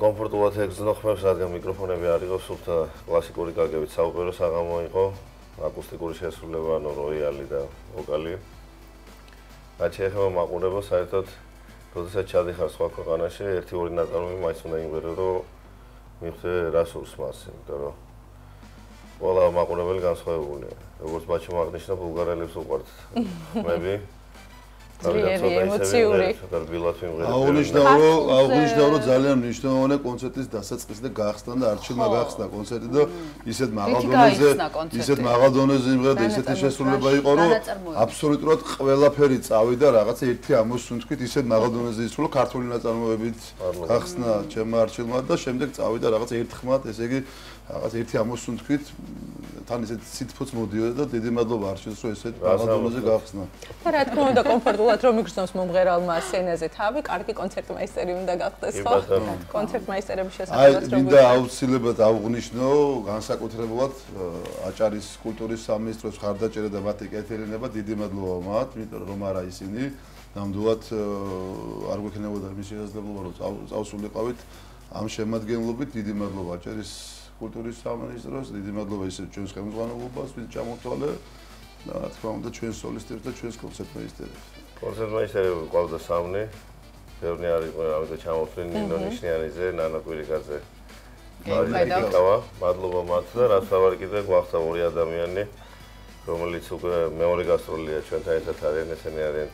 კომფორტულად ეგზნო ხმებს, რადგან მიკროფონები არ იყო, სულთ კლასიკური კარგებით საოპერო საღამო იყო, აკუსტიკური შესრულება, ანუ როიალი და ვოკალი. რაც შეეხება მაყურებელს, საერთოდ როდესაც ჩადიხარ სხვა ქვეყანაში, ერთი-ორი ნაწარმოები მაინც უნდა იმღერო, რომ მიხვდე რა სურს მას, იმიტომ რომ ყველა მაყურებელი განსხვავებულია. როგორც ბაჩო აღნიშნა, ბულგარელებს უყვართ ხმები. ძლიერი ემოციური. აღნიშნავ რომ ძალიან მნიშვნელოვანი კონცერტის დასაწყისი და გახსნა და არჩილმა გახსნა კონცერტი და ისეთ მაღალ დონეზე იმღერდა ისეთი შესრულება იყო რომ აბსოლუტურად ყველაფერი წავიდა რაღაცა ერთი ამოსუნთქვით ისეთ მაღალ დონეზე ისრულა ქართული ნაწარმოებით გახსნა ჩემმა არჩილმა და შემდეგ წავიდა რაღაც ერთხმად ესე იგი რაღაც ერთი ამოსუნთქვით თან ისეთ სითფოც მოდიოდა და დიდი მადლობა არჩილს რომ ესეთ მაღალ დონეზე გახსნა. და რა თქმა უნდა კომფორტულად რომ იგრძნოს მომღერალმა სცენაზე თავი, კარგი კონცერტმაისტერი უნდა გახდეს ხო? კონცერტმაისტერების შესაძლებლად აი მინდა აუცილებლად აღვნიშნო განსაკუთრებულად აჭარის კულტურის სამინისტროს ხარდაჭერა და მათი კეთილინება დიდი მადლობა მათ, იმიტომ რომ არა ისინი ნამდვილად არ გვექნებოდა მის შესაძლებლობა რომ წავსულიყავით ამ შემადგენლობით დიდი მადლობა აჭარის კულტურის სამინისტროს, დიდი მადლობა ისე ჩვენს ხელმძღვანელობას, ვინც ჩამოთვალე და რა თქმა უნდა ჩვენს სოლისტებს და ჩვენს კონცერტმაისტერებს. კონცერტმაისტერები ყავდა სამნი. ბევრი არის ამიტომ ჩამოთვლი ნინო ნიშნიანიძე, ნანა კვირიკაძე. მადლობა მათ და რაც თავარი კიდე გვახსა ორი ადამიანი, რომელიც უკვე მეორე გასტროლია ჩვენთან ერთად არიან, ესენი არიან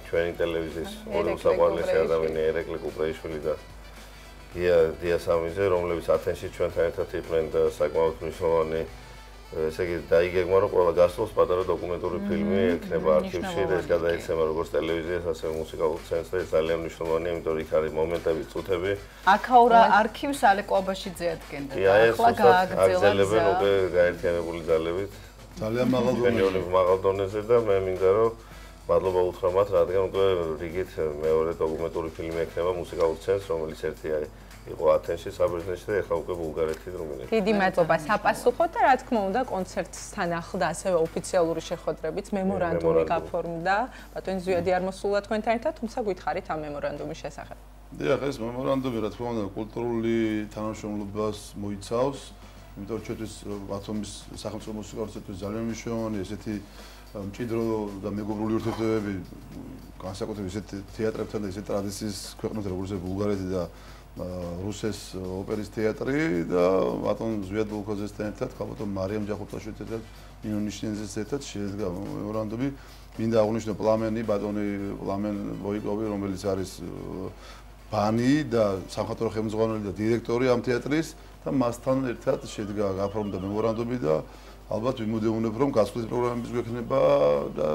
ჩვენი ტელევიზიის ორი უსაყვარლესი ადამიანი, ერეკლე კუპრეიშვილი და დია სამიძე, რომლებიც ათენში ჩვენთან ერთად იყვნენ და საკმაოდ მნიშვნელოვანი ესე იგი დაიგეგმა რომ ყველა გასწროს პატარა დოკუმენტური ფილმი ექნება არქივში და ეს გადაეცემა როგორც ტელევიზიას, ასევე მუსიკალურ სცენას და ეს ძალიან მნიშვნელოვანია, იმიტომ რომ იქ არის მომენტები, წუთები. აქაურა არქივს ალე კვაბაშიძე ადგენდა და ახლა გააგრძელებენ უკვე გაერთიანებული ძალებით. ძალიან მაღალ დონეზე და მე მინდა რომ მადლობა უთხრა მათ, რადგან უკვე რიგით მეორე დოკუმენტური ფილმი ექნება მუსიკალურ სცენას, რომელიც ერთი იყო ათენში, საბერძნეთში და ეხლა უკვე ბულგარეთში და რუმინეთში. დიდი მადლობა საპასუხოდ და რა თქმა უნდა კონცერტთან ახლდა ასევე ოფიციალური შეხვედრებით მემორანდუმი გაფორმდა. ბატონი ზვიადი არ მოსულა თქვენთან ერთად, თუმცა გითხარით ამ მემორანდუმის შესახებ. დიახ, ეს მემორანდუმი რა თქმა უნდა კულტურული თანამშრომლობას მოიცავს, იმიტომ რომ ჩვენთვის ბათუმის სახელმწიფო მუსიკალურ ცენტრს ძალიან მნიშვნელოვანი ესეთი მჭიდრო და მეგობრული ურთიერთობები განსაკუთრებით ისეთ თეატრებთან და ისეთ ტრადიციის ქვეყნებთან როგორც ბულგარეთი და რუსეს ოპერის თეატრი და ბატონ ზვიად ბოლქოზესთან ერთად, ბატონ მარიამ ჯახუტაშვილთან ერთად, ნინო ნიშნიძესთან ერთად შედგა მემორანდუმი. მინდა აღვნიშნო პლამენი, ბატონი პლამენ ვოიკოვი, რომელიც არის ბანი და სამხატვრო ხელმძღვანელი და დირექტორი ამ თეატრის და მასთან ერთად შედგა გაფორმდა მემორანდუმი და ალბათ ვიმოდევნებ რომ გასვლის პროგრამების გვექნება და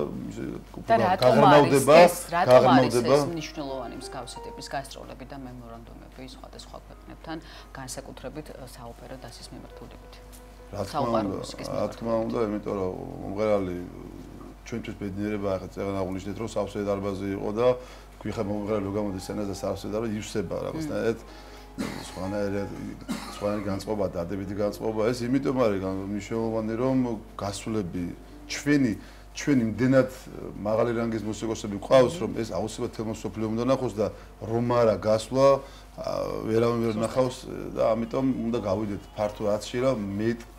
გაღრმავდება ეს მნიშვნელოვანი მსგავსების გასწროლები და მემორანდუმები სხვადასხვა ქვეყნებთან განსაკუთრებით საოპერო დასის მიმართულებით. რა თქმა უნდა, იმიტომ რომ მომღერალი ჩვენთვის ბედნიერება ახლა წეგან აღნიშნეთ რომ სავსე დარბაზი იყო და ქვიხა მომღერალი რო გამოდის სცენაზე და სავსე დარბაზი ივსება რაღაცნაირად სხვანაირი განწყობა და დადებითი განწყობა ეს იმიტომ არის მნიშვნელოვანი რომ გასვლები ჩვენი იმდენად მაღალი რანგის მუსიკოსები ყავს რომ ეს აუცილებლად თემოსოფლიო უნდა ნახოს და რომ არა გასვლა ვერავინ ვერ ნახავს და ამიტომ უნდა გავიდეთ ფართო აცში რა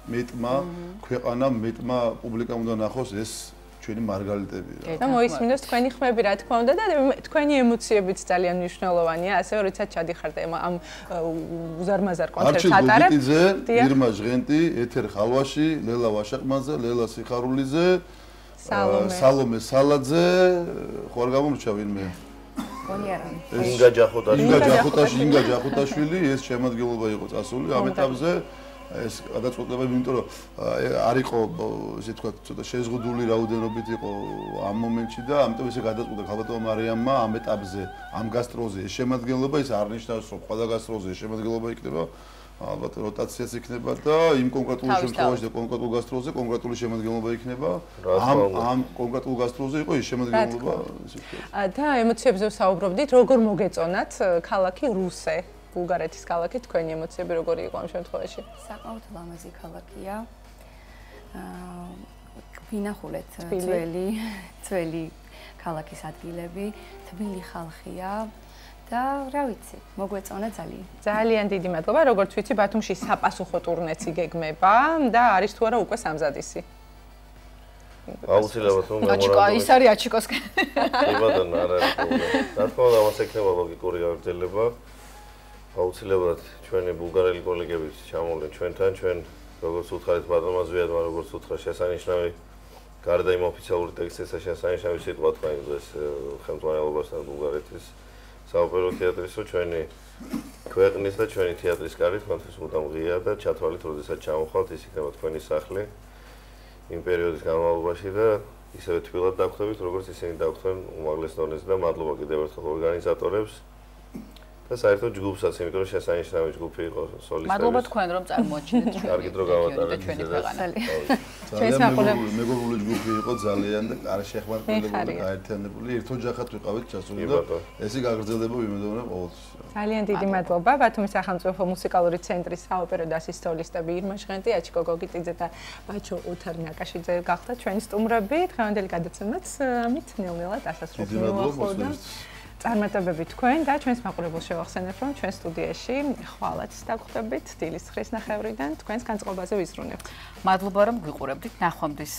მეტმა ქვეყანამ მეტმა პუბლიკამ უნდა ნახოს ეს ჩვენი მარგალიტები რა. და მოისმინოს თქვენი ხმები რა თქმა უნდა და თქვენი ემოციებიც ძალიან მნიშვნელოვანია, ასევე როდესაც ჩადიხართ ამ უზარმაზარ კონცერტს ატარებ. არჩილ გოგიტიძე, ირმა ჟღენტი, ეთერ ხალვაში, ლელა ვაშაყმაძე, ლელა სიხარულიძე, სალომე სალაძე, ხო არ გამომრჩა ვინმე? ინგა ჯახუტაშვილი, ეს შემადგენლობა იყო წასული ამ ეტაპზე. ეს გადაწყვეტილება იმიტომ რომ არ იყო ესე თქვა ცოტა შეზღუდული რაოდენობით იყო ამ მომენტში და ამიტომ ესე გადაწყვეტა ხალბატონმა მარიამმა ამ ეტაპზე ამ გასტროლზე ეს შემადგენლობა ის არ ნიშნავს რომ ყველა გასტროლზე ეს შემადგენლობა იქნება ალბათ როტაციაც იქნება და იმ კონკრეტულ შემთხვევაში და კონკრეტულ გასტროლზე კონკრეტული შემადგენლობა იქნება ამ კონკრეტულ გასტროლზე იყო ეს შემადგენლობა და ემოციებზე ვსაუბრობდით როგორ მოგეწონათ ქალაქი რუსე ბულგარეთის ქალაქი თქვენი ემოციები როგორი იყო ამ შემთხვევაში? საკმაოდ ლამაზი ქალაქია. ვინახულეთ ძველი ქალაქის ადგილები, თბილი ხალხია და რა ვიცი, მოგვეწონა ძალიან. ძალიან დიდი მადლობა. როგორც ვიცი, ბათუმში საპასუხო ტურნეც იგეგმება და არის თუ არა უკვე სამზადისი? აუცილებლად რომ აჩიკო ის არის აჩიკოსკენ. კი ბატონო, არა. რა თქმა უნდა, მას ექნება ლოგიკური გაგრძელება. აუცილებლად ჩვენი ბულგარელი კოლეგებიც ჩამოვიდნენ ჩვენთან, ჩვენ როგორც უთხარით ბატონმა ზვიადმა, როგორც უთხრა შესანიშნავი გარდა იმ ოფიციალური ტექსტისა შესანიშნავი სიტყვა თქვა იმ დღეს ხელმძღვანელობასთან ბულგარეთის საოპერო თეატრის, რომ ჩვენი ქვეყნის და ჩვენი თეატრის კარი თქვენთვის მუდამ ღია და ჩათვალით, როდესაც ჩამოვხვალთ, ის იქნება თქვენი სახლი იმ პერიოდის განმავლობაში და ისევე თბილად დაგვხვდებით, როგორც ისინი დაგვხვდნენ უმაღლეს დონეზე და მადლობა კიდევ ერთხელ ორგანიზატორებს. და საერთოდ ჯგუფსაც, იმიტომ რომ შესანიშნავი ჯგუფი იყო სოლისტები. მადლობა თქვენ რომ წარმოაჩინეთ ჩვენ. კარგი დრო გავატარეთ ჩვენი ქვეყანა. ძალიან მეგობრული ჯგუფი იყო ძალიან და კარ შეხმარებულებული და გაერთიანებული. ერთოჯახად ვიყავით ჩასული და ესე გაგრძელდება ვიმედოვნებ ყოველთვის. ძალიან დიდი მადლობა ბათუმის სახელმწიფო მუსიკალური ცენტრის საოპერო დასის სოლისტები ირმა ჟღენტი, აჩიკო გოგიტიძე და ბაჩო უთარ ნაკაშიძე გახდა ჩვენი სტუმრები. დღევანდელი გადაცემაც ამით ნელ-ნელა დასასრულს მოახერხა. წარმატებები თქვენ და ჩვენს მაყურებელს შევახსენებ, რომ ჩვენ სტუდიაში ხვალაც დაგხვდებით დილის 9-ის ნახევრიდან თქვენს განწყობაზე ვიზრუნებთ. მადლობა რომ გვიყურებდით, ნახვამდის.